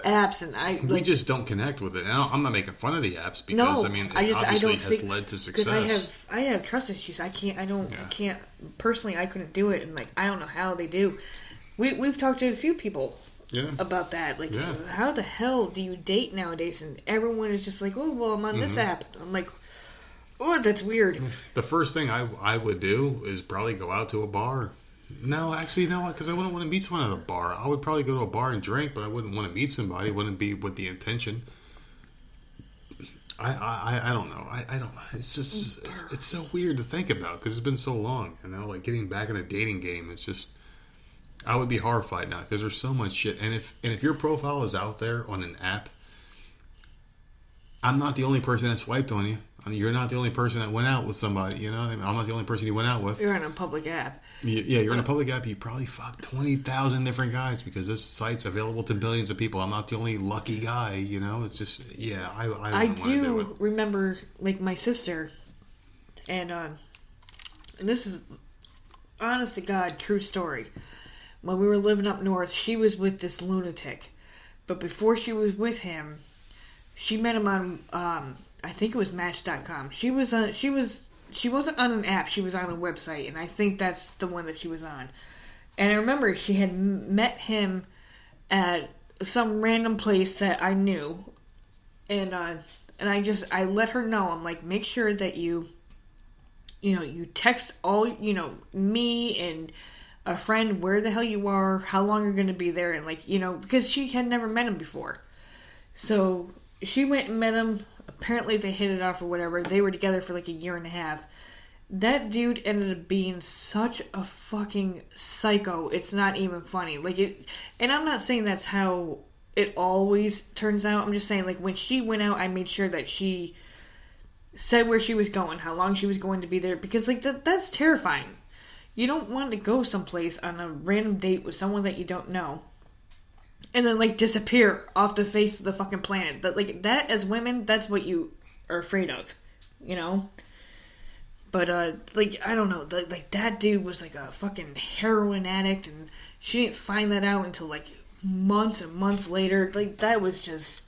apps, and we just don't connect with it. And I'm not making fun of the apps because it obviously has led to success. Because I have trust issues. I can't personally. I couldn't do it, and like I don't know how they do. We've talked to a few people. Yeah. About that, like, how the hell do you date nowadays? And everyone is just like, "Oh, well, I'm on this app." I'm like, "Oh, that's weird." The first thing I would do is probably go out to a bar. No, actually, no, because I wouldn't want to meet someone at a bar. I would probably go to a bar and drink, but I wouldn't want to meet somebody. It wouldn't be with the intention. I don't know. I don't. It's just it's so weird to think about because it's been so long. You know, like getting back in a dating game. It's just I would be horrified now because there's so much shit. And if your profile is out there on an app, I'm not the only person that swiped on you. I mean, you're not the only person that went out with somebody. You know, I mean, I'm not the only person you went out with. You're on a public app. Yeah, you're in a public app. You probably fucked 20,000 different guys because this site's available to billions of people. I'm not the only lucky guy. You know, it's just I do remember like my sister, and this is honest to God true story. When we were living up north, she was with this lunatic, but before she was with him, she met him on I think it was Match.com. She wasn't on an app. She was on a website, and I think that's the one that she was on. And I remember she had met him at some random place that I knew, and I let her know. I'm like, make sure that you text all me and a friend where the hell you are, how long you're going to be there, and because she had never met him before, so she went and met him. Apparently they hit it off or whatever. They were together for like a year and a half. That dude ended up being such a fucking psycho. It's not even funny. And I'm not saying that's how it always turns out. I'm just saying, like, when she went out, I made sure that she said where she was going, how long she was going to be there, because that's terrifying. You don't want to go someplace on a random date with someone that you don't know and then disappear off the face of the fucking planet. That as women, that's what you are afraid of, you know? But I don't know, that dude was like a fucking heroin addict, and she didn't find that out until months and months later. That was just...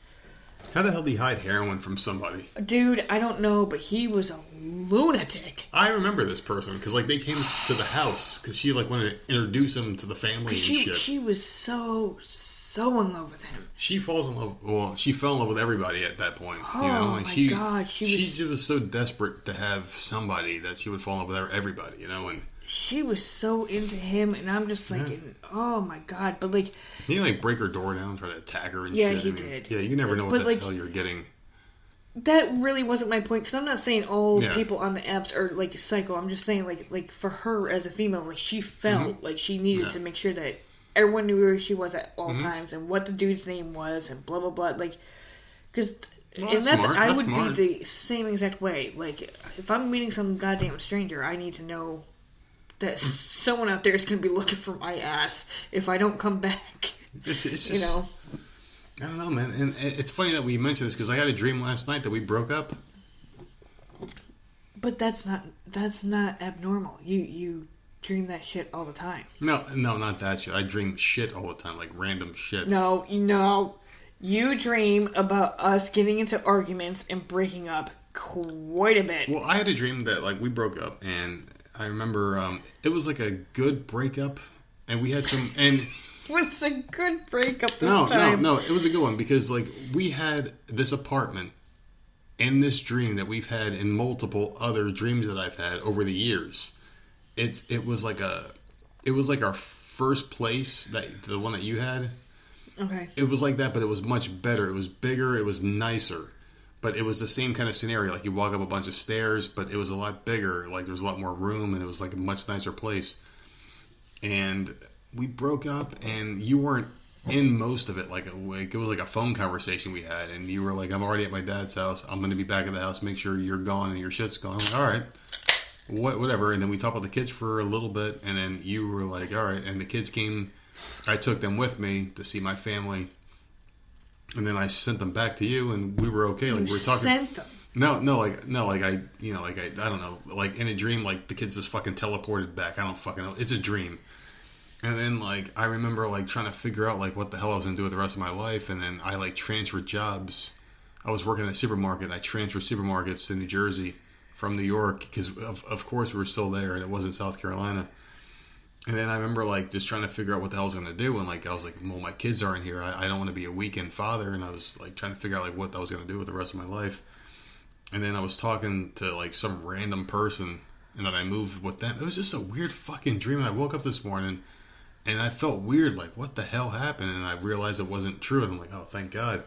How the hell did he hide heroin from somebody? Dude, I don't know, but he was a lunatic. I remember this person because they came to the house because she wanted to introduce him to the family and shit. She was so in love with him. She falls in love. Well, she fell in love with everybody at that point. Oh, and my God. She was so desperate to have somebody that she would fall in love with everybody, and she was so into him, and I'm just oh my God. But he break her door down, try to attack her and shit. Yeah, he did. Yeah, you never know what the hell you're getting. That really wasn't my point, because I'm not saying all people on the apps are psycho. I'm just saying for her as a female, she felt like she needed to make sure that everyone knew where she was at all times and what the dude's name was and blah blah blah. Because I would be the same exact way. If I'm meeting some goddamn stranger, I need to know that someone out there is going to be looking for my ass if I don't come back. It's just, I don't know, man. And it's funny that we mentioned this because I had a dream last night that we broke up. But that's not abnormal. You dream that shit all the time. No, not that shit. I dream shit all the time, random shit. No, you dream about us getting into arguments and breaking up quite a bit. Well, I had a dream that we broke up, and I remember it was a good breakup, and we had some and. Was a good breakup this time. No, it was a good one because we had this apartment in this dream that we've had in multiple other dreams that I've had over the years. It was our first place, the one that you had. Okay. It was like that, but it was much better. It was bigger. It was nicer, but it was the same kind of scenario. You walk up a bunch of stairs, but it was a lot bigger. There was a lot more room, and it was a much nicer place. And we broke up, and you weren't in most of it. It was a phone conversation we had, and you were I'm already at my dad's house. I'm going to be back at the house. Make sure you're gone and your shit's gone. I'm all right. Whatever. And then we talked about the kids for a little bit, and then you were all right. And the kids came. I took them with me to see my family, and then I sent them back to you, and we were okay. We were talking. Sent them. No, I don't know. In a dream, the kids just fucking teleported back. I don't fucking know. It's a dream. And then, I remember, trying to figure out, what the hell I was going to do with the rest of my life. And then I, transferred jobs. I was working at a supermarket. I transferred supermarkets to New Jersey from New York because, of course, we were still there, and it wasn't South Carolina. And then I remember, just trying to figure out what the hell I was going to do. And, I was well, my kids aren't here. I don't want to be a weekend father. And I was, trying to figure out, what I was going to do with the rest of my life. And then I was talking to, some random person, and then I moved with them. It was just a weird fucking dream. And I woke up this morning, and I felt weird, what the hell happened? And I realized it wasn't true. And I'm oh, thank God.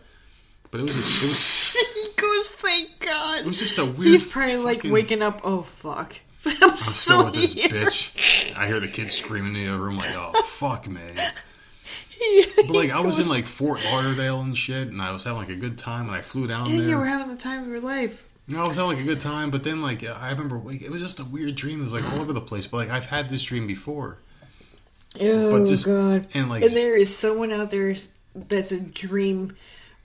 But it was just... He goes, thank God. It was just a weird. He's probably like fucking- waking up. Oh fuck! I'm still with this here. bitch. I hear the kids screaming in the other room like, "Oh fuck me!" He But like, I was in goes, like Fort Lauderdale and shit, and I was having like a good time, and I flew down Yeah, there. you were having the time of your life. No, I was having like a good time, but then like I remember it was just a weird dream. It was like all over the place. But like I've had this dream before. Oh But just- God! and, like, and there is someone out there that's a dream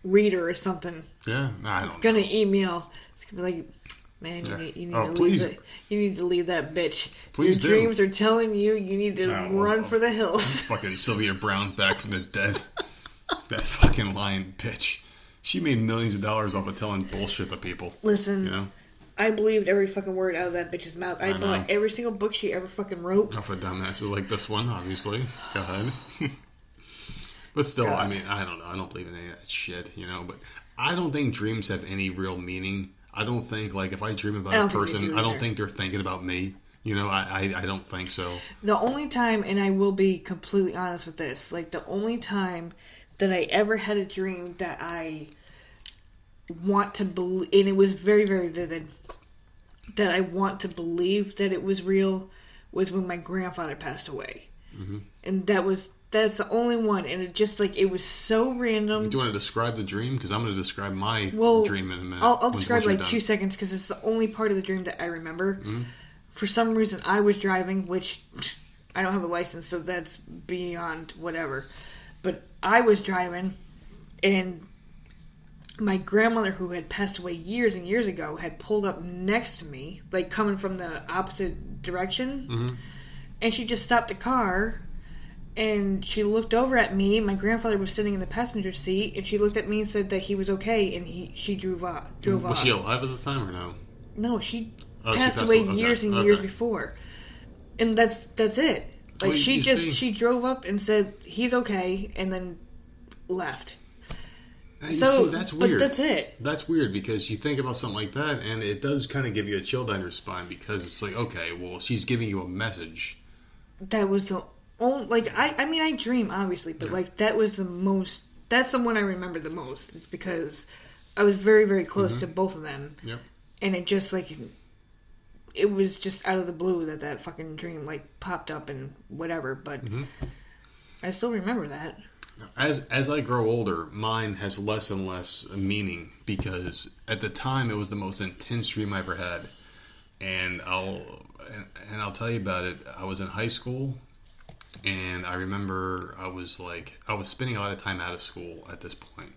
reader or something. Yeah, I don't know. Gonna email. It's gonna be like, man, Yeah. you need Oh, to please. you need to leave that bitch. Please Your do. dreams are telling you need to No, run well, for the hills. Fucking Sylvia Brown back from the dead. That fucking lying bitch. She made millions of dollars off of telling bullshit to people. Listen, You know? I believed every fucking word out of that bitch's mouth. I I know. bought every single book she ever fucking wrote. Not for dumbasses like this one, obviously. Go ahead. But still, God. I mean, I don't know. I don't believe in any of that shit, you know? But I don't think dreams have any real meaning. I don't think, like, if I dream I about don't a think they person, do I don't either. think they're thinking about me. You know, I don't think so. The only time, and I will be completely honest with this, like the only time that I ever had a dream that I want to believe, and it was very, very vivid, that I want to believe that it was real, was when my grandfather passed away. Mm-hmm. And that's the only one, and it just, like, it was so random. Do you want to describe the dream? Because I'm going to describe my Well, dream in a minute. I'll once describe you're like done. 2 seconds because it's the only part of the dream that I remember. Mm-hmm. For some reason, I was driving, which I don't have a license, so that's beyond whatever. But I was driving, and my grandmother, who had passed away years and years ago, had pulled up next to me, like coming from the opposite direction, Mm-hmm. and she just stopped the car. And she looked over at me. My grandfather was sitting in the passenger seat, and she looked at me and said that he was okay. And she drove off. Was she alive at the time or no? No, she Oh, she passed passed away away. years and Okay. years before. And that's it. Like Well, she you just see- she drove up and said he's okay, and then left. You So see, that's weird. But that's it. That's weird because you think about something like that, and it does kind of give you a chill down your spine because it's like, okay, well, she's giving you a message. That was the only like I mean I dream obviously, but like that was the most. That's the one I remember the most. It's because I was very very close to both of them. Yep. And it just like it was just out of the blue that fucking dream like popped up and whatever, but I still remember that. As I grow older, mine has less and less meaning because at the time it was the most intense dream I ever had, and I'll tell you about it. I was in high school, and I remember I was spending a lot of time out of school at this point,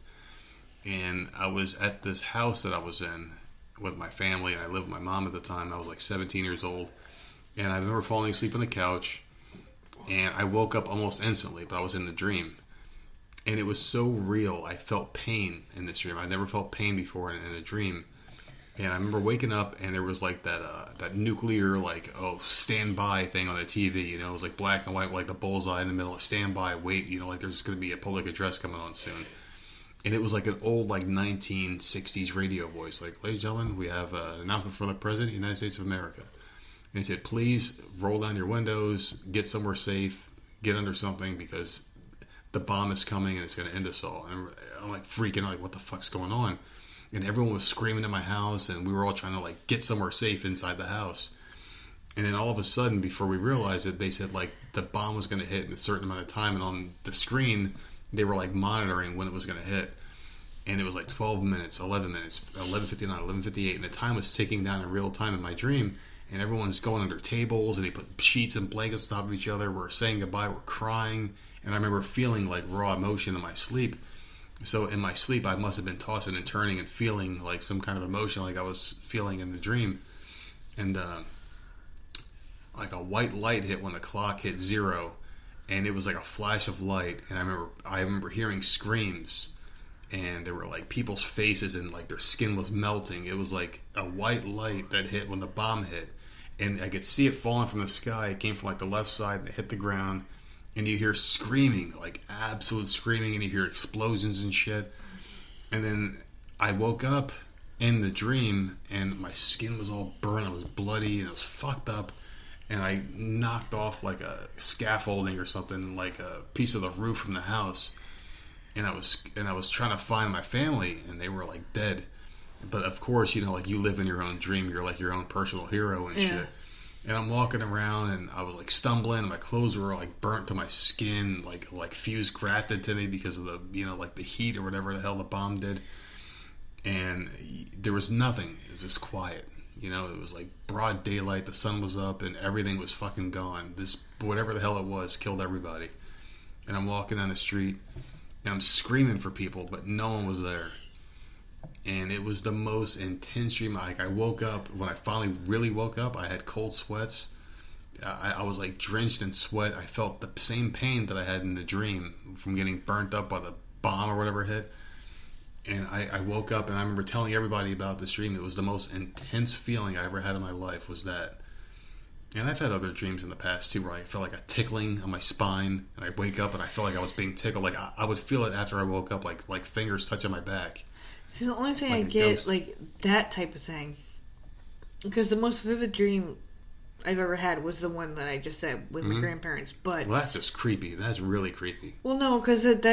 and I was at this house that I was in with my family, and I lived with my mom at the time. I was like 17 years old, and I remember falling asleep on the couch, and I woke up almost instantly, but I was in the dream. And it was so real. I felt pain in this dream. I never felt pain before in a dream. And I remember waking up, and there was like that nuclear stand by thing on the TV. You know, it was like black and white, like the bullseye in the middle. Stand by, wait. You know, like there's going to be a public address coming on soon. And it was like an old 1960s radio voice, like, ladies and gentlemen, we have an announcement from the President of the United States of America. And it said, please roll down your windows, get somewhere safe, get under something because the bomb is coming and it's going to end us all. And I'm like freaking out, like, what the fuck's going on? And everyone was screaming in my house, and we were all trying to like get somewhere safe inside the house. And then all of a sudden, before we realized it, they said like the bomb was going to hit in a certain amount of time, and on the screen they were like monitoring when it was going to hit. And it was like 12 minutes, 11 minutes, 11:59, 11:58, and the time was ticking down in real time in my dream. And everyone's going under tables, and they put sheets and blankets on top of each other. We're saying goodbye, we're crying. And I remember feeling like raw emotion in my sleep. So in my sleep, I must have been tossing and turning and feeling like some kind of emotion like I was feeling in the dream. And like a white light hit when the clock hit 0. And it was like a flash of light. And I remember hearing screams. And there were like people's faces and like their skin was melting. It was like a white light that hit when the bomb hit. And I could see it falling from the sky. It came from like the left side and it hit the ground. And you hear screaming, like absolute screaming, and you hear explosions and shit. And then I woke up in the dream, and my skin was all burned. It was bloody, and it was fucked up. And I knocked off like a scaffolding or something, like a piece of the roof from the house. And I was trying to find my family, and they were like dead. But of course, like you live in your own dream. You're like your own personal hero and shit. And I'm walking around and I was like stumbling and my clothes were like burnt to my skin, like fuse grafted to me because of the, like the heat or whatever the hell the bomb did. And there was nothing. It was just quiet. It was like broad daylight. The sun was up and everything was fucking gone. This, whatever the hell it was, killed everybody. And I'm walking down the street and I'm screaming for people, but no one was there. And it was the most intense dream. Like, I woke up, when I finally really woke up, I had cold sweats. I was like drenched in sweat. I felt the same pain that I had in the dream from getting burnt up by the bomb or whatever hit. And I woke up and I remember telling everybody about this dream. It was the most intense feeling I ever had in my life, was that. And I've had other dreams in the past too, where I felt like a tickling on my spine, and I wake up and I felt like I was being tickled. Like I would feel it after I woke up, like fingers touching my back. See, the only thing like I get, ghost. like that type of thing, because the most vivid dream I've ever had was the one that I just said with my grandparents. But Well, that's just creepy. That's really creepy. well, no, because it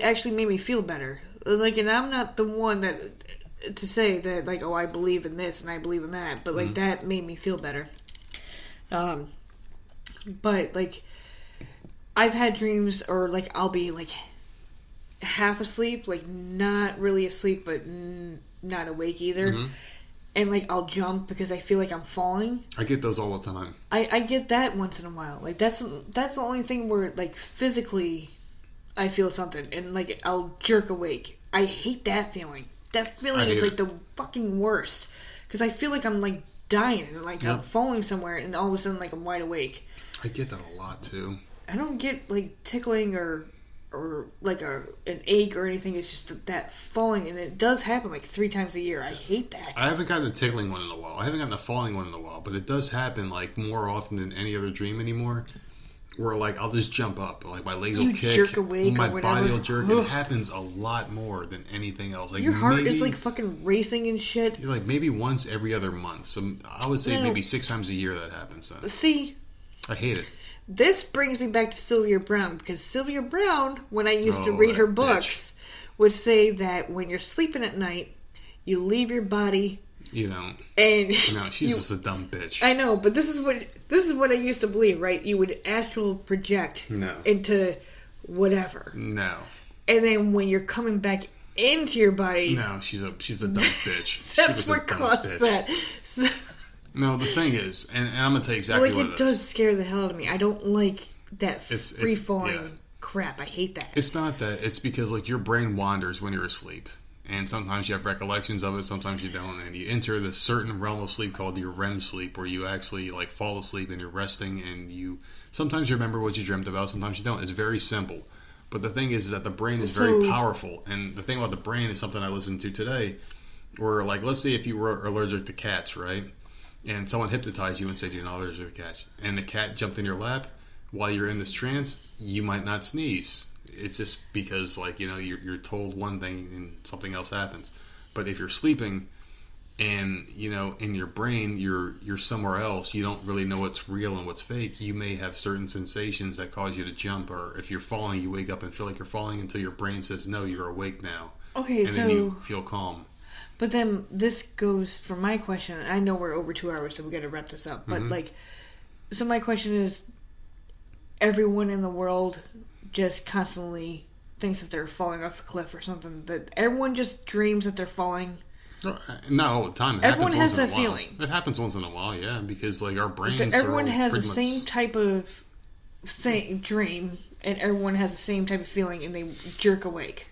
actually made me feel better. Like, and I'm not the one that to say that like, oh, I believe in this and I believe in that, but like that made me feel better. But like, I've had dreams, or like I'll be like half asleep, like not really asleep, but not awake either. And like I'll jump because I feel like I'm falling. I get those all the time. I get that once in a while. Like that's the only thing where like physically I feel something, and like I'll jerk awake. I hate that feeling. That feeling is like the fucking worst, because I feel like I'm like dying and like I'm falling somewhere, and all of a sudden like I'm wide awake. I get that a lot too. I don't get like tickling or like an ache or anything. It's just that falling, and it does happen like 3 times a year. I hate that. I haven't gotten a tickling one in a while. I haven't gotten a falling one in a while, but it does happen like more often than any other dream anymore. Where like I'll just jump up, like my legs will kick, jerk awake, my or whatever. body will jerk. It happens a lot more than anything else. Like Your heart is like fucking racing and shit. Like maybe once every other month. So I would say maybe 6 times a year that happens. Then. See, I hate it. this brings me back to Sylvia Browne, because Sylvia Browne, when I used to read that her books, would say that when you're sleeping at night, you leave your body. And she's just a dumb bitch. I know, but this is what I used to believe, right? You would astral project into whatever. No. And then when you're coming back into your body, no, she's a dumb bitch. That's what caused that. So, no, the thing is, and I'm gonna tell you exactly what it is. It does scare the hell out of me. I don't like that free falling yeah. crap. I hate that. It's not that. It's because like your brain wanders when you're asleep. And sometimes you have recollections of it, sometimes you don't. And you enter this certain realm of sleep called your REM sleep, where you actually like fall asleep and you're resting, and you sometimes you remember what you dreamt about, sometimes you don't. It's very simple. But the thing is that the brain is very powerful. And the thing about the brain is something I listened to today, where like, let's say if you were allergic to cats, right? And someone hypnotized you and said you're not allergic to cats, and the cat jumped in your lap while you're in this trance, you might not sneeze. It's just because, like, you're told one thing and something else happens. But if you're sleeping and, in your brain, you're somewhere else, you don't really know what's real and what's fake, you may have certain sensations that cause you to jump. Or if you're falling, you wake up and feel like you're falling until your brain says, no, you're awake now. Okay, and then you feel calm. But then this goes for my question. I know we're over 2 hours, so we got to wrap this up. But, so my question is, everyone in the world just constantly thinks that they're falling off a cliff or something, that everyone just dreams that they're falling? Not all the time. Everyone has that feeling. It happens once in a while, yeah, because like our brains. So everyone has the much same type of dream, and everyone has the same type of feeling, and they jerk awake.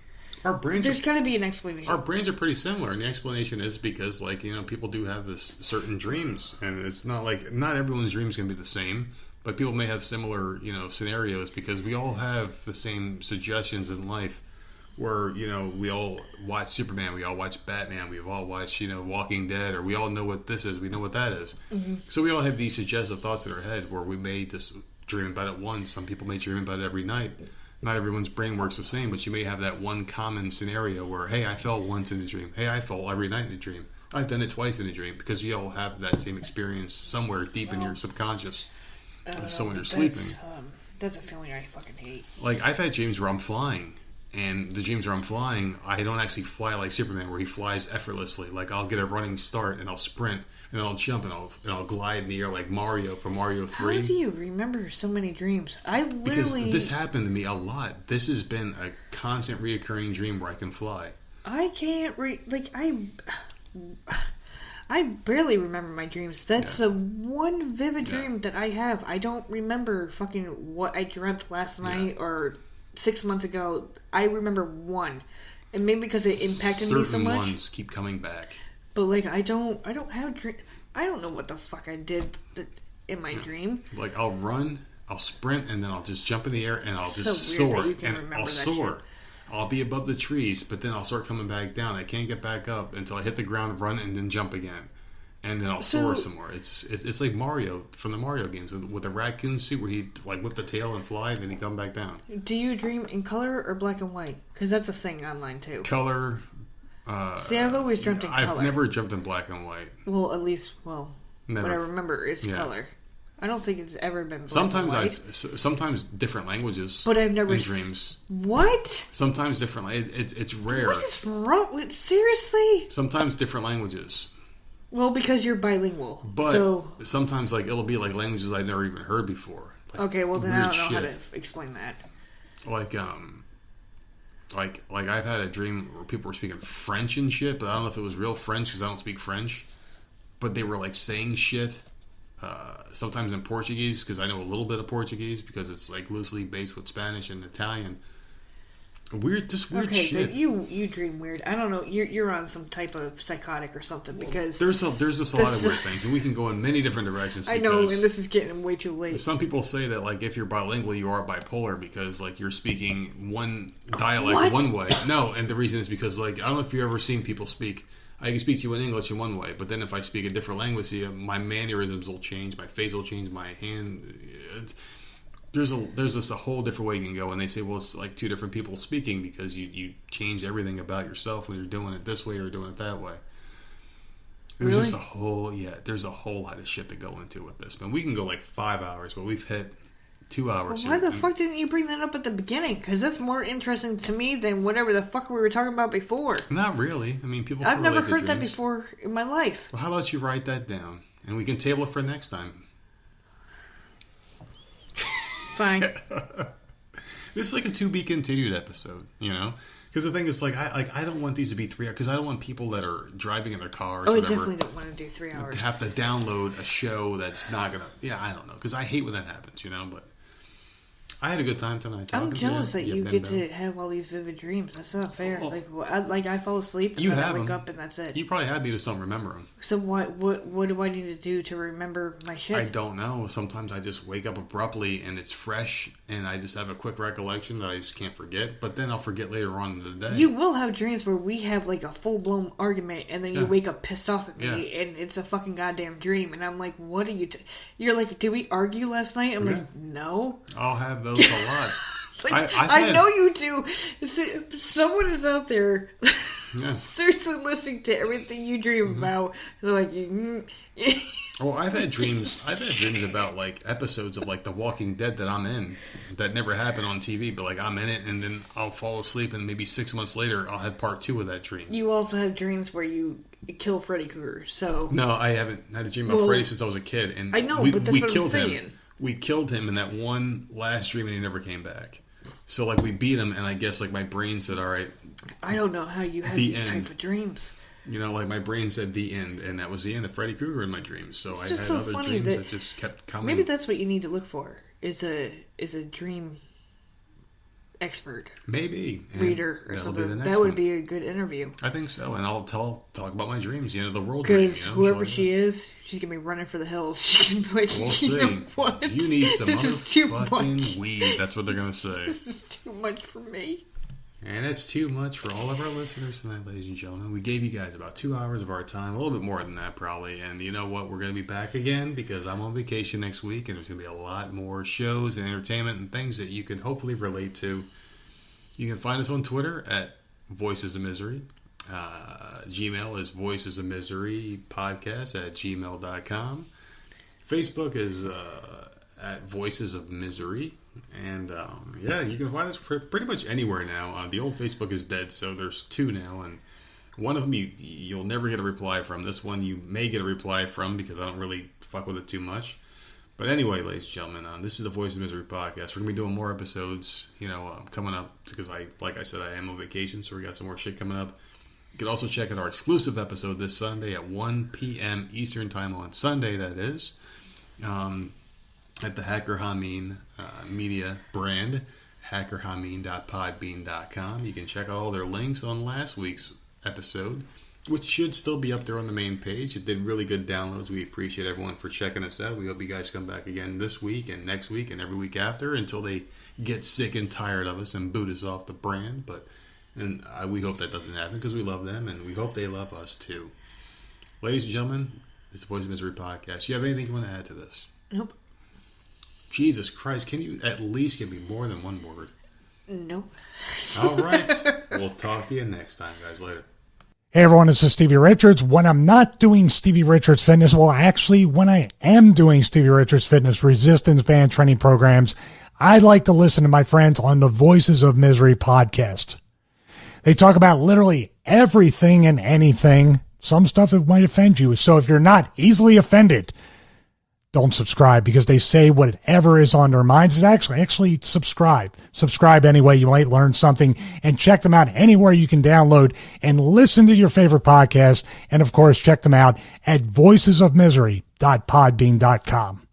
Our brains. There's got to be an explanation. Our brains are pretty similar, and the explanation is because, like, people do have this certain dreams, and it's not like not everyone's dreams can be the same. But people may have similar, scenarios, because we all have the same suggestions in life where, we all watch Superman, we all watch Batman, we all watch, Walking Dead, or we all know what this is, we know what that is. Mm-hmm. So we all have these suggestive thoughts in our head where we may just dream about it once. Some people may dream about it every night. Not everyone's brain works the same, but you may have that one common scenario where, hey, I fell once in a dream. Hey, I fell every night in a dream. I've done it twice in a dream, because we all have that same experience somewhere deep in your subconscious. So when you're sleeping, that's a feeling I fucking hate. Like, I've had dreams where I'm flying, And the dreams where I'm flying, I don't actually fly like Superman, where he flies effortlessly. Like I'll get a running start and I'll sprint and I'll jump and I'll glide in the air like Mario from Mario 3. How do you remember so many dreams? Because this happened to me a lot. This has been a constant reoccurring dream where I can fly. I can't I barely remember my dreams. That's the one vivid dream that I have. I don't remember fucking what I dreamt last night or 6 months ago. I remember one, and maybe because it impacted me so much. Certain ones keep coming back. But like I don't have dream. I don't know what the fuck I did in my dream. Like I'll run, I'll sprint, and then I'll just jump in the air and I'll just so weird soar. that you can And remember I'll that soar. shit. I'll be above the trees, but then I'll start coming back down. I can't get back up until I hit the ground, run, and then jump again. And then I'll soar some more. It's like Mario from the Mario games with the raccoon suit where he like whip the tail and fly, and then he come back down. Do you dream in color or black and white? Because that's a thing online too. Color. See, I've always dreamt in color. I've never dreamt in black and white. Well, at least, Never. what I remember is color. I don't think it's ever been black Sometimes and white. sometimes different languages. But I've never in dreams. What? Sometimes different. It's rare. What is wrong with seriously? Sometimes different languages. Well, because you're bilingual. But so sometimes like it'll be like languages I've never even heard before. Like, okay, well then I weird don't know shit. how to explain that. Like I've had a dream where people were speaking French and shit, but I don't know if it was real French because I don't speak French. But they were like saying shit. Sometimes in Portuguese because I know a little bit of Portuguese because it's like loosely based with Spanish and Italian. Weird shit. You dream weird. I don't know. You're on some type of psychotic or something because there's just a lot of weird things, and we can go in many different directions. I know, and this is getting way too late. Some people say that like if you're bilingual, you are bipolar because like you're speaking one dialect one way. No, and the reason is because like I don't know if you've ever seen people speak. I can speak to you in English in one way, but then if I speak a different language, my mannerisms will change, my face will change, my hand. There's just a whole different way you can go, and they say, well, it's like two different people speaking because you change everything about yourself when you're doing it this way or doing it that way. There's really? Just there's a whole lot of shit to go into with this, man. We can go like 5 hours, but we've hit 2 hours. Well, why the fuck didn't you bring that up at the beginning? Because that's more interesting to me than whatever the fuck we were talking about before. Not really. I mean, people. I've never heard that dreams. before in my life. Well, how about you write that down, and we can table it for next time. Fine. This is like a to be continued episode, you know? Because the thing is, like, I don't want these to be 3 hours because I don't want people that are driving in their cars. Oh, or I whatever, definitely don't want to do 3 hours. to have to download a show that's not gonna. Yeah, I don't know because I hate when that happens, you know. But I had a good time tonight. I'm jealous that you get to have all these vivid dreams. That's not fair. I fall asleep and then I wake up and that's it. You probably had me, just don't remember them. So what do I need to do to remember my shit? I don't know. Sometimes I just wake up abruptly and it's fresh, and I just have a quick recollection that I just can't forget. But then I'll forget later on in the day. You will have dreams where we have like a full blown argument, and then you wake up pissed off at me, and it's a fucking goddamn dream. And I'm like, "What are you?" You're like, "Did we argue last night?" I'm like, "No." I'll have those a lot. I know you do. Someone is out there seriously listening to everything you dream about. They're like, well, I've had dreams about like episodes of like The Walking Dead that I'm in that never happened on TV, but like I'm in it, and then I'll fall asleep, and maybe 6 months later I'll have part 2 of that dream. You also have dreams where you kill Freddy Krueger. So no, I haven't had a dream about Freddy since I was a kid, and I know, but that's what I'm saying. We killed him in that one last dream, and he never came back. So like we beat him, and I guess like my brain said, "All right." I don't know how you have these type of dreams. You know, like my brain said the end, and that was the end of Freddy Krueger in my dreams. So I had other dreams that just kept coming. Maybe that's what you need to look for is a dream expert. Maybe. Reader or something. That would be a good interview. I think so, and I'll talk about my dreams, the end of the world. Because whoever she is, she's gonna be running for the hills. She's gonna be like, we'll see. You know what? You need some this is too much. Weed. That's what they're gonna say. This is too much for me. And it's too much for all of our listeners tonight, ladies and gentlemen. We gave you guys about 2 hours of our time, a little bit more than that probably. And you know what? We're going to be back again because I'm on vacation next week, and there's going to be a lot more shows and entertainment and things that you can hopefully relate to. You can find us on Twitter at Voices of Misery. Gmail is Voices of Misery Podcast at gmail.com. Facebook is at Voices of Misery. And yeah, you can find us pretty much anywhere now. The old Facebook is dead, so there's 2 now, and one of them you'll never get a reply from. This one you may get a reply from because I don't really fuck with it too much. But anyway, ladies and gentlemen, this is the Voice of Misery podcast. We're going to be doing more episodes, coming up because like I said, I am on vacation, so we got some more shit coming up. You can also check out our exclusive episode this Sunday at 1 p.m. Eastern Time on Sunday, that is, at the Hacker Hameen media brand, hackerhameen.podbean.com. You can check out all their links on last week's episode, which should still be up there on the main page. It did really good downloads. We appreciate everyone for checking us out. We hope you guys come back again this week and next week and every week after until they get sick and tired of us and boot us off the brand. We hope that doesn't happen because we love them and we hope they love us too. Ladies and gentlemen, it's the Voice of Misery podcast. Do you have anything you want to add to this? Nope. Jesus Christ, can you at least give me more than one word? Nope. All right. We'll talk to you next time, guys. Later. Hey everyone, this is Stevie Richards. When I'm not doing Stevie Richards Fitness, well actually when I am doing Stevie Richards Fitness resistance band training programs, I like to listen to my friends on the Voices of Misery podcast. They talk about literally everything and anything, some stuff that might offend you. So if you're not easily offended, don't subscribe because they say whatever is on their minds is actually subscribe. Subscribe anyway. You might learn something, and check them out anywhere you can download and listen to your favorite podcast. And of course, check them out at voicesofmisery.podbean.com.